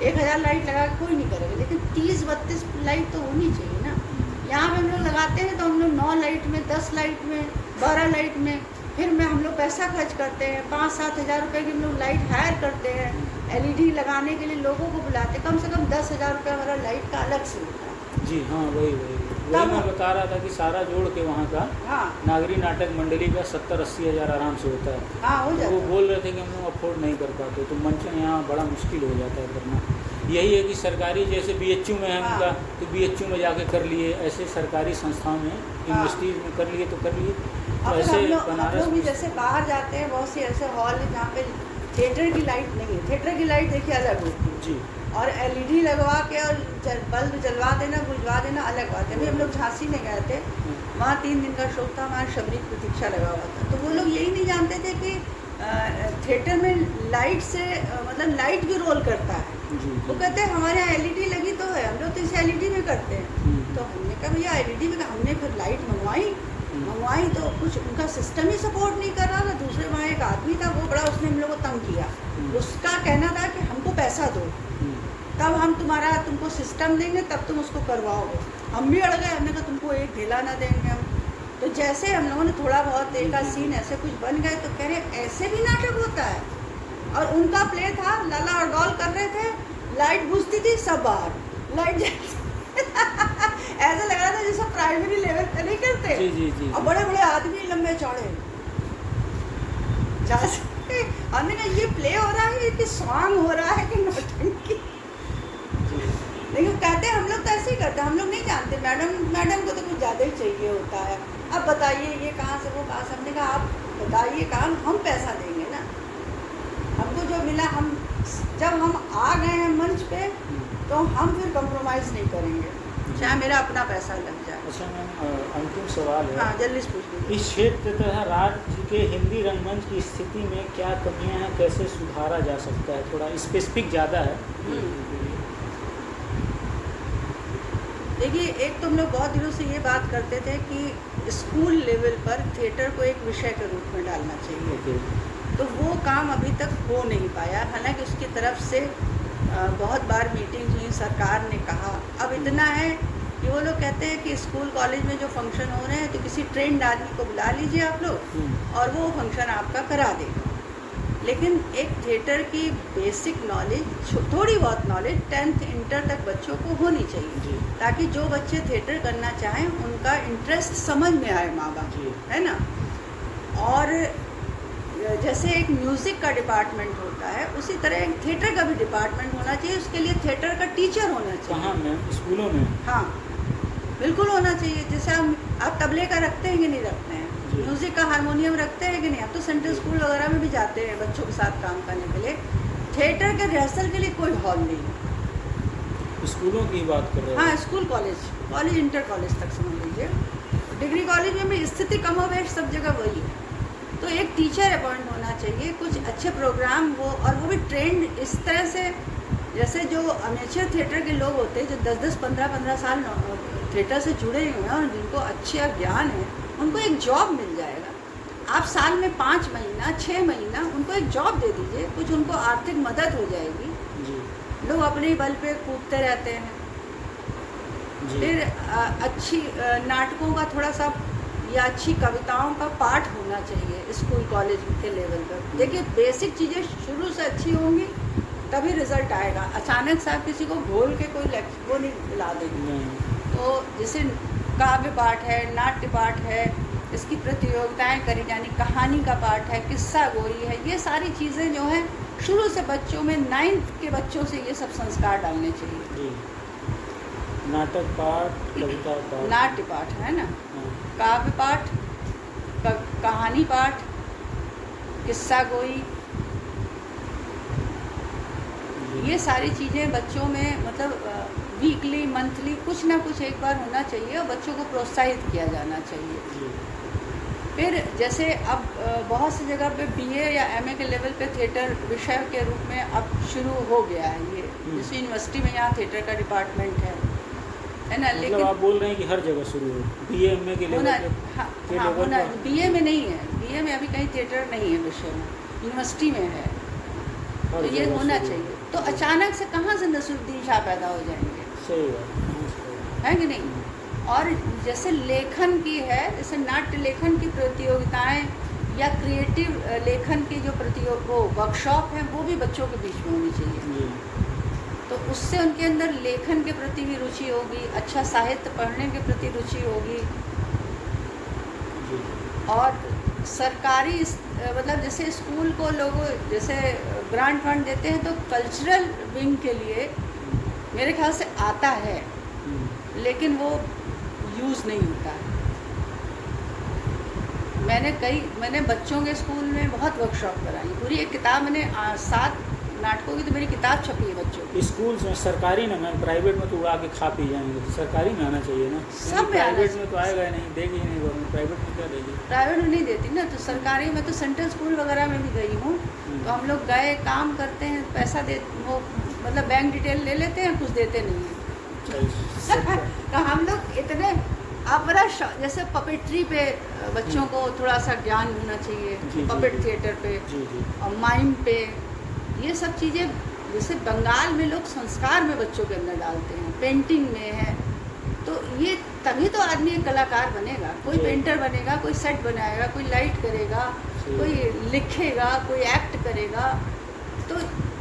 1000 लाइट लगा के कोई नहीं करेगा, लेकिन 30-32 लाइट तो होनी चाहिए ना। यहाँ पे हम लोग लगाते हैं तो हम लोग 9 लाइट में, 10 लाइट में, 12 लाइट में, फिर में हम लोग पैसा खर्च करते हैं, 5-7 हज़ार रुपये की हम लोग लाइट हायर करते हैं, LED लगाने के लिए लोगों को बुलाते हैं, कम से कम 10,000 रुपये हमारा लाइट का अलग से होता है। जी हाँ, वही मैं बता रहा था कि सारा जोड़ के वहाँ का हाँ नागरी नाटक मंडली का 70-80 हज़ार आराम से होता है। हाँ, हो तो जाता वो है। बोल रहे थे कि हम लोग अफोर्ड नहीं कर पाते, तो मंचन यहाँ बड़ा मुश्किल हो जाता है करना। यही है कि सरकारी जैसे BHU में है हाँ। उनका, तो BHU में जाके कर लिए, ऐसे सरकारी संस्थाओं में यूनिवर्सिटीज़ में कर लिए तो कर लिए। तो अब ऐसे हम लोग बनारस भी में जैसे बाहर जाते हैं, बहुत से ऐसे हॉल हैं जहाँ पे थिएटर की लाइट नहीं है। थिएटर की लाइट देखिए अलग होती है जी और LED लगवा के और बल्ब जलवा देना, बुझवा देना अलग बात है। अभी हम लोग झांसी में गए थे, वहाँ 3 दिन का शो था, हमारा शबरी प्रतीक्षा लगा हुआ था। तो वो लोग यही नहीं जानते थे कि थिएटर में लाइट से मतलब लाइट भी रोल करता है। जी वो कहते हैं हमारे यहाँ LED लगी तो है, हम लोग तो इसे LED में करते हैं। तो हमने कहा भैया LED में, हमने फिर लाइट मंगवाई तो कुछ उनका सिस्टम ही सपोर्ट नहीं कर रहा था। दूसरे वहाँ एक आदमी था, वो बड़ा, उसने हम लोग को तंग किया। उसका कहना था कि हमको पैसा दो, तब हम तुमको सिस्टम देंगे, तब तुम उसको करवाओगे। हम भी अड़ गए, हमने कहा तुमको एक ढीला ना देंगे हम। तो जैसे हम लोगों ने थोड़ा बहुत देखा सीन, ऐसे कुछ बन गए, तो कह रहे ऐसे भी नाटक होता है। और उनका प्ले था, लाला और डॉल कर रहे थे, लाइट बुझती थी, सब बाहर लाइट ऐसा लग रहा था जैसे प्राइमरी लेवल पे नहीं करते। जी। और बड़े बड़े आदमी लंबे चौड़े, हमने कहा ये प्ले हो रहा है कि सॉन्ग हो रहा है कि नौटंकी। लेकिन कहते हैं हम लोग तो ऐसे ही करते हैं, हम लोग नहीं जानते। मैडम को तो कुछ ज़्यादा ही चाहिए होता है। अब बताइए ये कहाँ से वो कहाँ से। हमने कहा आप बताइए कहाँ, हम पैसा देंगे ना। हमको जो मिला, हम जब हम आ गए हैं मंच पे तो हम फिर कॉम्प्रोमाइज़ नहीं करेंगे, चाहे मेरा अपना पैसा लग जाए। अच्छा मैम, अंतिम सवाल है। हाँ जल्दी से पूछ लीजिए। इस क्षेत्र तथा राज्य के हिंदी रंगमंच की स्थिति में क्या कमियां हैं, कैसे सुधारा जा सकता है? थोड़ा स्पेसिफिक ज़्यादा है। देखिए, एक तो हम लोग बहुत दिनों से ये बात करते थे कि स्कूल लेवल पर थिएटर को एक विषय के रूप में डालना चाहिए। तो वो काम अभी तक हो नहीं पाया। हालांकि उसकी तरफ से बहुत बार मीटिंग हुई, सरकार ने कहा। अब इतना है कि वो लोग कहते हैं कि स्कूल कॉलेज में जो फंक्शन हो रहे हैं तो किसी ट्रेंड आदमी को बुला लीजिए आप लोग और वो फंक्शन आपका करा देगा। लेकिन एक थिएटर की बेसिक नॉलेज, थोड़ी बहुत नॉलेज 10th इंटर तक बच्चों को होनी चाहिए, ताकि जो बच्चे थिएटर करना चाहें उनका इंटरेस्ट समझ में आए माँ बाप, है ना। और जैसे एक म्यूज़िक का डिपार्टमेंट होता है, उसी तरह एक थिएटर का भी डिपार्टमेंट होना चाहिए। उसके लिए थिएटर का टीचर होना चाहिए। कहाँ मैम? स्कूलों में? हाँ, बिल्कुल होना चाहिए। जैसे आप तबले का रखते हैं कि नहीं रखते हैं, जी। म्यूज़िक का हारमोनियम रखते हैं कि नहीं। आप तो सेंट्रल स्कूल वगैरह में भी जाते हैं बच्चों के साथ काम करने के लिए। थिएटर के रिहर्सल के लिए कोई हॉल नहीं है। स्कूलों की बात कर रहे हैं? हाँ, स्कूल कॉलेज इंटर कॉलेज तक समझ लीजिए। डिग्री कॉलेज में भी स्थिति कमोबेश सब जगह वही है। तो एक टीचर अपॉइंट होना चाहिए, कुछ अच्छे प्रोग्राम हो, और वो भी ट्रेंड इस तरह से, जैसे जो अमेचर थिएटर के लोग होते हैं जो 10-10, 15-15 साल थिएटर से जुड़े हुए हैं और जिनको अच्छा ज्ञान है, उनको एक जॉब मिल जाएगा। आप साल में 5 महीना 6 महीना उनको एक जॉब दे दीजिए, कुछ उनको आर्थिक मदद हो जाएगी। जी। लोग अपने ही बल पे कूदते रहते हैं। जी। फिर अच्छी नाटकों का थोड़ा सा या अच्छी कविताओं का पाठ होना चाहिए स्कूल कॉलेज के लेवल पर। देखिए, बेसिक चीज़ें शुरू से अच्छी होंगी तभी रिजल्ट आएगा। अचानक से आप किसी को घोल के कोई वो नहीं दिला देंगे। तो जैसे काव्य पाठ है, नाट्य पाठ है, इसकी प्रतियोगिताएं करी जानी, कहानी का पाठ है, किस्सा गोई है, ये सारी चीज़ें जो हैं शुरू से बच्चों में 9th के बच्चों से ये सब संस्कार डालने चाहिए। जी। नाटक पाठ, कविता पाठ, नाट्य पाठ है ना, हाँ। काव्य पाठ, कहानी पाठ, किस्सा गोई, जी। ये सारी चीज़ें बच्चों में मतलब वीकली मंथली कुछ ना कुछ एक बार होना चाहिए और बच्चों को प्रोत्साहित किया जाना चाहिए। जी। फिर जैसे अब बहुत सी जगह पे BA या MA के लेवल पे थिएटर विषय के रूप में अब शुरू हो गया है ये। जैसे यूनिवर्सिटी में यहाँ थिएटर का डिपार्टमेंट है ना। मतलब लेकिन आप बोल रहे हैं कि हर जगह शुरू हो, BA MA के लेवल होना, पे हाँ, के हाँ लेवल होना। पर? BA में नहीं है, BA में अभी कहीं थिएटर नहीं है विषय में, यूनिवर्सिटी में है। हर तो ये जगह होना शुरू हो। चाहिए। तो अचानक से कहाँ से नसरुद्दीन शाह पैदा हो जाएंगे, सही बात है कि नहीं। और जैसे लेखन की है, जैसे नाट्य लेखन की प्रतियोगिताएं या क्रिएटिव लेखन की जो वो वर्कशॉप है, वो भी बच्चों के बीच में होनी चाहिए। जी। तो उससे उनके अंदर लेखन के प्रति भी रुचि होगी, अच्छा साहित्य पढ़ने के प्रति रुचि होगी। जी। और सरकारी मतलब जैसे स्कूल को लोग जैसे ग्रांट फंड देते हैं, तो कल्चरल विंग के लिए मेरे ख्याल से आता है, लेकिन वो यूज़ नहीं होता है। मैंने बच्चों के स्कूल में बहुत वर्कशॉप कराई, पूरी एक किताब मैंने 7 नाटकों की तो मेरी किताब छपी है बच्चों की। स्कूल्स में सरकारी ना मैम, प्राइवेट में तो उड़ा के खा पी जाएंगे, तो सरकारी में आना चाहिए ना। सब में आना प्राइवेट चाहिए। में तो आएगा ही नहीं, देगी ही नहीं गवर्नमेंट, प्राइवेट में क्या देगी। प्राइवेट में नहीं देती ना, तो सरकारी में तो सेंट्रल स्कूल वगैरह में भी गई हूँ। तो हम लोग गए, काम करते हैं, पैसा दे, वो मतलब बैंक डिटेल ले लेते हैं, कुछ देते नहीं हैं। तो हम लोग इतने अपना जैसे पपेट्री पे बच्चों को थोड़ा सा ज्ञान होना चाहिए, जी, पपेट जी। थिएटर पे जी जी। और माइम पे, ये सब चीज़ें जैसे बंगाल में लोग संस्कार में बच्चों के अंदर डालते हैं, पेंटिंग में है। तो ये तभी तो आदमी एक कलाकार बनेगा। कोई जी। पेंटर बनेगा, कोई सेट बनाएगा, कोई लाइट करेगा, सही। कोई लिखेगा, कोई एक्ट करेगा। तो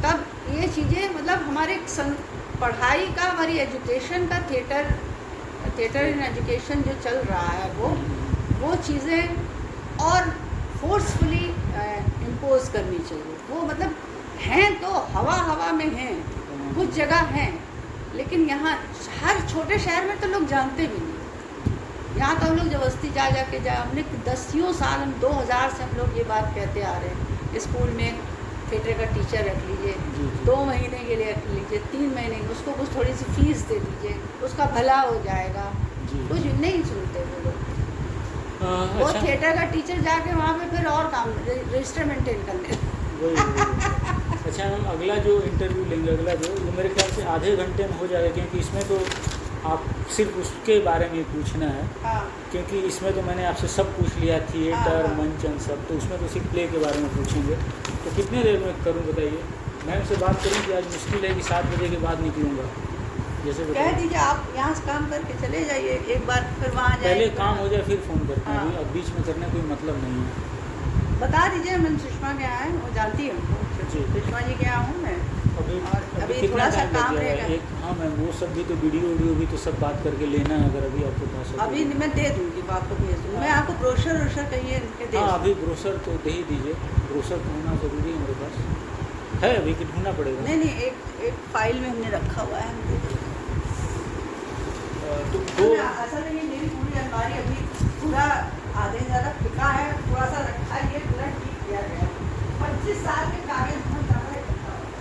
तब ये चीज़ें मतलब हमारे पढ़ाई का, हमारी एजुकेशन का, थिएटर इन एजुकेशन जो चल रहा है वो चीज़ें और फोर्सफुली इम्पोज करनी चाहिए। वो मतलब हैं तो हवा में हैं, कुछ जगह हैं, लेकिन यहाँ हर छोटे शहर में तो लोग जानते भी नहीं। यहाँ तो हम लोग जबरदस्ती जा हमने 10 साल, हम 2000 से हम लोग ये बात कहते आ रहे हैं, स्कूल में थिएटर का टीचर रख लीजिए, 2 महीने के लिए रख लीजिए, 3 महीने, उसको कुछ थोड़ी सी फीस दे दीजिए, उसका भला हो जाएगा। कुछ नहीं सुनते वो लोग। वो अच्छा। थिएटर का टीचर जाके वहाँ पे फिर और काम रजिस्टर मेंटेन करने। वही। अच्छा मैम, अगला जो इंटरव्यू लेंगे, अगला जो वो मेरे ख्याल से आधे घंटे में हो जाएगा, क्योंकि इसमें तो आप सिर्फ उसके बारे में पूछना है। हाँ। क्योंकि इसमें तो मैंने आपसे सब पूछ लिया, थिएटर, हाँ। मंचन सब, तो उसमें तो सिर्फ प्ले के बारे में पूछेंगे। तो कितने देर में करूँ बताइए? मैम से बात करूँ कि आज मुश्किल है कि 7 बजे के बाद निकलूँगा, जैसे कह दीजिए आप यहाँ से काम करके चले जाइए, एक बार फिर वहाँ जाइए। पहले काम हो जाए फिर फ़ोन करते हैं। हाँ। अब बीच में करने कोई मतलब नहीं है। बता दीजिए, मैं सुषमा के यहाँ है, वो जानती है उनको। जी। सुषमा जी के यहाँ हूँ मैं। अभी और अभी कितना थोड़ा सा टाइम लग काम जाएगा? रहेगा। एक हाँ मैम, वो सब भी तो वीडियो भी तो सब बात करके लेना है, अगर अभी आपके पास है तो। अभी मैं दे दूँगी, वो आपको भेज दूँगी। मैं हाँ। आपको ब्रोशर व्रोशर कहिए इनके दे हाँ, दूँ। अभी ब्रोशर तो दे ही दीजिए, ब्रोशर तो होना ज़रूरी है मेरे पास। है अभी कि ढूँढना पड़ेगा? नहीं, एक फ़ाइल में हमने रखा हुआ है, हम दे देंगे। तो दो असल में ये मेरी पूरी अलमारी अभी पूरा आधे ज़्यादा फिका है, थोड़ा सा रखा है, ये पूरा ठीक किया गया है। 25 साल के कागज़ बहुत ज़्यादा इकट्ठा हो गए।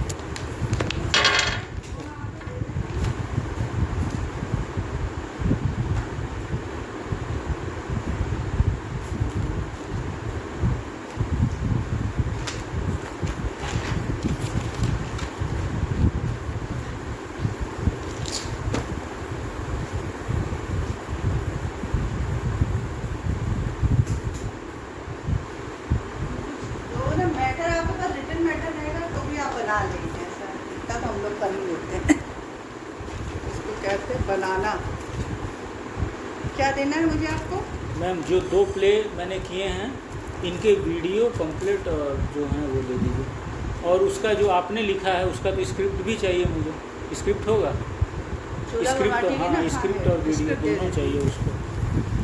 तो ना मैटर आपके पास रिटन मैटर रहेगा तो भी आप बना लेंगे, ऐसा इतना तो हम लोग कर ही लेते हैं। इसको कहते हैं बनाना। क्या देना है मुझे आपको? मैम, जो 2 प्ले मैंने किए हैं, इनके वीडियो कंप्लीट जो हैं वो दे दीजिए। और उसका जो आपने लिखा है उसका तो स्क्रिप्ट भी चाहिए मुझे। स्क्रिप्ट होगा? चूल्हा स्क्रिप्ट, बाटी की ना, हाँ, स्क्रिप्ट और वीडियो स्क्रिप्ट दे दोनों देंगे। चाहिए उसको,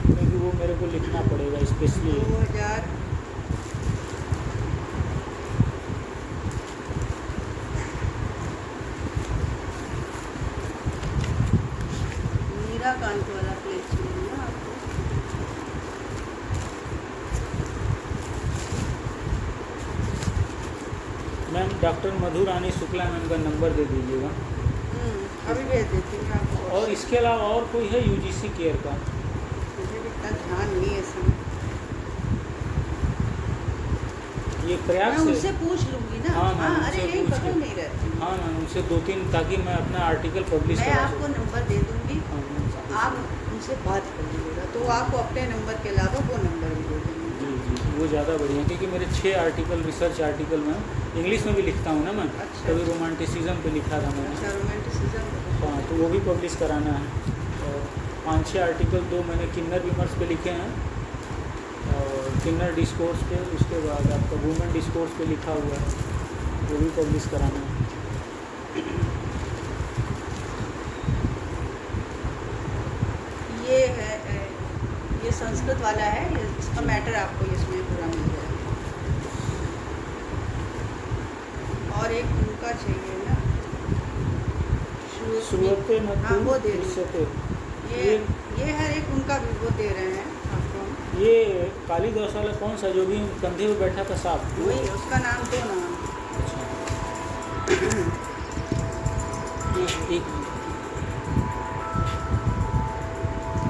क्योंकि वो मेरे को लिखना पड़ेगा स्पेशली। 2000 मीराकांत वाला प्लेस चाहिए ना आपको? मैम, डॉक्टर मधु रानी शुक्ला मैम का नंबर दे दीजिएगा। अभी भेज देती हूँ आपको। और इसके अलावा और कोई है यूजीसी केयर का? मुझे भी इतना ध्यान नहीं है इस समय। ये प्रयाग मैं से? उनसे पूछ लूँगी ना। हाँ मैम, अरे उनसे यही पूछ बगल के। में ही रहती हूँ। हाँ मैम, उनसे 2-3, ताकि मैं अपना आर्टिकल पब्लिश मैं करा आपको सकूँ। नंबर दे दूँगी, हाँ मैम, आप उनसे बात कर लीजिएगा, तो वो आपको अपने नंबर के अलावा वो नंबर भी दे देंगे। जी, वो ज़्यादा बढ़िया, क्योंकि मेरे 6 आर्टिकल, रिसर्च आर्टिकल मैं इंग्लिश में भी लिखता हूँ ना मैम। अच्छा। कभी रोमांटिसिज्म पे लिखा था मैंने। अच्छा, रोमांटिसिज्म। हाँ, तो वो भी पब्लिश कराना है। और 5-6 आर्टिकल 2 मैंने किन्नर विमर्श पे लिखे हैं, और किन्नर डिस्कोर्स पे, उसके बाद आपका वुमेन डिस्कोर्स पे लिखा हुआ है, वो भी पब्लिश कराना है। ये है ये संस्कृत वाला है, इसका मैटर आपको इसमें पूरा मिल जाएगा। और एक उनका चाहिए ना, श्रुते न हाँ, वो दे दृश्यते। ये है एक उनका भी, वो दे रहे हैं आपको। ये कालिदास वाला कौन सा, जो भी कंधे पे बैठा था सांप? वही, उसका नाम दो नाम। अच्छा, एक